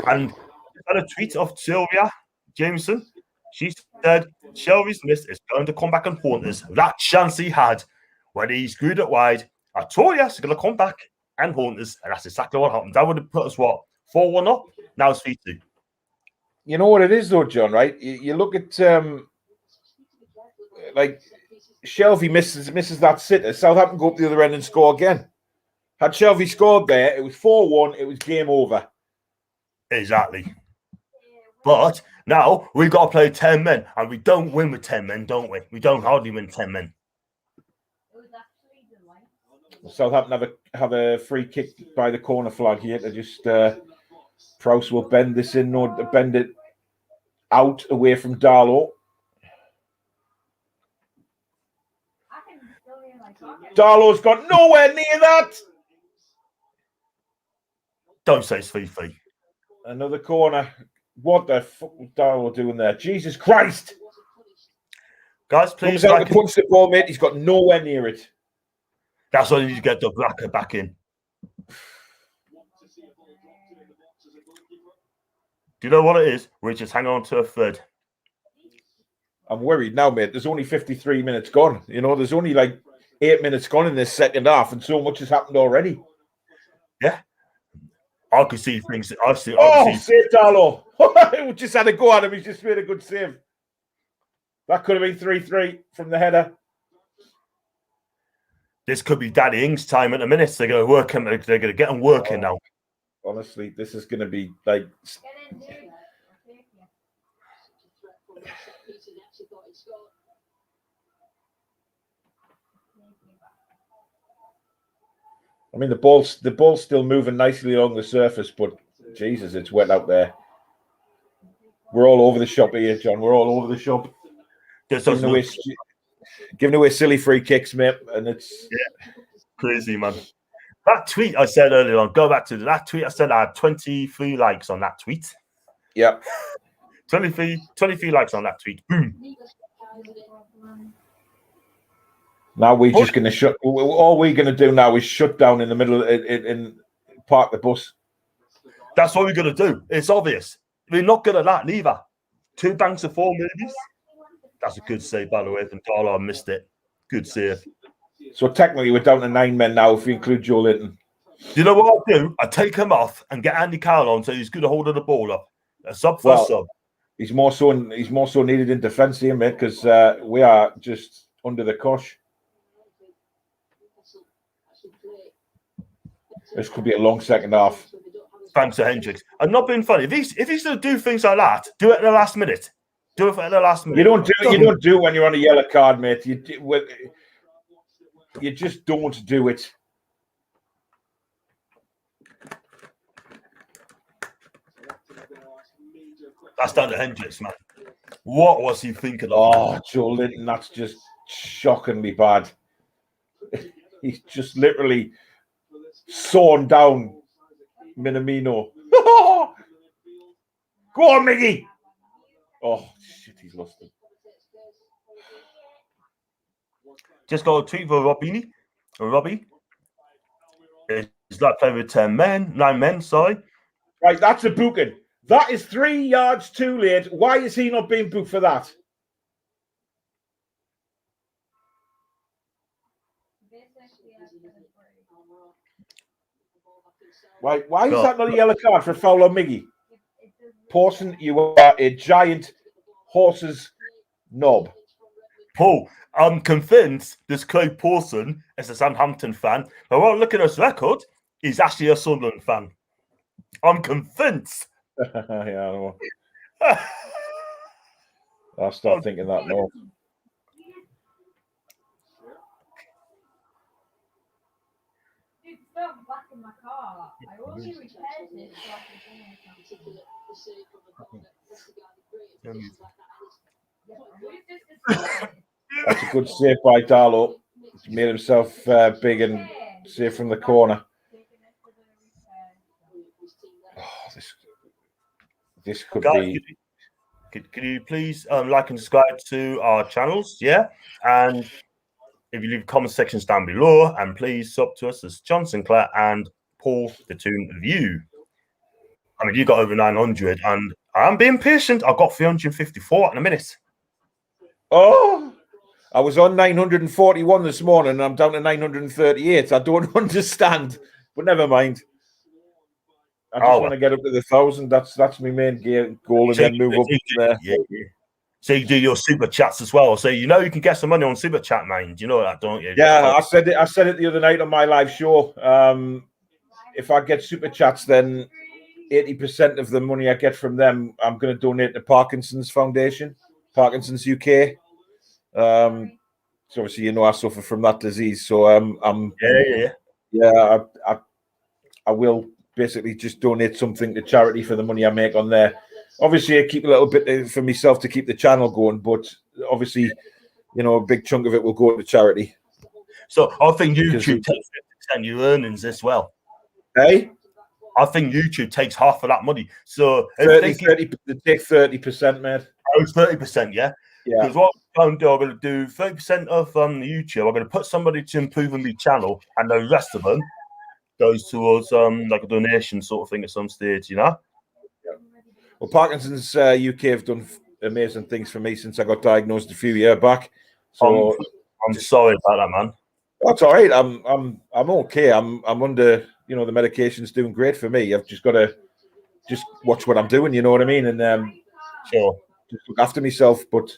[SPEAKER 1] And I had a tweet of Sylvia Jameson. She said, Shelby's miss is going to come back and haunt us. That chance he had when he screwed it wide. I told you, it's going to come back and haunt us. And that's exactly what happened. That would have put us, 4-1 up? Now it's 3-2.
[SPEAKER 2] You know what it is, though, John, right? You look at, like, Shelby misses that sitter. Southampton go up the other end and score again. Had Shelby scored there, it was 4-1. It was game over.
[SPEAKER 1] Exactly. But now we've got to play 10 men, and we don't win with 10 men, don't we? We don't hardly win 10 men.
[SPEAKER 2] Southampton have a free kick by the corner flag here to just Prowse will bend this in, or bend it out away from Darlow. Darlow's got nowhere near that.
[SPEAKER 1] Don't say it's 3-3.
[SPEAKER 2] Another corner. What the fuck was Darlow doing there? Jesus Christ!
[SPEAKER 1] Guys, please.
[SPEAKER 2] Comes out to punch the ball, mate. He's got nowhere near it.
[SPEAKER 1] That's why you need to get the Blacker back in. Do you know what it is? We're just hanging on to a thread.
[SPEAKER 2] I'm worried now, mate. There's only 53 minutes gone. You know, there's only like 8 minutes gone in this second half, and so much has happened already.
[SPEAKER 1] Yeah. I could see things.
[SPEAKER 2] Save Darlow. We just had a go at him. He's just made a good save. That could have been 3-3 from the header.
[SPEAKER 1] This could be Danny Ings' time at a minute. They're going to work him. They're going to get him working now.
[SPEAKER 2] Honestly, this is going to be like. I mean, the ball's still moving nicely along the surface, but Jesus, it's wet out there. We're all over the shop here, John. We're all over the shop. Giving away silly free kicks, mate, and it's
[SPEAKER 1] crazy, man. That tweet I said earlier on, go back to that tweet I said I had 23 likes on that tweet.
[SPEAKER 2] Yeah.
[SPEAKER 1] 23 likes on that tweet. Boom.
[SPEAKER 2] Now we're just going to shut. All we're going to do now is shut down in the middle and park the bus.
[SPEAKER 1] That's what we're going to do. It's obvious. We're not good at that neither. 2 banks of 4 movies. That's a good save, by the way, from Darlow. I missed it. Good save.
[SPEAKER 2] So technically, we're down to 9 men now if we include Joe Linton.
[SPEAKER 1] Do you know what I'll do? I'll take him off and get Andy Carroll on so he's good at holding the ball up. A sub for sub.
[SPEAKER 2] He's more so needed in defence here, mate, because we are just under the cosh. This could be a long second half.
[SPEAKER 1] Thanks to Hendricks. I'm not being funny. If he's going to do things like that, do it at the last minute. Do it at the last minute.
[SPEAKER 2] You don't do it when you're on a yellow card, mate. You just don't do it.
[SPEAKER 1] That's down to Hendricks, man. What was he thinking of?
[SPEAKER 2] Oh, Joe Linton, that's just shockingly bad. He's just literally sawn down Minamino. Go on, Miggy. Oh, shit, he's lost it.
[SPEAKER 1] Just got a tweet for Robbie. He's like playing with 9 men, sorry.
[SPEAKER 2] Right, that's a booking. That is 3 yards too late. Why is he not being booked for that? Why is that not a yellow card for a foul on Miggy? Pawson, you are a giant horse's knob.
[SPEAKER 1] Paul, I'm convinced this Craig Pawson is a Southampton fan, but when I look at his record, he's actually a Sunderland fan. I'm convinced.
[SPEAKER 2] Yeah, I know. I'll start thinking that more.
[SPEAKER 3] Back in my car. I only repaired it
[SPEAKER 2] That's a good save by Darlow. He's made himself big and safe from the corner. Oh, this could be.
[SPEAKER 1] Could you please like and subscribe to our channels? Yeah, and if you leave comment sections down below, and please sub to us as John Sinclair and Paul the Toon View. I mean, you got over 900, and I'm being patient. I've got 354 in a minute.
[SPEAKER 2] Oh, I was on 941 this morning, and I'm down to 938. I don't understand, but never mind. I just want to get up to the 1,000. That's my main goal, and then move up there.
[SPEAKER 1] Yeah. So you do your super chats as well. So you know you can get some money on super chat, man. You know that, don't you?
[SPEAKER 2] Yeah, I said it the other night on my live show. If I get super chats, then 80% of the money I get from them, I'm going to donate to Parkinson's Foundation, Parkinson's UK. So obviously, you know, I suffer from that disease. So I will basically just donate something to charity for the money I make on there. Obviously, I keep a little bit for myself to keep the channel going, but obviously, you know, a big chunk of it will go to charity.
[SPEAKER 1] So I think YouTube takes 50% of your earnings as well.
[SPEAKER 2] Hey?
[SPEAKER 1] I think YouTube takes half of that money. So
[SPEAKER 2] 30, they take 30%, mate.
[SPEAKER 1] Oh, 30%, yeah?
[SPEAKER 2] Yeah.
[SPEAKER 1] Because what I'm going to do 30% of YouTube, I'm going to put somebody to improving the channel, and the rest of them goes towards like a donation sort of thing at some stage, you know?
[SPEAKER 2] Well, Parkinson's UK have done amazing things for me since I got diagnosed a few years back. So
[SPEAKER 1] I'm sorry about that, man.
[SPEAKER 2] That's all right. I'm okay. I'm under, the medication's doing great for me. I've just got to watch what I'm doing, you know what I mean? And
[SPEAKER 1] Sure.
[SPEAKER 2] just look after myself. But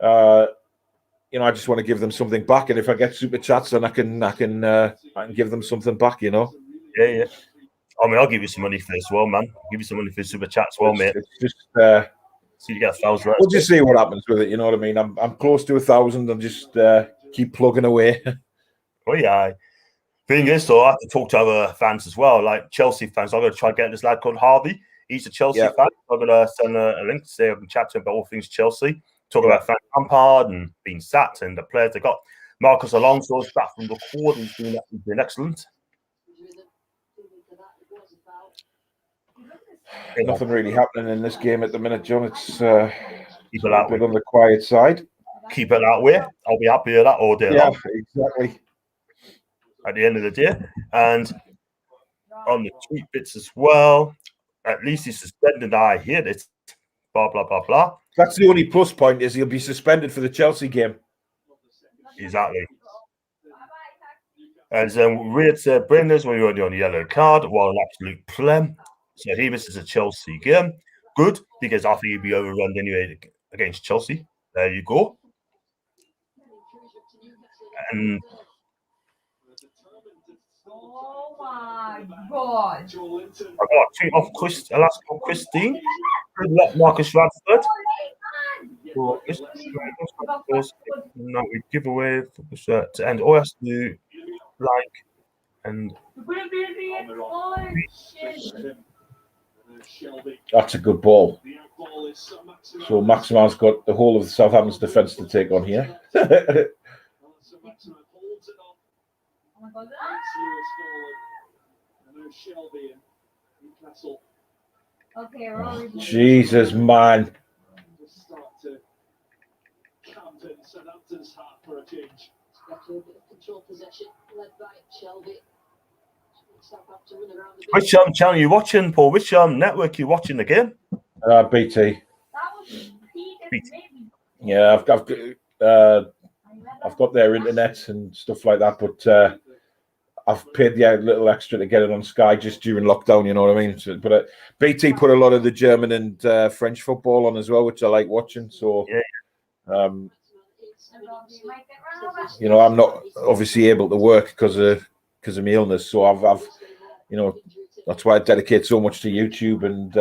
[SPEAKER 2] I just want to give them something back. And if I get super chats, then I can give them something back,
[SPEAKER 1] Yeah. I mean, I'll give you some money for this as well, man. I'll give you some money for super chat as well, mate.
[SPEAKER 2] It's just
[SPEAKER 1] so you get 1,000.
[SPEAKER 2] We'll just see what happens with it, you know what I mean? I'm close to 1,000. I'm just keep plugging away.
[SPEAKER 1] Oh yeah. Thing is, though, I have to talk to other fans as well, like Chelsea fans. I'm going to try and get this lad called Harvey. He's a Chelsea fan. I'm going to send a link to say I can chat to him about all things Chelsea. Talk about Frank Lampard and being sacked and the players they got. Marcus Alonso's back from the court. He's been excellent.
[SPEAKER 2] Nothing really happening in this game at the minute, John. It's
[SPEAKER 1] keep it that way.
[SPEAKER 2] On the quiet side.
[SPEAKER 1] Keep it that way. I'll be happy with that all day long.
[SPEAKER 2] Exactly.
[SPEAKER 1] At the end of the day. And on the tweet bits as well, at least he's suspended. I hear it. Blah, blah, blah, blah.
[SPEAKER 2] That's the only plus point is he'll be suspended for the Chelsea game.
[SPEAKER 1] Exactly. And then Weird said, Brendan's when you're on the yellow card, well, an absolute plem. So he misses a Chelsea game. Good, because I think he'd be overrun anyway against Chelsea. There you go. And
[SPEAKER 3] oh my God.
[SPEAKER 1] I got a tweet off Christine. Good luck, Marcus Radford. No, we give away the shirt to end. All has to do like and
[SPEAKER 2] that's a good ball. So Maximan's got the whole of the Southampton's defence to take on here. Jesus, man.
[SPEAKER 1] Which channel are you watching, Paul? Which network are you watching the game?
[SPEAKER 2] BT. Yeah, I've got their internet and stuff like that, but I've paid the little extra to get it on Sky just during lockdown. You know what I mean? So, but BT put a lot of the German and French football on as well, which I like watching. So, I'm not obviously able to work because of my illness. So I've that's why I dedicate so much to YouTube and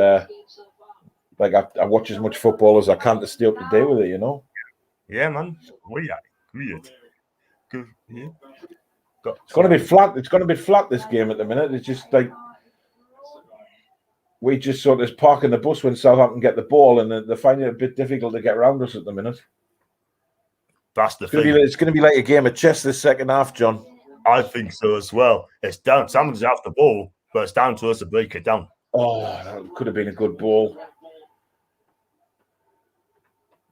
[SPEAKER 2] I watch as much football as I can to stay up to date with it. You know?
[SPEAKER 1] Yeah, man. Weird. Good. Yeah.
[SPEAKER 2] It's going to be flat. It's going to be flat this game at the minute. It's just like we just sort of parking the bus when Southampton get the ball, and they're finding it a bit difficult to get around us at the minute.
[SPEAKER 1] That's the thing.
[SPEAKER 2] It's going to be like a game of chess this second half, John.
[SPEAKER 1] I think so as well. It's down. Someone's after the ball, but it's down to us to break it down.
[SPEAKER 2] Oh, that could have been a good ball.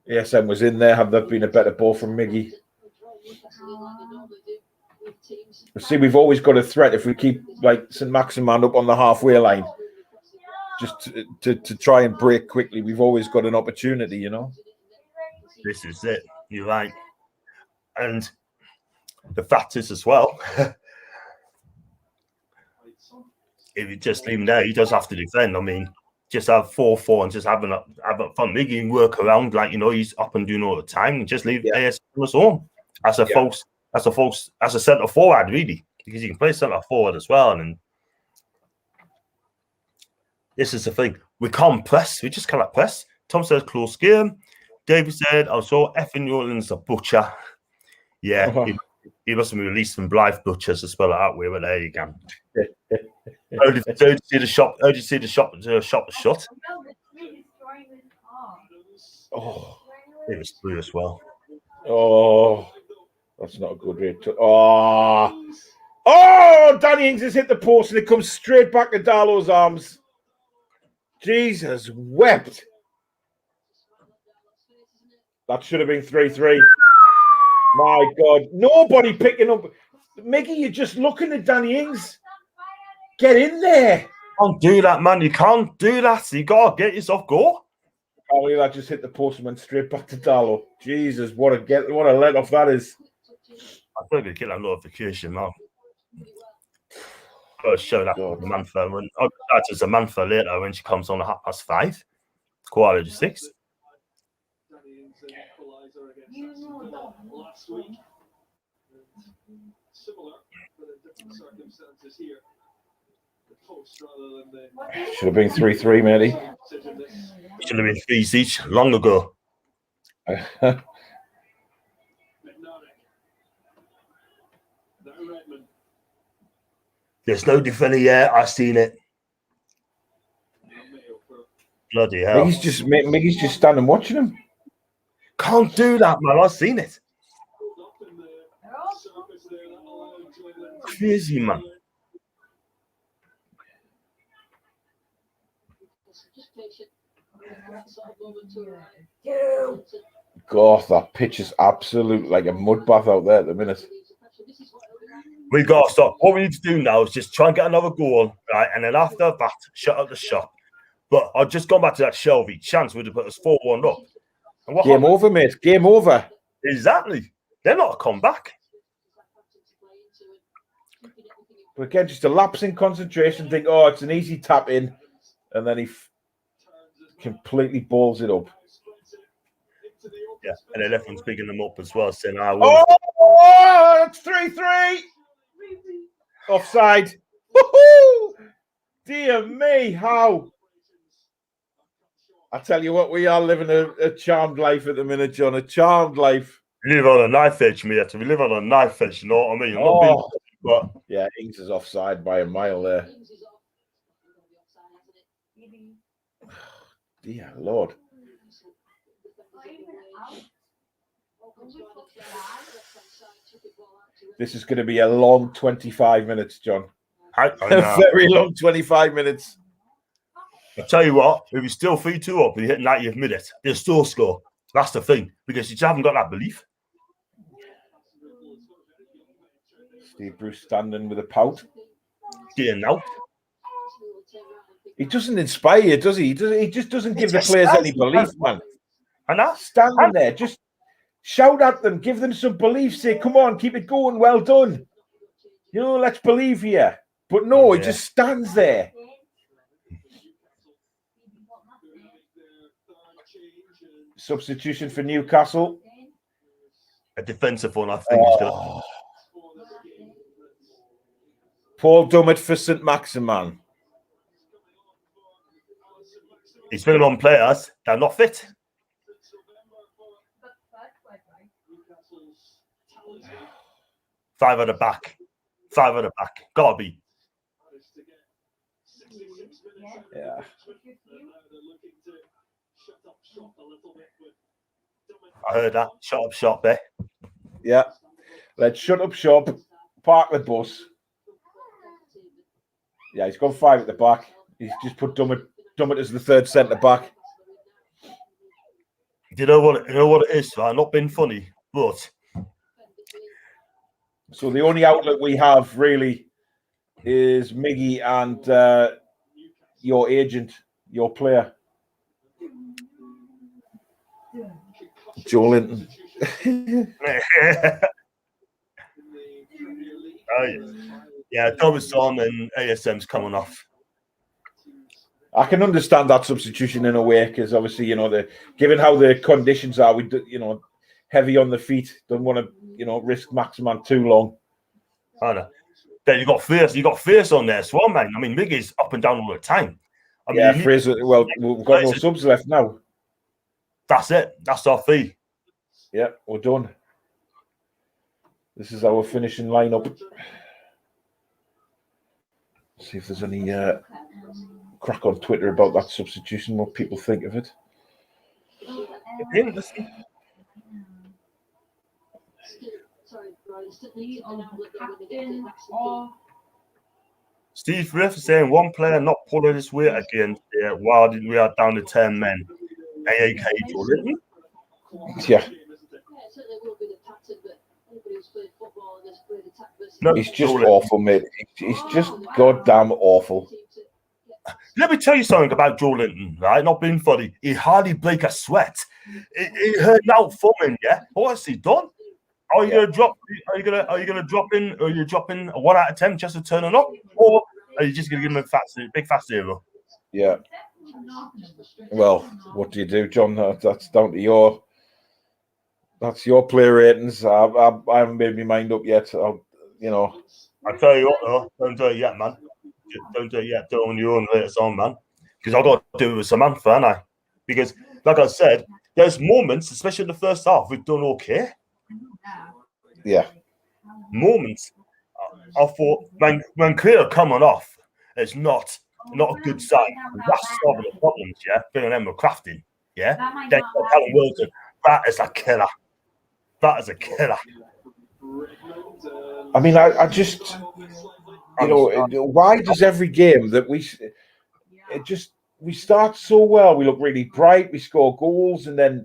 [SPEAKER 2] ASM was in there. Have there been a better ball from Miggy? See, we've always got a threat if we keep like St. Maximan up on the halfway line, just to try and break quickly. We've always got an opportunity, you know.
[SPEAKER 1] This is it. You're right, and the fact is as well. If you just leave him there, he does have to defend. I mean, just have 4-4 and just have fun. Miggy can work around he's up and doing all the time, and just leave AS on his own as a centre forward, really, because you can play centre forward as well. And this is the thing: we can't press. We just cannot press. Tom says close game. David said, "I saw effing Newland's a butcher." Yeah, he must have been released from Blythe Butchers to spell it out with, but there you go. How did you see the shop? How did you see the shop shut? Oh, it was blue as well.
[SPEAKER 2] Oh, that's not a good rate. Danny Ings has hit the post and it comes straight back to Darlow's arms. Jesus wept. That should have been 3-3. My God, nobody picking up. Miggy, you're just looking at Danny Ings. Get in there.
[SPEAKER 1] Can't do that, man. You can't do that. You gotta get yourself goal.
[SPEAKER 2] Oh, that just hit the post and went straight back to Darlow. Jesus, what a let off that is.
[SPEAKER 1] I think they get that notification now. Gotta show that
[SPEAKER 2] God.
[SPEAKER 1] to Mantha when that's just a Mantha later when she comes on at 5:30, 5:45.
[SPEAKER 2] Should have been 3-3, matey.
[SPEAKER 1] Should have been 3 each long ago. There's no defender yet. I've seen it. Bloody hell.
[SPEAKER 2] Miggy's just standing watching him.
[SPEAKER 1] Can't do that, man. I've seen it. Crazy, man.
[SPEAKER 2] God, that pitch is absolute like a mud bath out there at the minute.
[SPEAKER 1] We got to stop. What we need to do now is just try and get another goal, right? And then after that, shut up the shop. But I've just gone back to that Shelby chance would have put us 4-1 up. And
[SPEAKER 2] Game over, mate. Game over.
[SPEAKER 1] Exactly. They're not a comeback.
[SPEAKER 2] But again, just a lapse in concentration. Think, oh, it's an easy tap in, and then he completely balls it up.
[SPEAKER 1] Yeah, and then everyone's picking them up as well, saying,
[SPEAKER 2] "Oh, it's 3-3." Offside. Woohoo! Dear me, how? I tell you what, we are living a charmed life at the minute, John. A charmed life.
[SPEAKER 1] We live on a knife edge, mate. We live on a knife edge, you know what I mean? I'm not being, but
[SPEAKER 2] yeah, Ings is offside by a mile there. Dear Lord. This is going to be a long 25 minutes, John.
[SPEAKER 1] I
[SPEAKER 2] A very long 25 minutes.
[SPEAKER 1] I tell you what, if we still 3-2 up and you hit 90th minute, they'll still score. That's the thing, because you just haven't got that belief.
[SPEAKER 2] Steve Bruce standing with a pout.
[SPEAKER 1] Getting out.
[SPEAKER 2] He doesn't inspire you, does he? He just doesn't give the players any belief, man.
[SPEAKER 1] And that's
[SPEAKER 2] standing there, just shout at them, give them some belief, say, come on, keep it going, well done. You know, let's believe here. But no, he just stands there. Substitution for Newcastle.
[SPEAKER 1] A defensive one, I think.
[SPEAKER 2] Paul Dummett for St. Maximan.
[SPEAKER 1] He's bringing on players that are not fit. Five at the back. Gotta be.
[SPEAKER 2] Yeah.
[SPEAKER 1] I heard that. Shut up shop there.
[SPEAKER 2] Yeah. Let's shut up shop. Park the bus. Yeah, he's got 5 at the back. He's just put Dummett as the third centre back.
[SPEAKER 1] You know what it is? I'm not being funny, but
[SPEAKER 2] so the only outlet we have really is Miggy and your agent, your player, Joe Linton.
[SPEAKER 1] Yeah, Thomas on and ASM's coming off.
[SPEAKER 2] I can understand that substitution in a way because obviously, you know, given how the conditions are, we heavy on the feet. Don't want to, risk Maximan too long.
[SPEAKER 1] I know. Then you got Fierce on there as well, man. I mean, Miggy's up and down all the time.
[SPEAKER 2] Fraser. Well, we've got no subs left now.
[SPEAKER 1] That's it. That's our fee.
[SPEAKER 2] Yeah, we're done. This is our finishing lineup. See if there's any crack on Twitter about that substitution. What people think of it.
[SPEAKER 1] Steve Riff is saying one player not pulling his weight again. Yeah, while we are down to 10 men. AAK Jordan.
[SPEAKER 2] Yeah.
[SPEAKER 1] No,
[SPEAKER 2] he's just awful, mate. He's just goddamn awful.
[SPEAKER 1] let me tell you something about Joe Linton, right? Not being funny. He hardly break a sweat. He heard out for him, yeah. What's he done? Are you gonna drop? Are you gonna drop in? Or are you dropping a 1 out of 10 just to turn it up, or are you just gonna give him a big fast zero?
[SPEAKER 2] Yeah. Well, what do you do, John? That's down to your. That's your player ratings. I haven't made my mind up yet.
[SPEAKER 1] I tell you what, though, don't do it yet, man. Don't do it yet. Do it on your own later on, man. Because I got to do it with Samantha, haven't I? Because, like I said, there's moments, especially in the first half, we've done okay.
[SPEAKER 2] Yeah.
[SPEAKER 1] Moments. I thought when Clear coming off, it's not a good sign. That's solving the problems, yeah. Bringing them with crafting, yeah. Then Callum Wilson, that is a killer. That is a killer.
[SPEAKER 2] I mean, I just, why does every game that we start so well, we look really bright, we score goals, and then,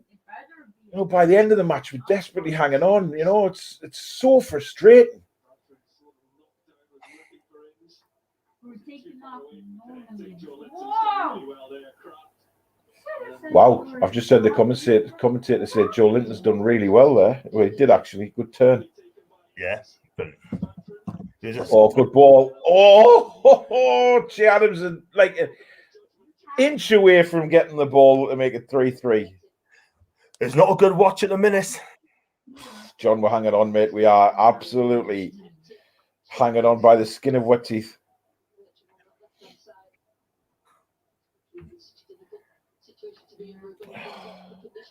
[SPEAKER 2] by the end of the match, we're desperately hanging on. It's so frustrating. Wow, I've just heard the commentator say Joe Linton's done really well there. Well, he did actually. Good turn.
[SPEAKER 1] Yeah.
[SPEAKER 2] Good ball. Che Adams is like an inch away from getting the ball to make it 3-3.
[SPEAKER 1] It's not a good watch at the minute.
[SPEAKER 2] John, we're hanging on, mate. We are absolutely hanging on by the skin of our teeth.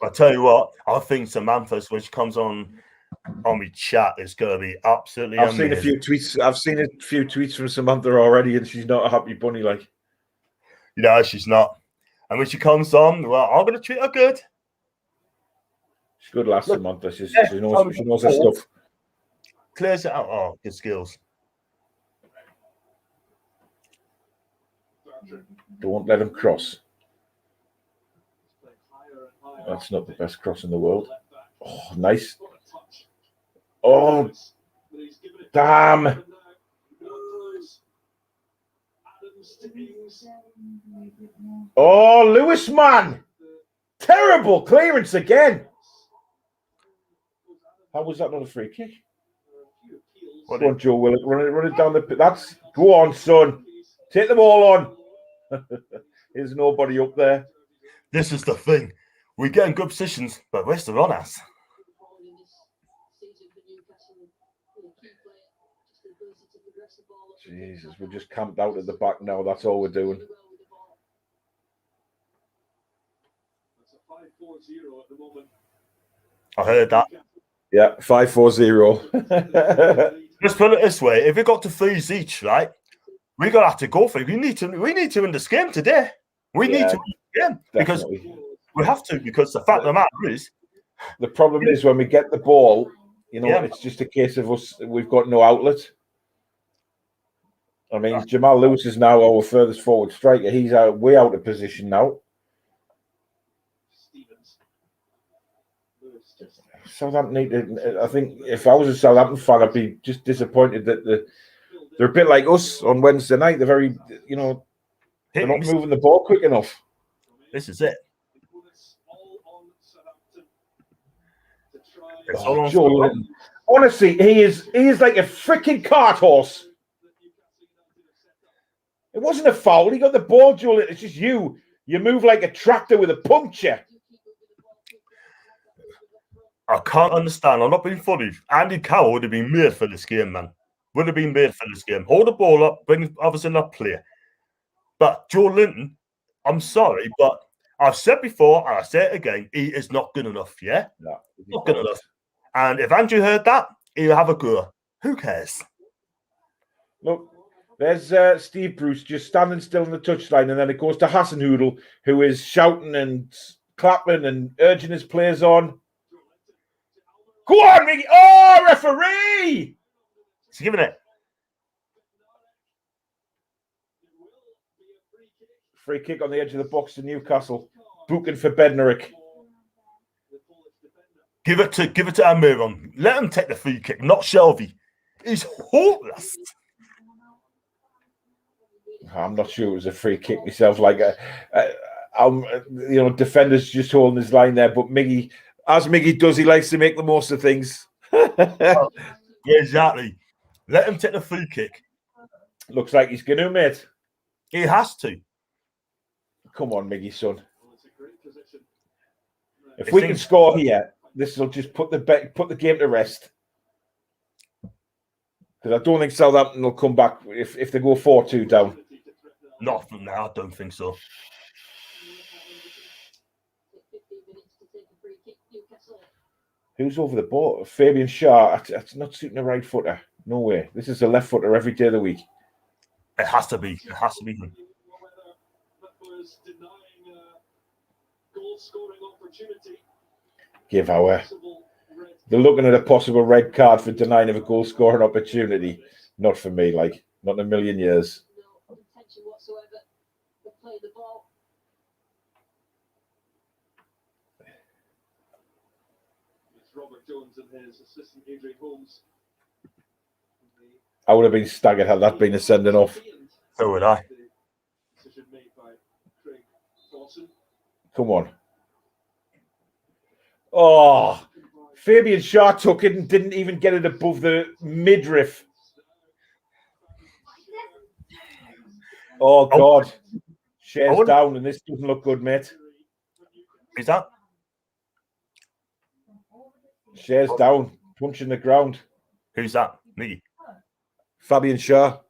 [SPEAKER 1] I tell you what, I think Samantha's, when she comes on my chat, is going to be absolutely amazing.
[SPEAKER 2] I've seen a few tweets from Samantha already, and she's not a happy bunny, like.
[SPEAKER 1] No, she's not. And when she comes on, well, I'm going to treat her good.
[SPEAKER 2] She's good lass, Samantha. She knows her stuff.
[SPEAKER 1] Clears it out. Oh, good skills.
[SPEAKER 2] Don't let him cross. That's not the best cross in the world. Oh, nice. Oh, damn. Oh, Lewis, man. Terrible clearance again. How was that not a free kick? Go on, Joe Willett. Run it down the... Go on, son. Take the ball on. There's nobody up there.
[SPEAKER 1] This is the thing. We get in good positions, but where's the runners?
[SPEAKER 2] Jesus, we're just camped out at the back now. That's all we're doing.
[SPEAKER 1] I heard that.
[SPEAKER 2] Yeah, 5-4-0.
[SPEAKER 1] Let's put it this way: if we got to 3s each, right, we're gonna have to go for it. We need to win this game today. We need to win the game because we have to. Because the fact of the matter is,
[SPEAKER 2] the problem is when we get the ball, it's just a case of us. We've got no outlet. I mean, Jamal Lewis is now our furthest forward striker. He's way out of position now. Southampton I think if I was a Southampton fan, I'd be just disappointed that they're a bit like us on Wednesday night. They're very, they're not moving the ball quick enough.
[SPEAKER 1] This is it.
[SPEAKER 2] Joe Linton. Honestly, he is like a freaking cart horse. It wasn't a foul. He got the ball, Joe Linton. It's just you. You move like a tractor with a puncture.
[SPEAKER 1] I can't understand. I'm not being funny. Andy Carroll would have been made for this game, man. Would have been made for this game. Hold the ball up, bring others in that play. But Joe Linton, I'm sorry, but I've said before, and I say it again, he is not good enough, yeah?
[SPEAKER 2] No,
[SPEAKER 1] not good enough. And if Andrew heard that, he'll have a go. Who cares?
[SPEAKER 2] Look, there's Steve Bruce just standing still on the touchline, and then it goes to Hasenhudl, who is shouting and clapping and urging his players on. Go on, Mickey! Oh, referee!
[SPEAKER 1] He's giving it.
[SPEAKER 2] Free kick on the edge of the box to Newcastle. Booking for Bednarik.
[SPEAKER 1] Give it to Amiron. Let him take the free kick, not Shelby. He's hopeless.
[SPEAKER 2] I'm not sure it was a free kick myself. Defender's just holding his line there, but Miggy, as Miggy does, he likes to make the most of things.
[SPEAKER 1] Yeah, exactly. Let him take the free kick.
[SPEAKER 2] Looks like he's going to, mate.
[SPEAKER 1] He has to.
[SPEAKER 2] Come on, Miggy, son. If we can score here, this will just put the game to rest. Because I don't think Southampton will come back if they go 4-2 down.
[SPEAKER 1] Not from now, I don't think so.
[SPEAKER 2] Who's over the ball? Fabian Shaw. That's not suiting a right footer. No way. This is a left footer every day of the week.
[SPEAKER 1] It has to be. It has to be him.
[SPEAKER 2] They're looking at a possible red card for denying of a goal scoring opportunity. Not for me, not in a million years.
[SPEAKER 4] No intention whatsoever. They play the ball.
[SPEAKER 5] It's Robert Jones and his assistant Adrian Holmes.
[SPEAKER 2] I would have been staggered had that been a sending off.
[SPEAKER 1] So would I.
[SPEAKER 5] Decision made by Craig Dawson.
[SPEAKER 2] Come on. Oh, Fabian Shaw took it and didn't even get it above the midriff. Oh, God. Shares down, and this doesn't look good, mate.
[SPEAKER 1] Is that?
[SPEAKER 2] Shares down, punching the ground.
[SPEAKER 1] Who's that? Me.
[SPEAKER 2] Fabian Shaw.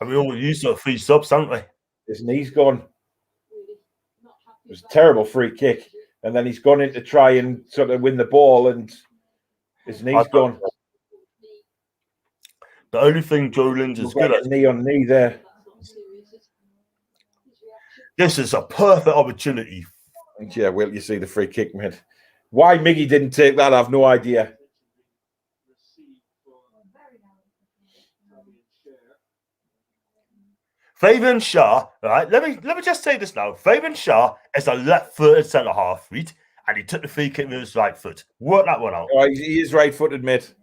[SPEAKER 1] And we all used to 3 subs, haven't we?
[SPEAKER 2] His knee's gone. It was a terrible free kick. And then he's gone in to try and sort of win the ball, and his knee's gone.
[SPEAKER 1] The only thing Joe Lynch is good at.
[SPEAKER 2] Knee on knee there.
[SPEAKER 1] This is a perfect opportunity.
[SPEAKER 2] Yeah, well, you see the free kick, mate. Why Miggy didn't take that, I have no idea.
[SPEAKER 1] Fabian Shaw, right? Let me just say this now. Fabian Shaw is a left-footed centre half, right? And he took the free kick with his right foot. Work that one out.
[SPEAKER 2] Oh, he is right-footed, mate.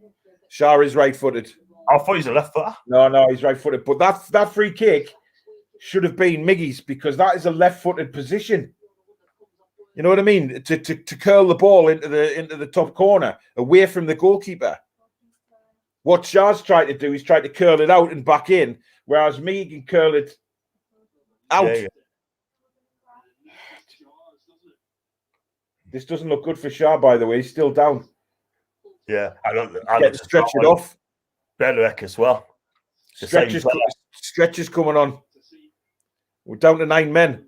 [SPEAKER 2] Shaw is right-footed.
[SPEAKER 1] I thought he's a left footer.
[SPEAKER 2] No, he's right-footed. But that free kick should have been Miggy's, because that is a left-footed position. You know what I mean? To curl the ball into the top corner, away from the goalkeeper. What Shaw's tried to do is try to curl it out and back in, whereas Miggy can curl it out. Yeah. This doesn't look good for Shaw, by the way. He's still down.
[SPEAKER 1] Yeah, I don't
[SPEAKER 2] stretch it off.
[SPEAKER 1] Belleck as well.
[SPEAKER 2] Stretches coming on. We're down to 9 men.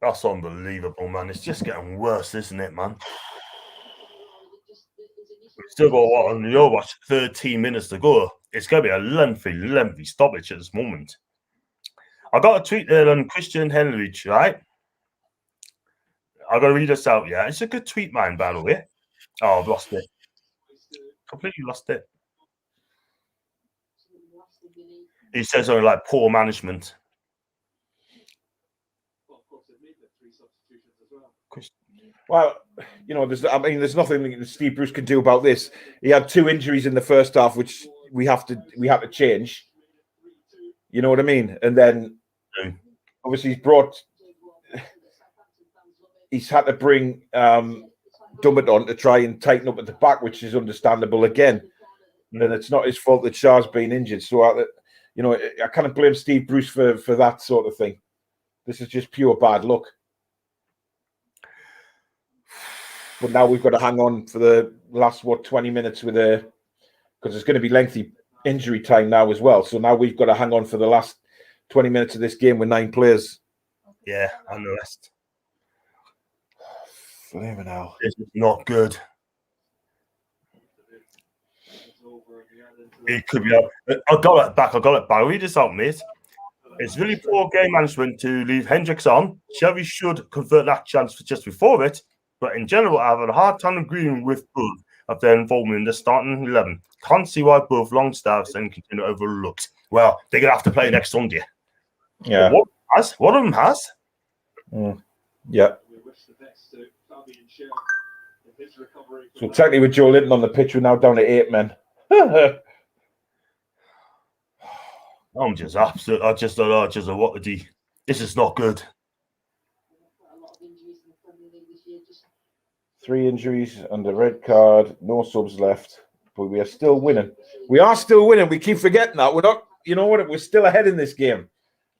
[SPEAKER 1] That's unbelievable, man. It's just getting worse, isn't it, man? We've still got what on your watch? 13 minutes to go. It's going to be a lengthy stoppage at this moment. I got a tweet there on Christian Henrich, right? I got to read this out. Yeah, it's a good tweet, man. By the way. Oh, I've lost it. Completely lost it. He says something like poor management.
[SPEAKER 2] Well, there's nothing Steve Bruce can do about this. He had 2 injuries in the first half, which we have to change. You know what I mean? And then obviously he's had to bring Dummett on to try and tighten up at the back, which is understandable again. And it's not his fault that Shaw's been injured. So I can't blame Steve Bruce for that sort of thing. This is just pure bad luck. But now we've got to hang on for the last 20 minutes because it's going to be lengthy injury time now as well. So now we've got to hang on for the last 20 minutes of this game with 9 players.
[SPEAKER 1] Yeah, and the rest.
[SPEAKER 2] Flaming hell.
[SPEAKER 1] This is not good. It could be. I got it back. Read this out, mate. It's really poor game management to leave Hendricks on. Shelby should convert that chance just before it. But in general, I have a hard time agreeing with both of their involvement in the starting 11. Can't see why both Longstaffs and continue overlooked. Well, they're going to have to play next Sunday.
[SPEAKER 2] Yeah.
[SPEAKER 1] One of them has.
[SPEAKER 2] Yeah. So technically with Joe Linton on the pitch, we're now down to 8 men.
[SPEAKER 1] I'm just absolute. I just don't know. What to do. This is not good.
[SPEAKER 4] A lot of injuries in the Premier League this year. Just
[SPEAKER 2] 3 injuries and a red card. No subs left. But we are still winning. We are still winning. We keep forgetting that. We're not, you know what? We're still ahead in this game.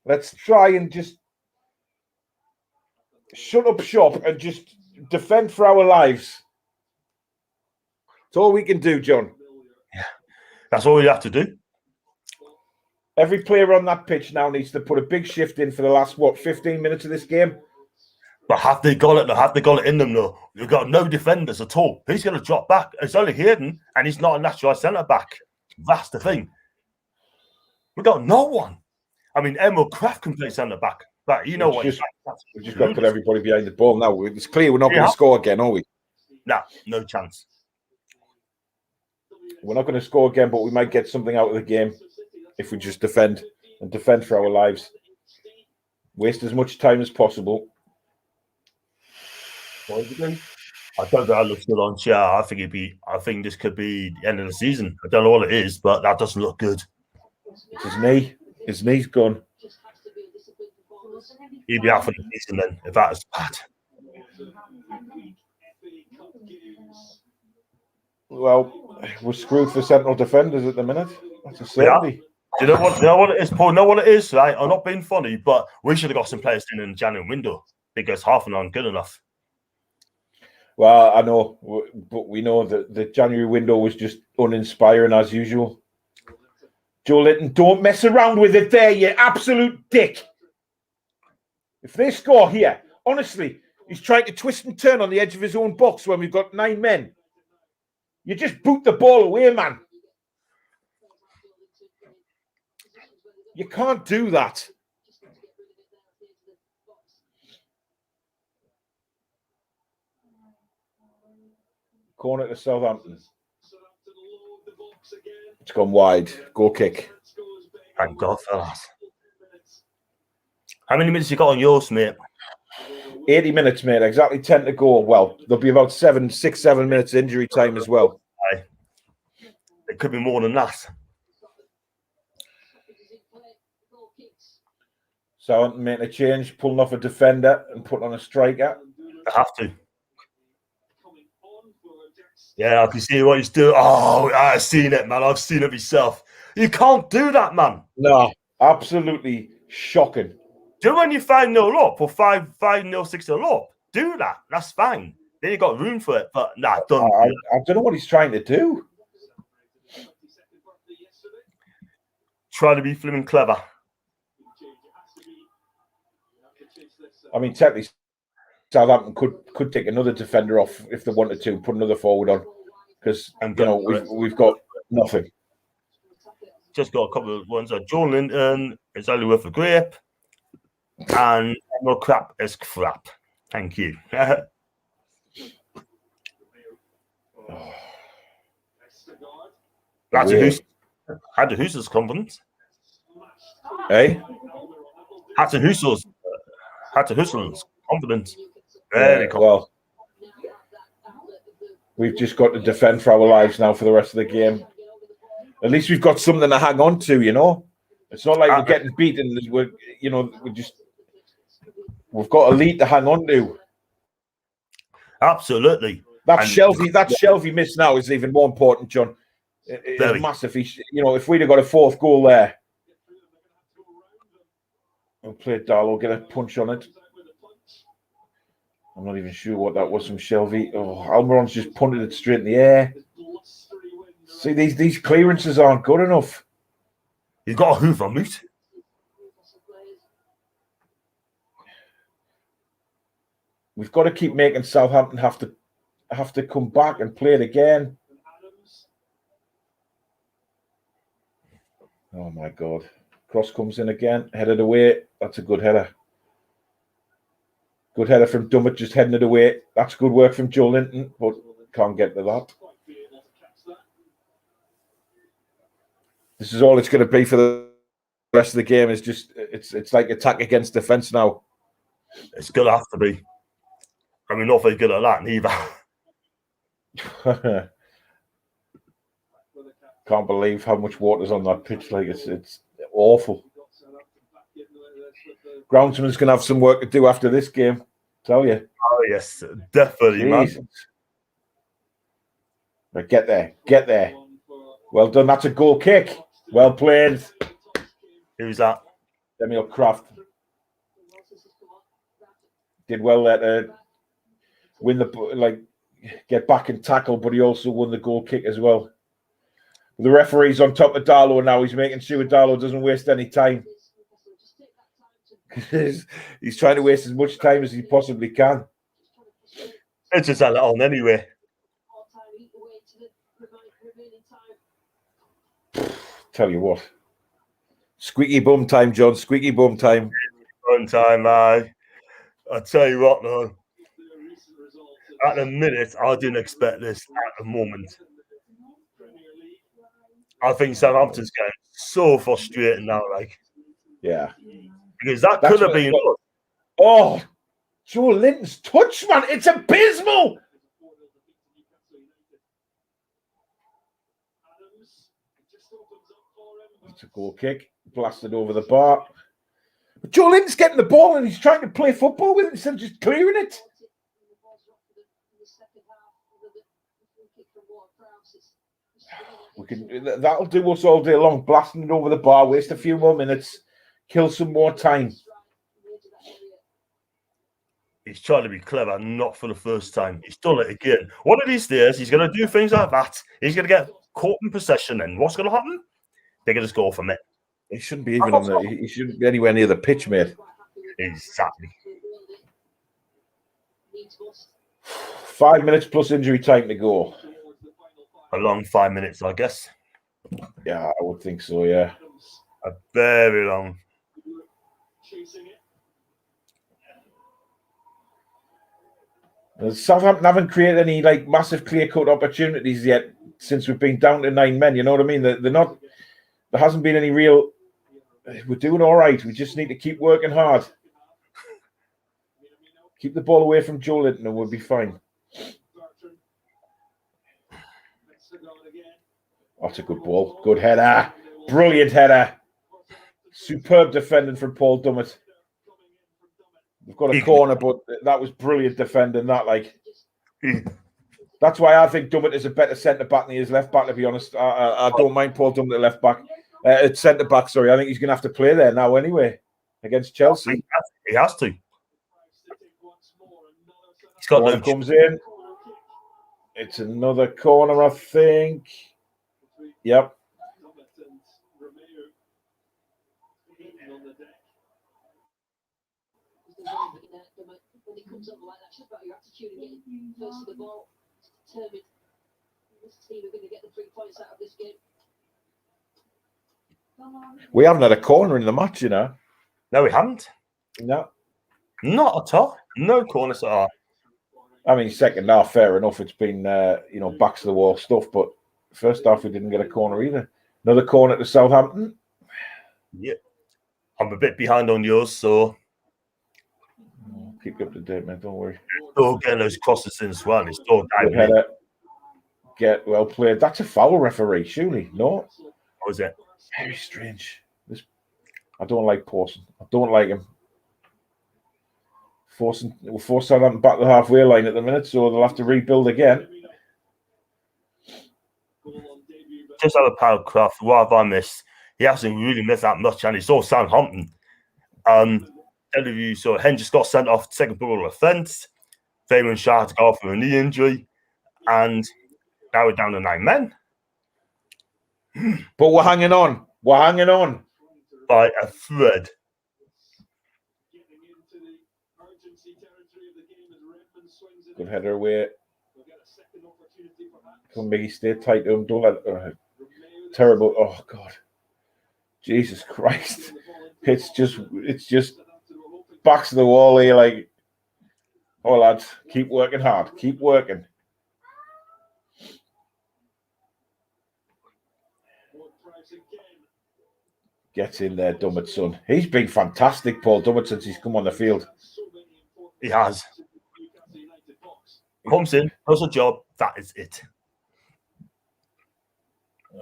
[SPEAKER 2] Let's try and just shut up shop and just defend for our lives. It's all we can do, John.
[SPEAKER 1] That's all you have to do.
[SPEAKER 2] Every player on that pitch now needs to put a big shift in for the last, 15 minutes of this game?
[SPEAKER 1] But have they got it? Though? Have they got it in them though? They've got no defenders at all. Who's going to drop back? It's only Hayden, and he's not a natural centre back. That's the thing. We've got no one. I mean, Emil Kraft can play centre back, but you know what?
[SPEAKER 2] We've just got to put everybody behind the ball now. It's clear we're not going to score again, are we?
[SPEAKER 1] Nah, no chance.
[SPEAKER 2] We're not going to score again, but we might get something out of the game if we just defend and defend for our lives. Waste as much time as possible.
[SPEAKER 1] I don't think that looks good on chair. I think this could be the end of the season. I don't know what it is, but that doesn't look good.
[SPEAKER 2] It's his knee. His knee's gone.
[SPEAKER 4] just has to be a disciplined performance.
[SPEAKER 1] He'd be out for the season then if that is bad.
[SPEAKER 2] Well, we're screwed for central defenders at the minute. That's a certainty.
[SPEAKER 1] Do you know what it is, Paul? Know what it is, right? I'm not being funny, but we should have got some players in the January window because half an aren't good enough.
[SPEAKER 2] Well, I know, but we know that the January window was just uninspiring as usual. Joe Linton, don't mess around with it there, you absolute dick. If they score here, honestly, he's trying to twist and turn on the edge of his own box when we've got 9 men. You just boot the ball away, man. You can't do that. Corner to Southampton. It's gone wide. Go kick.
[SPEAKER 1] Thank God for that. How many minutes you got on yours, mate?
[SPEAKER 2] 80 minutes, mate. Exactly 10 to go. Well, there'll be about 7 minutes injury time as well.
[SPEAKER 1] Aye. It could be more than that.
[SPEAKER 2] Southampton making a change, pulling off a defender and putting on a striker.
[SPEAKER 1] They have to. Yeah, I can see what he's doing. Oh, I've seen it, man. I've seen it myself. You can't do that, man.
[SPEAKER 2] No, absolutely shocking.
[SPEAKER 1] Do when you 5-0 up or 5-0, 6-0 up. Do that. That's fine. Then you got room for it. But nah, don't.
[SPEAKER 2] I don't know what he's trying to do.
[SPEAKER 1] Try to be flipping clever.
[SPEAKER 2] I mean, technically, Southampton could take another defender off if they wanted to, put another forward on, because we've got nothing.
[SPEAKER 1] Just got a couple of ones. Joe Linton is only worth a grape, and no crap is crap. Thank you. That's Husserl's confidence.
[SPEAKER 2] Hey,
[SPEAKER 1] Husserl's confidence.
[SPEAKER 2] Well, we've just got to defend for our lives now for the rest of the game. At least we've got something to hang on to, you know. It's not like we're getting beaten. We've got a lead to hang on to.
[SPEAKER 1] Absolutely.
[SPEAKER 2] That Shelvey miss now is even more important, John. It's massive. If we'd have got a 4th goal there, we'll play Darlow, get a punch on it. I'm not even sure what that was from Shelvey. Oh, Almiron's just punted it straight in the air. See, these clearances aren't good enough.
[SPEAKER 1] You've got a hoover, mate.
[SPEAKER 2] We've got to keep making Southampton have to come back and play it again. Oh my God. Cross comes in again, headed away. That's a good header. Good header from Dummett, just heading it away. That's good work from Joe Linton, but can't get to that. This is all it's going to be for the rest of the game. It's like attack against defence now.
[SPEAKER 1] It's going to have to be. I mean, not very good at that neither.
[SPEAKER 2] Can't believe how much water's on that pitch. Like it's awful. Groundsman's gonna have some work to do after this game. Tell you.
[SPEAKER 1] Oh yes, definitely,
[SPEAKER 2] Jesus.
[SPEAKER 1] man.
[SPEAKER 2] Right, get there. Well done. That's a goal kick. Well played.
[SPEAKER 1] Who's that?
[SPEAKER 2] Daniel Kraft did well there to win get back and tackle, but he also won the goal kick as well. The referee's on top of Darlow now. He's making sure Darlow doesn't waste any time. He's trying to waste as much time as he possibly can.
[SPEAKER 1] It's just a little on anyway.
[SPEAKER 2] Tell you what. Squeaky bum time, John. Squeaky bum time.
[SPEAKER 1] One time, I tell you what, though. At the minute, I didn't expect this at the moment. I think Southampton's getting so frustrating now, like.
[SPEAKER 2] Yeah.
[SPEAKER 1] Because that could have been.
[SPEAKER 2] Oh, Joe Linton's touch, man. It's abysmal. It's a goal kick. Blasted over the bar. But Joe Linton's getting the ball and he's trying to play football with it instead of just clearing it. That'll do us all day long. Blasting it over the bar. Waste a few more minutes. Kill some more time.
[SPEAKER 1] He's trying to be clever, not for the first time. He's done it again. One of these days, he's going to do things like that. He's going to get caught in possession, and what's going to happen? They're going to score from it.
[SPEAKER 2] He shouldn't be even on the. He shouldn't be anywhere near the pitch, mate.
[SPEAKER 1] Exactly.
[SPEAKER 2] 5 minutes plus injury time to go.
[SPEAKER 1] A long 5 minutes, I guess.
[SPEAKER 2] Yeah, I would think so. Yeah.
[SPEAKER 1] A very long.
[SPEAKER 2] Southampton haven't created any massive clear-cut opportunities yet since we've been down to 9 men. You know what I mean? They're not. There hasn't been any real. We're doing all right. We just need to keep working hard. Keep the ball away from Joe Linton and we'll be fine. Oh, that's a good ball. Good header. Brilliant header. Superb defending from Paul Dummett. We've got a corner, but that was brilliant defending. That's why I think Dummett is a better centre back than he is left back. To be honest, I don't mind Paul Dummett at left back, at centre back. Sorry, I think he's going to have to play there now anyway against Chelsea.
[SPEAKER 1] He has to. He's got
[SPEAKER 2] corner comes in. It's another corner, I think. Yep.
[SPEAKER 4] When it comes up like that, just about your attitude and getting first to the ball, determined. This team are going to get the 3 points out of this game.
[SPEAKER 2] We haven't had a corner in the match, you know.
[SPEAKER 1] No, we haven't.
[SPEAKER 2] No.
[SPEAKER 1] Not at all. No corners at all.
[SPEAKER 2] I mean, second half, fair enough. It's been, backs to the wall stuff, but first half we didn't get a corner either. Another corner to Southampton.
[SPEAKER 1] Yeah. I'm a bit behind on yours, so.
[SPEAKER 2] Keep you up to date, man. Don't worry.
[SPEAKER 1] Still getting those crosses in as well. It's still diving.
[SPEAKER 2] Get well played. That's a foul, referee, surely. No?
[SPEAKER 1] What was it?
[SPEAKER 2] Very strange. I don't like Pawson. I don't like him. We'll force Southampton back to the halfway line at the minute, so they'll have to rebuild again.
[SPEAKER 1] Just have a paragraph. What have I missed? He hasn't really missed that much, and it's all Southampton. Interview, so Hen just got sent off second ball offence. Fabian Shah had to go off with a knee injury, and now we're down to 9 men.
[SPEAKER 2] But we're hanging on. We're hanging on
[SPEAKER 1] by a thread.
[SPEAKER 2] Good header away. Come Miggy, stay tight to him. Don't let terrible. Oh God, Jesus Christ! It's just backs to the wall here. Oh lads, keep working hard. Keep working. Gets in there, Dummett's son. He's been fantastic, Paul Dummett, since he's come on the field.
[SPEAKER 1] He has. Comes in, does a job. That is it.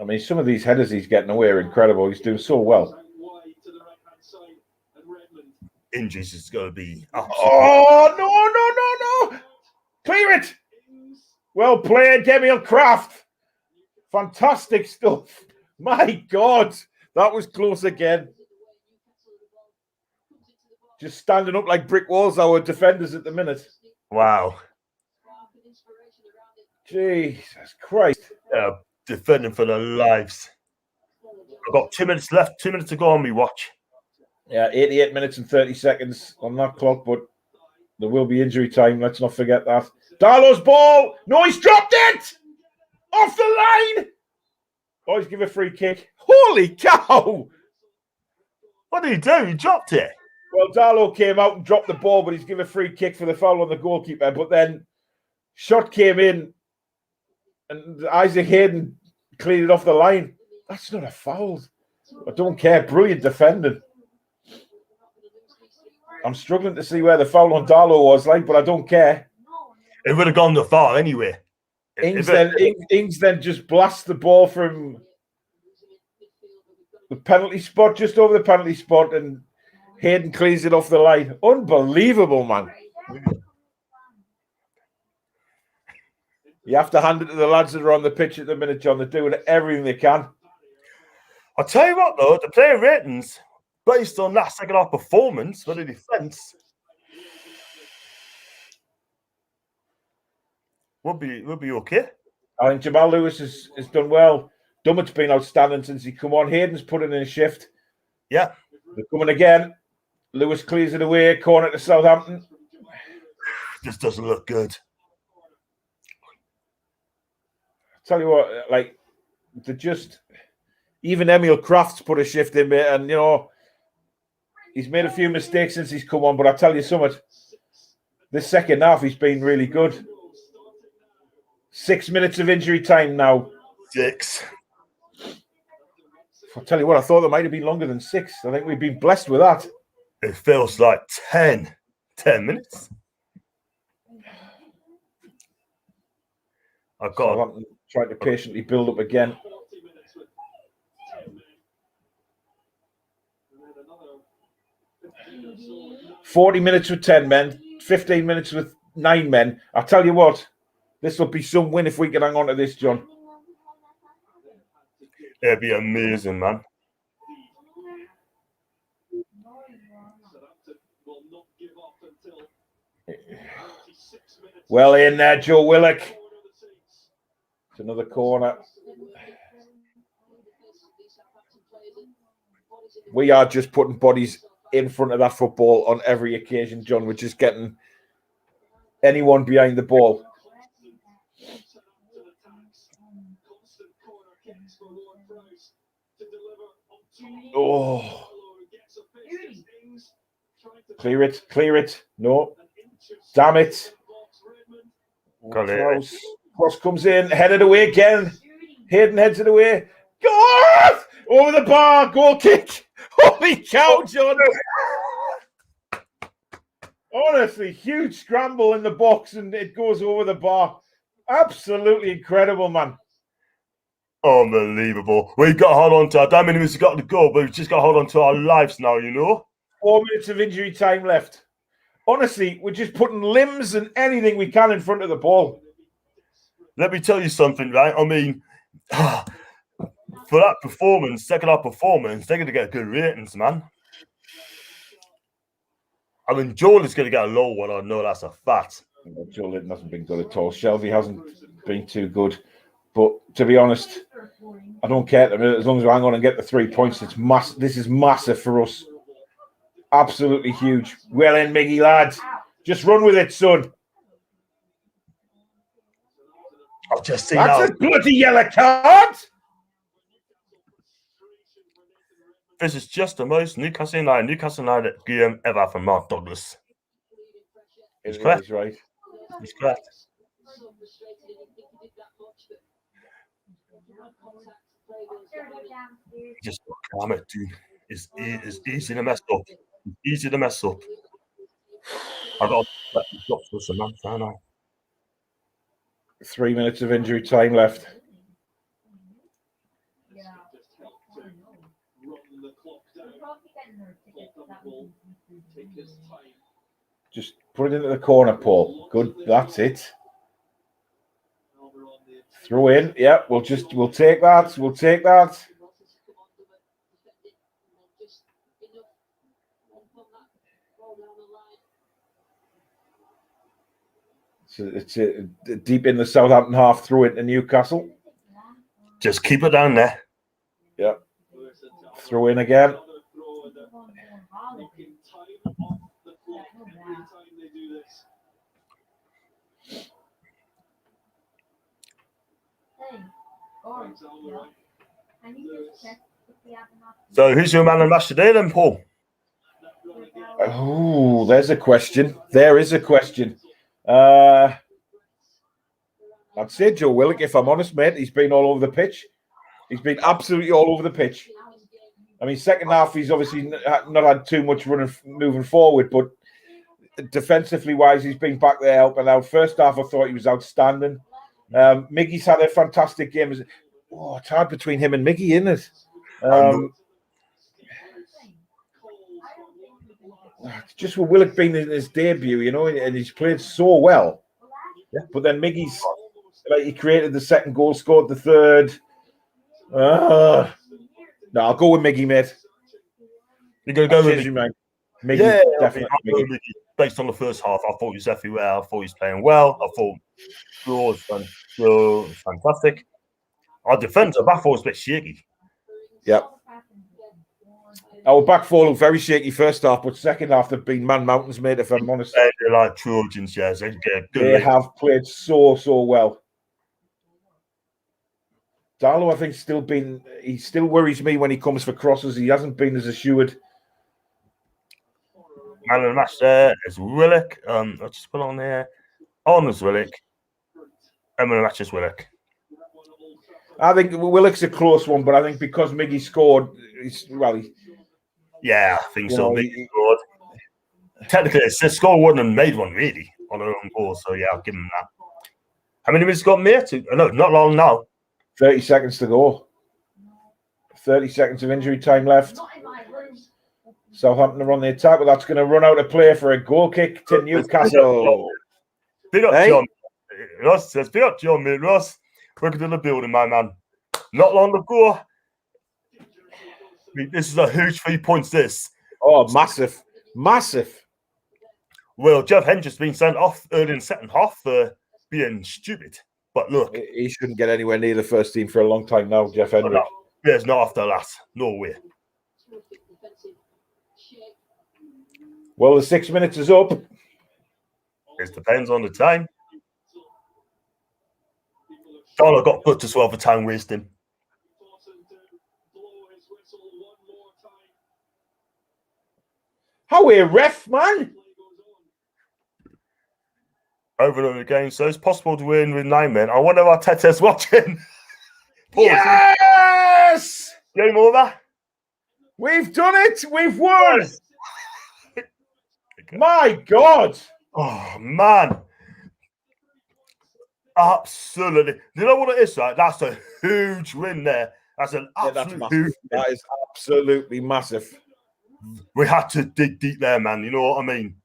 [SPEAKER 2] I mean, some of these headers he's getting away are incredible. He's doing so well.
[SPEAKER 1] Injuries is going to be absolutely.
[SPEAKER 2] Oh, no. Clear it. Well played, Emil Kraft. Fantastic stuff. My God, that was close again. Just standing up like brick walls, our defenders at the minute.
[SPEAKER 1] Wow.
[SPEAKER 2] Jesus Christ.
[SPEAKER 1] Defending for their lives. I've got 2 minutes left, 2 minutes to go on me watch.
[SPEAKER 2] Yeah, 88 minutes and 30 seconds on that clock, but there will be injury time. Let's not forget that. Darlow's ball. No, he's dropped it. Off the line. Oh, he's given a free kick. Holy cow.
[SPEAKER 1] What did he do? He dropped it.
[SPEAKER 2] Well, Darlow came out and dropped the ball, but he's given a free kick for the foul on the goalkeeper. But then shot came in and Isaac Hayden cleaned it off the line. That's not a foul. I don't care. Brilliant defending. I'm struggling to see where the foul on Darlow was like, but I don't care.
[SPEAKER 1] It would have gone the far anyway.
[SPEAKER 2] Ings then just blasts the ball from the penalty spot, just over the penalty spot, and Hayden cleans it off the line. Unbelievable, man. You have to hand it to the lads that are on the pitch at the minute, John. They're doing everything they can.
[SPEAKER 1] I'll tell you what, though, the player ratings, based on that second half performance for the defence, would be okay.
[SPEAKER 2] I think Jamal Lewis has done well. Dummett's been outstanding since he come on. Hayden's put in a shift.
[SPEAKER 1] Yeah.
[SPEAKER 2] They're coming again. Lewis clears it away. Corner to Southampton.
[SPEAKER 1] This doesn't look good.
[SPEAKER 2] Tell you what, like, they just... Even Emil Kraft's put a shift in there, and, you know, he's made a few mistakes since he's come on, but I'll tell you so much. This second half, he's been really good. 6 minutes of injury time now.
[SPEAKER 1] 6.
[SPEAKER 2] I'll tell you what, I thought there might have been longer than 6. I think we've been blessed with that.
[SPEAKER 1] It feels like 10 minutes. I've got
[SPEAKER 2] trying to patiently build up again. 40 minutes with 10 men, 15 minutes with 9 men. I'll tell you what, this will be some win if we can hang on to this, John.
[SPEAKER 1] It'd be amazing, man.
[SPEAKER 2] Well in there, Joe Willock. It's another corner. We are just putting bodies in front of that football on every occasion, John. We're just getting anyone behind the ball. Oh. Clear it. No. Damn it. Cross comes in, headed away again. Hayden heads it away. Go! Over the bar, goal kick. Holy cow, John. Honestly, huge scramble in the box and it goes over the bar. Absolutely incredible, man.
[SPEAKER 1] Unbelievable. We've got to hold on to our damn enemies. We've got to go, but we've just got to hold on to our lives now, you know?
[SPEAKER 2] 4 minutes of injury time left. Honestly, we're just putting limbs and anything we can in front of the ball.
[SPEAKER 1] Let me tell you something, right? I mean, for that performance, second half performance, they're going to get good ratings, man. I mean, Joel is going to get a low one. I know that's a fact.
[SPEAKER 2] Joel Linton hasn't been good at all. Shelby hasn't been too good. But to be honest, I don't care. As long as we hang on and get the 3 points, this is massive for us. Absolutely huge. Well in, Miggy, lads. Just run with it, son.
[SPEAKER 1] I've just seen
[SPEAKER 2] That's a bloody yellow card.
[SPEAKER 1] This is just the most Newcastle United game ever from Mark Douglas. He's correct.
[SPEAKER 2] He's right.
[SPEAKER 1] He's correct. Just calm it, dude. It's easy to mess up. It's easy to mess up. I got to Samantha now.
[SPEAKER 2] 3 minutes of injury time left.
[SPEAKER 5] will take his time.
[SPEAKER 2] Just put it into the corner, Paul. Good. That's it.
[SPEAKER 5] Now we're on the
[SPEAKER 2] Throw in. Yeah, we'll take that. We'll take that. So it's deep in the Southampton half. Throw it to Newcastle.
[SPEAKER 1] Just keep it down there.
[SPEAKER 2] Yeah. Throw in again.
[SPEAKER 5] Another throw and they're knocking time off the clock every time they do this. Thanks, Alvaro.
[SPEAKER 1] So who's your man of the match today then, Paul?
[SPEAKER 2] Oh, there's a question. There is a question. I'd say Joe Willock, if I'm honest, mate. He's been all over the pitch. He's been absolutely all over the pitch. I mean, second half, he's obviously not had too much running, moving forward, but defensively wise, he's been back there helping out. First half, I thought he was outstanding. Miggy's had a fantastic game. It's hard between him and Miggy, isn't it? Just with Willock being in his debut, you know, and he's played so well. Yeah. But then Miggy's, like, he created the second goal, scored the third. No, I'll go with Miggy, mate.
[SPEAKER 1] You're going to go with
[SPEAKER 2] Miggy? Miggy,
[SPEAKER 1] yeah,
[SPEAKER 2] definitely.
[SPEAKER 1] Miggy. Based on the first half, I thought he was everywhere. I thought he was playing well. I thought Shaw was fantastic. Our defence, our back four was a bit shaky.
[SPEAKER 2] Yep. Our back four looked very shaky first half, but second half they've been man mountains, mate, if I'm honest.
[SPEAKER 1] They're like Trojans, yes.
[SPEAKER 2] They have played so well. Darlow, I think, he still worries me when he comes for crosses. He hasn't been as assured.
[SPEAKER 1] Man of the match there is Willock. I'll just put on there. Honours Willock. And man of the match is Willock.
[SPEAKER 2] I think Willock's a close one, but I think because Miggy scored,
[SPEAKER 1] yeah, I think so. Miggy scored. Technically, it's the score wouldn't have made one really on her own goal, so yeah, I'll give him that. How many minutes got mate? No, not long now.
[SPEAKER 2] 30 seconds to go. 30 seconds of injury time left. Southampton are on the attack, but that's going to run out of play for a goal kick to Newcastle.
[SPEAKER 1] Big up, John. Ross says, big up, John, mate. Ross, welcome to the building, my man. Not long to go. I mean, this is a huge 3 points, this.
[SPEAKER 2] Oh, massive. Massive.
[SPEAKER 1] Well, Jeff Hendrick's been sent off early in the second half for being stupid. But look.
[SPEAKER 2] He shouldn't get anywhere near the first team for a long time now, Jeff Hendrick.
[SPEAKER 1] No, yes, not after that. No way.
[SPEAKER 2] Well, the 6 minutes is up.
[SPEAKER 1] It depends on the time. Dollar got put as well for time wasting.
[SPEAKER 2] How are you, ref, man?
[SPEAKER 1] Over and again, so it's possible to win with 9 men. I wonder if Arteta's watching.
[SPEAKER 2] Yes!
[SPEAKER 1] Game over.
[SPEAKER 2] We've done it. We've won. Yes. My God.
[SPEAKER 1] Oh, man. Absolutely. You know what it is, right? That's a huge win there. That's an absolute huge win.
[SPEAKER 2] That is absolutely massive.
[SPEAKER 1] We had to dig deep there, man. You know what I mean?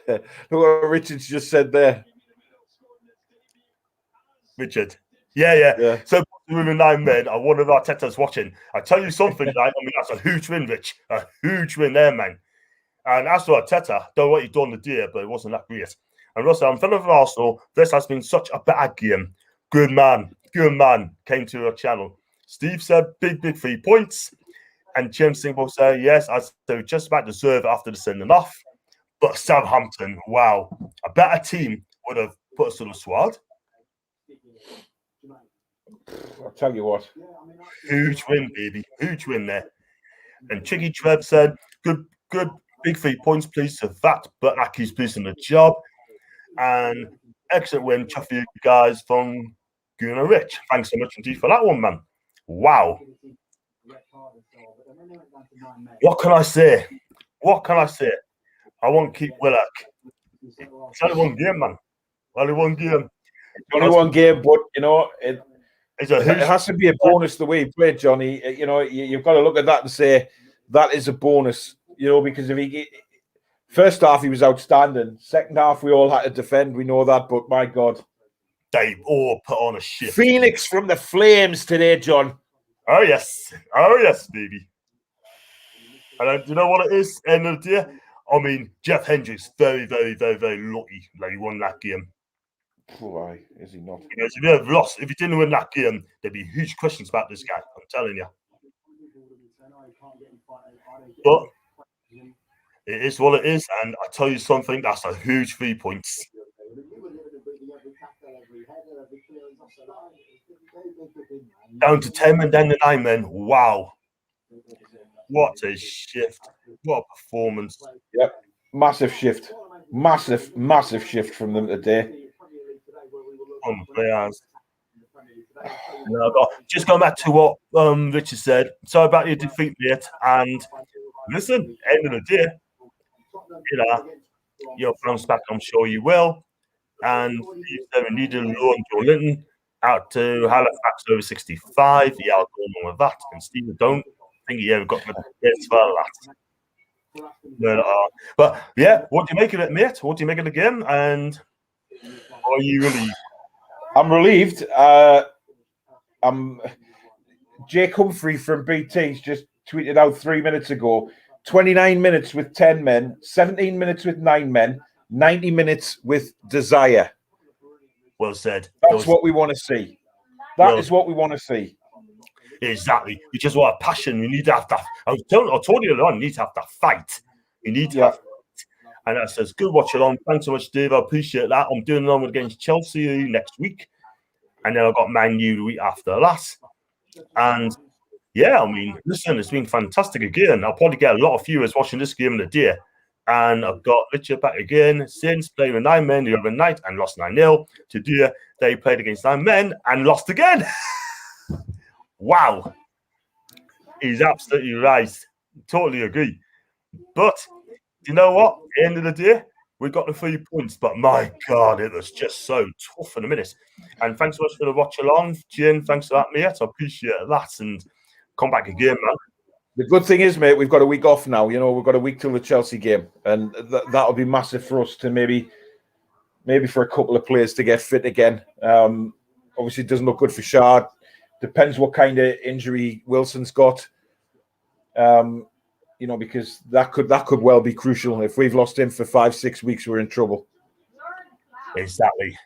[SPEAKER 2] Look what Richard's just said there.
[SPEAKER 1] Richard. Yeah. So with 9 men, I wonder if Arteta's watching. I tell you something, right? I mean, that's a huge win, Rich. A huge win there, man. And as for Arteta, don't know what he's done the day, but it wasn't that great. And Russell, I'm fan of Arsenal. This has been such a better game. Good man came to our channel. Steve said big 3 points. And Jim Singapore said, yes, I said just about deserve it after the sending off. But Southampton, wow. A better team would have put us to the squad.
[SPEAKER 2] I'll tell you what.
[SPEAKER 1] Huge win, baby. Huge win there. And Chicky Trev said, good big 3 points, please, to that. But Aki's pleased in the job. And excellent win, chuffy guys from Gunnar Rich. Thanks so much indeed for that one, man. Wow. What can I say? I want to keep Willock. It's only one game, man. Only one game.
[SPEAKER 2] Only one game, but, you know, it has to be a bonus the way he played, Johnny. You know, you've got to look at that and say, that is a bonus. You know, because first half he was outstanding. Second half we all had to defend. We know that, but my God,
[SPEAKER 1] they all put on a shift.
[SPEAKER 2] Phoenix from the Flames today, John.
[SPEAKER 1] Oh yes, baby. And do you know what it is? End of the day, I mean, Jeff Hendricks very, very, very, very lucky that he won that game.
[SPEAKER 2] Why is he not?
[SPEAKER 1] Because if he didn't win that game, there'd be huge questions about this guy. I'm telling you. But it is what it is, and I tell you something, that's a huge 3 points. Down to 10 men, down to 9 men. Wow. What a shift. What a performance.
[SPEAKER 2] Yep. Massive shift. Massive shift from them today.
[SPEAKER 1] On the players. Just going back to what Richard said. Sorry about your defeat, mate. And listen, end of the day, you'll bounce back, I'm sure you will. And if they needed a loan Joe Linton out to Halifax over 65, yeah, I'll go on with that. And Steve, don't think he ever got the best for that. But yeah, what do you make of it, mate? What do you make of the game? And are you relieved?
[SPEAKER 2] I'm relieved. Jake Humphrey from BT's just tweeted out 3 minutes ago 29 minutes with 10 men, 17 minutes with 9 men, 90 minutes with desire.
[SPEAKER 1] Well said.
[SPEAKER 2] That's what we want to see. That is what we want to see.
[SPEAKER 1] Exactly. We just want a passion. We need to have that. I told you earlier on, you need to have that fight. You need to have. And that says, good watch along. Thanks so much, Dave. I appreciate that. I'm doing along against Chelsea next week. And then I've got Man U the week after that. And yeah, I mean, listen, it's been fantastic again. I'll probably get a lot of viewers watching this game in a day. And I've got Richard back again since playing with 9 men the other night and lost 9-0. Today, they played against 9 men and lost again. Wow. He's absolutely right. Totally agree. But you know what? At the end of the day, we got the 3 points. But my God, it was just so tough in a minute. And thanks so much for the watch along, Jim. Thanks for that, mate. I appreciate that. And come back again, man.
[SPEAKER 2] The good thing is, mate, we've got a week off now. You know, we've got a week till the Chelsea game. And that'll be massive for us to maybe for a couple of players to get fit again. Obviously, it doesn't look good for Shard. Depends what kind of injury Wilson's got. You know, because that could well be crucial. If we've lost him for 5-6 weeks, we're in trouble.
[SPEAKER 1] Exactly.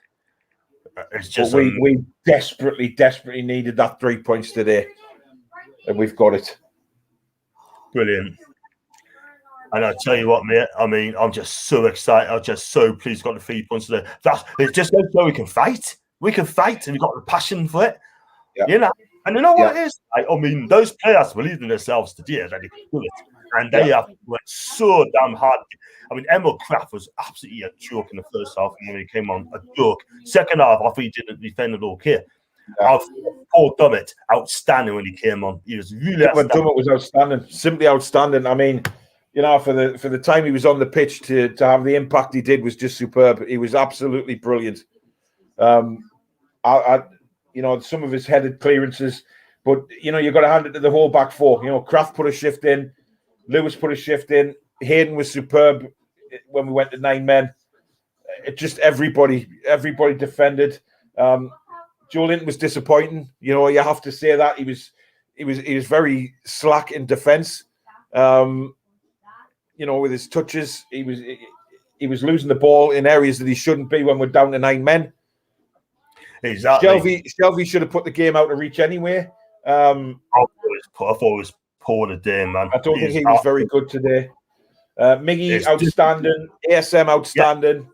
[SPEAKER 1] It's just
[SPEAKER 2] we desperately needed that 3 points today, and we've got it.
[SPEAKER 1] Brilliant. And I tell you what, mate, I mean, I'm just so excited. I'm just so pleased got the 3 points today. It just goes so we can fight. We can fight, and we've got the passion for it. Yeah. You know, and you know what it is? I mean, those players believed in themselves today that they could do it. And they have worked so damn hard. I mean, Emil Kraft was absolutely a joke in the first half when he came on. A joke. Second half, I think he didn't defend it okay. Paul Dummett, outstanding when he came on. He was really outstanding.
[SPEAKER 2] Dummett was outstanding. Simply outstanding. I mean, you know, for the time he was on the pitch to have the impact he did was just superb. He was absolutely brilliant. You know, some of his headed clearances, but you know, you've got to hand it to the whole back four. You know, Kraft put a shift in, Lewis put a shift in, Hayden was superb when we went to 9 men. It just everybody defended. Joe Linton was disappointing. You know, you have to say that he was very slack in defence. You know, with his touches, he was losing the ball in areas that he shouldn't be when we're down to 9 men.
[SPEAKER 1] Exactly.
[SPEAKER 2] Shelby should have put the game out of reach anyway.
[SPEAKER 1] I thought it was poor today, man.
[SPEAKER 2] I don't think he was very good today. Miggy, outstanding. ASM, outstanding.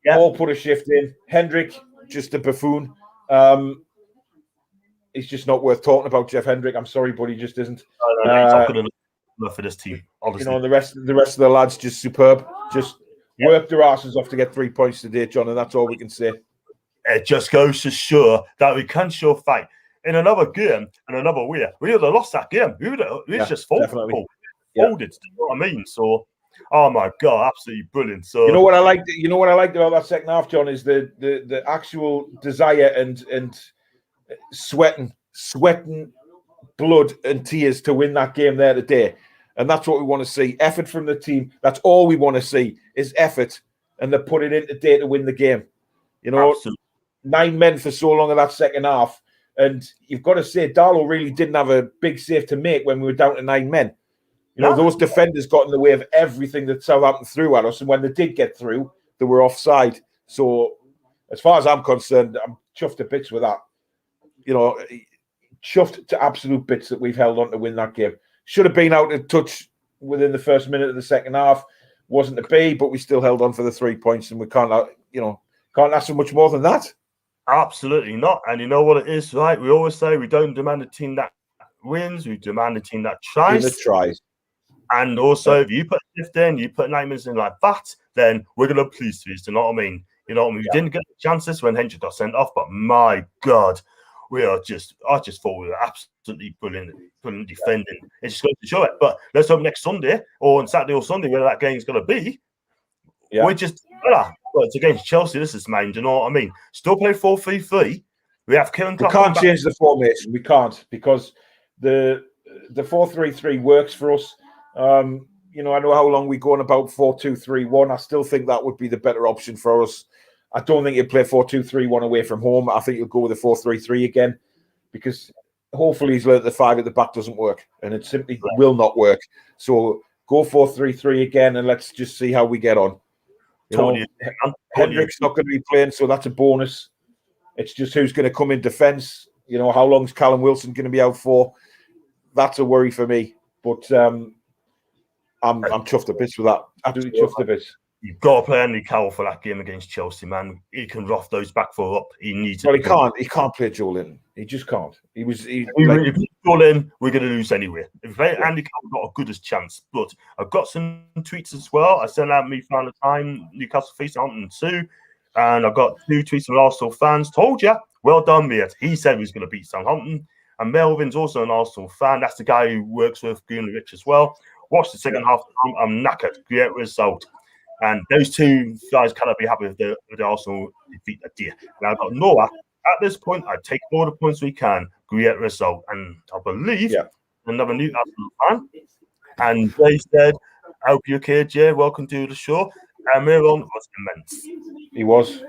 [SPEAKER 2] Yeah. All put a shift in. Hendrick, just a buffoon. He's just not worth talking about, Jeff Hendrick. I'm sorry, but he just isn't.
[SPEAKER 1] He's not good enough for this team, obviously.
[SPEAKER 2] You know, the rest of the lads just superb. Just worked their asses off to get 3 points today, John, and that's all we can say.
[SPEAKER 1] It just goes to show that we can show fight in another game and another way. We would have lost that game. We just folded. Folded. You know what I mean? So, oh my God, absolutely brilliant. So
[SPEAKER 2] you know what I liked. You know what I liked about that second half, John, is the actual desire and sweating blood and tears to win that game there today. And that's what we want to see. Effort from the team. That's all we want to see is effort. And they put it in today to win the game. You know,
[SPEAKER 1] Absolutely.
[SPEAKER 2] 9 men for so long in that second half. And you've got to say, Darlow really didn't have a big save to make when we were down to 9 men. You know, those defenders got in the way of everything that Southampton threw at us. And when they did get through, they were offside. So as far as I'm concerned, I'm chuffed to bits with that. You know, chuffed to absolute bits that we've held on to win that game. Should have been out of touch within the first minute of the second half. Wasn't to be, but we still held on for the 3 points, and we can't ask for much more than that.
[SPEAKER 1] Absolutely not. And you know what it is, right? We always say we don't demand a team that wins, we demand a team that tries. And also, if you put a shift in, you put 9 minutes in like that, then we're going to be pleased with you. You know what I mean? You know what I mean? We didn't get the chances when Hendrick got sent off, but my God, I just thought we were absolutely brilliant defending. It's just going to show it. But let's hope next Sunday or on Saturday or Sunday, where that game's going to be, we're just better. But it's against Chelsea. This is mine. Do you know what I mean? Still play 4-3-3. We have Kieran.
[SPEAKER 2] We can't change the formation. We can't, because the 4-3-3 works for us. You know, I know how long we go on about 4-2-3-1. I still think that would be the better option for us. I don't think you'll play 4-2-3-1 away from home. I think you'll go with a 4-3-3 again, because hopefully he's learned the 5 at the back doesn't work, and it simply will not work. So go 4-3-3 again, and let's just see how we get on. You know, Hendrick's not going to be playing, so that's a bonus. It's just who's going to come in defence. You know, how long's Callum Wilson going to be out for? That's a worry for me. But I'm chuffed to bits with that. Absolutely chuffed to bits.
[SPEAKER 1] You've got to play Andy Carroll for that game against Chelsea, man. He can rough those back 4 up. He needs.
[SPEAKER 2] Well, he can't. He can't play Joe Linton. He just can't. If we
[SPEAKER 1] Joe Linton, we're going to lose anyway. If we play Andy Carroll, not a goodest chance. But I've got some tweets as well. I sent out me found the time Newcastle face Southampton 2, and I've got 2 tweets from Arsenal fans. Told you, well done, mate. He said he was going to beat Southampton. And Melvin's also an Arsenal fan. That's the guy who works with Greenwich as well. Watch the second half. I'm knackered. Great result. And those 2 guys cannot be happy with the Arsenal defeat that day. And I've got Noah. At this point, I take all the points we can. Great result. And I believe another Newcastle fan. And they said, I hope you're okay, Jay. Welcome to the show. And Miron was immense.
[SPEAKER 2] He was.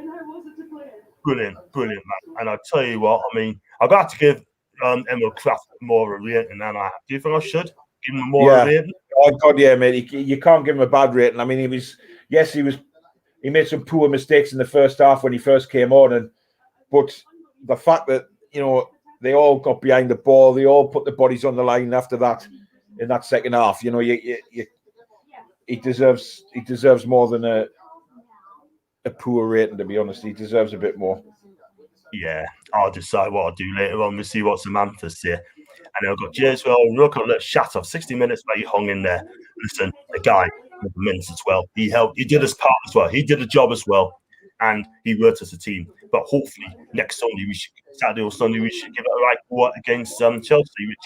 [SPEAKER 1] Brilliant, man. And I tell you what, I mean, I've got to give Emil Kraft more of a rating than I have. Do you think I should give him more of a rating?
[SPEAKER 2] Oh, God, yeah, mate. You can't give him a bad rating. I mean, he made some poor mistakes in the first half when he first came on. But the fact that, you know, they all got behind the ball, they all put the bodies on the line after that in that second half. You know, he deserves more than a poor rating, to be honest. He deserves a bit more.
[SPEAKER 1] Yeah, I'll decide what I'll do later on. We'll see what Samantha's here. And I've got Jay as well. Look at that shut off 60 minutes, but he hung in there. Listen, the guy with the minutes as well. He helped. He did his part as well. He did the job as well. And he worked as a team. But hopefully next Sunday, Saturday or Sunday, we should give it a right work against Chelsea, which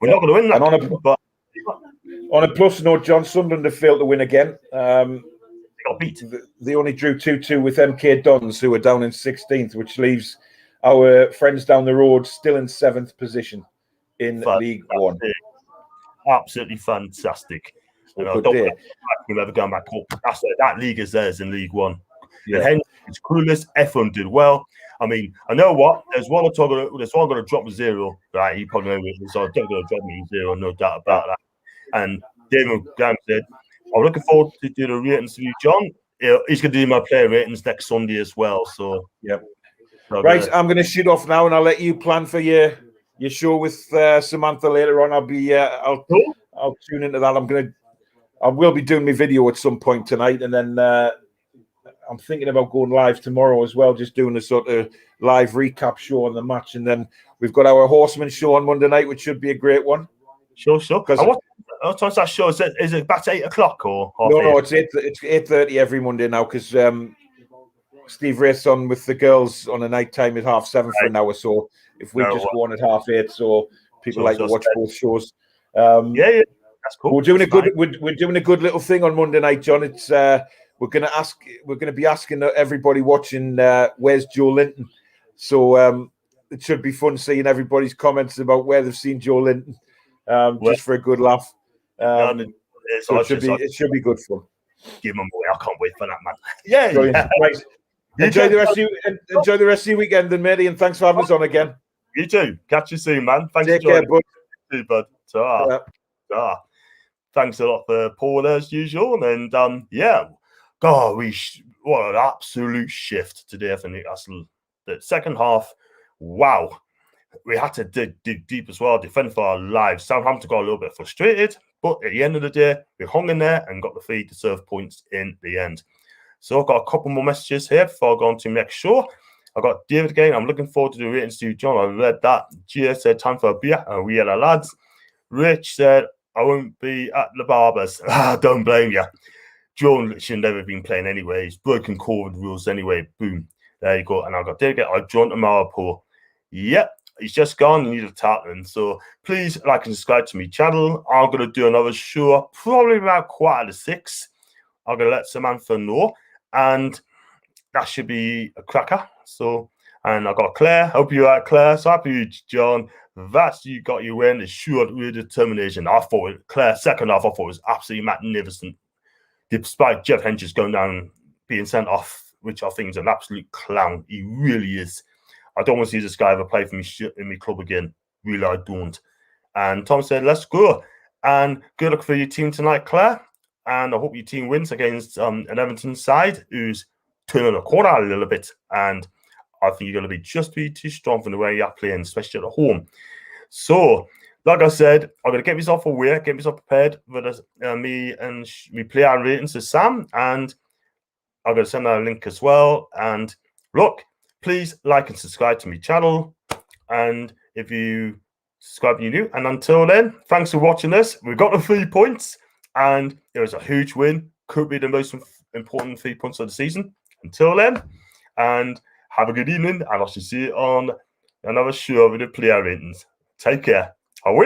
[SPEAKER 1] we're not going to win that.
[SPEAKER 2] And on a plus note, John Sunderland have failed to win again.
[SPEAKER 1] They got beat.
[SPEAKER 2] They only drew 2-2 with MK Dons, who are down in 16th, which leaves our friends down the road still in 7th position in League One.
[SPEAKER 1] Absolutely fantastic. You know, don't ever going back up. That league is theirs in League One. Yeah. And it's clueless. F1 did well. I mean, I know what. There's one going to drop a 0. Right? He probably knows it. So don't going to drop me a 0. No doubt about that. And David Graham said, I'm looking forward to do the ratings with you, John. He's going to do my player ratings next Sunday as well. So,
[SPEAKER 2] yep. Right, I'm going to shoot off now, and I'll let you plan for your show with Samantha later on. I'll tune into that. I will be doing my video at some point tonight, and then I'm thinking about going live tomorrow as well, just doing a sort of live recap show on the match, and then we've got our Horseman show on Monday night, which should be a great one.
[SPEAKER 1] Sure. What time's that show? Is it about 8 o'clock or half?
[SPEAKER 2] No, it's 8:30 every Monday now, because Steve Race's on with the girls on a night time at 7:30 for an hour. So if we just go on at 8:30, so people like to watch both shows.
[SPEAKER 1] Yeah, that's cool.
[SPEAKER 2] We're doing a good little thing on Monday night, John. It's we're going to be asking everybody watching where's Joe Linton. So it should be fun seeing everybody's comments about where they've seen Joe Linton, just for a good laugh. So it should be good fun.
[SPEAKER 1] Give them away. I can't wait for that, man. Yeah.
[SPEAKER 2] Brilliant. Right. Enjoy the rest of your weekend, then, matey, and thanks for having us on again.
[SPEAKER 1] You too. Catch you soon, man. Thanks
[SPEAKER 2] Take
[SPEAKER 1] for joining.
[SPEAKER 2] care, bud.
[SPEAKER 1] You too, bud. Ta. Thanks a lot for Paul as usual. And God, what an absolute shift today for Newcastle. The second half, wow. We had to dig deep as well, defend for our lives. Southampton got a little bit frustrated, but at the end of the day, we hung in there and got the 3 deserved points in the end. So I've got a couple more messages here before I go on to next show. I got David again. I'm looking forward to the ratings to John. I read that. Gia said, time for a beer. And we had our lads. Rich said, I won't be at the barbers. Don't blame you. John should never been playing anyway. He's broken COVID rules anyway. Boom. There you go. And I got David. I John tomorrow, Paul. Yep. He's just gone. You need a tackling. So please like and subscribe to my channel. I'm going to do another show probably about 5:45. I'm going to let Samantha know. And that should be a cracker. So, and I got Claire. Hope you're right, Claire. So happy, John. That's you got your win. It's sure with determination. I thought Claire, second half, I thought it was absolutely magnificent. Despite Jeff Henches going down, being sent off, which I think is an absolute clown. He really is. I don't want to see this guy ever play for me in my club again. Really, I don't. And Tom said, let's go. And good luck for your team tonight, Claire. And I hope your team wins against an Everton side who's turning the corner a little bit. And I think you're going to be too strong for the way you're playing, especially at home. So, like I said, I'm going to get myself aware, get myself prepared with me and me player ratings to Sam. And I'm going to send out a link as well. And look, please like and subscribe to my channel. And if you subscribe, you're new. And until then, thanks for watching this. We've got the 3 points. And it was a huge win. Could be the most important 3 points of the season. Until then, and have a good evening. And I shall see you on another show with the player ratings. Take care.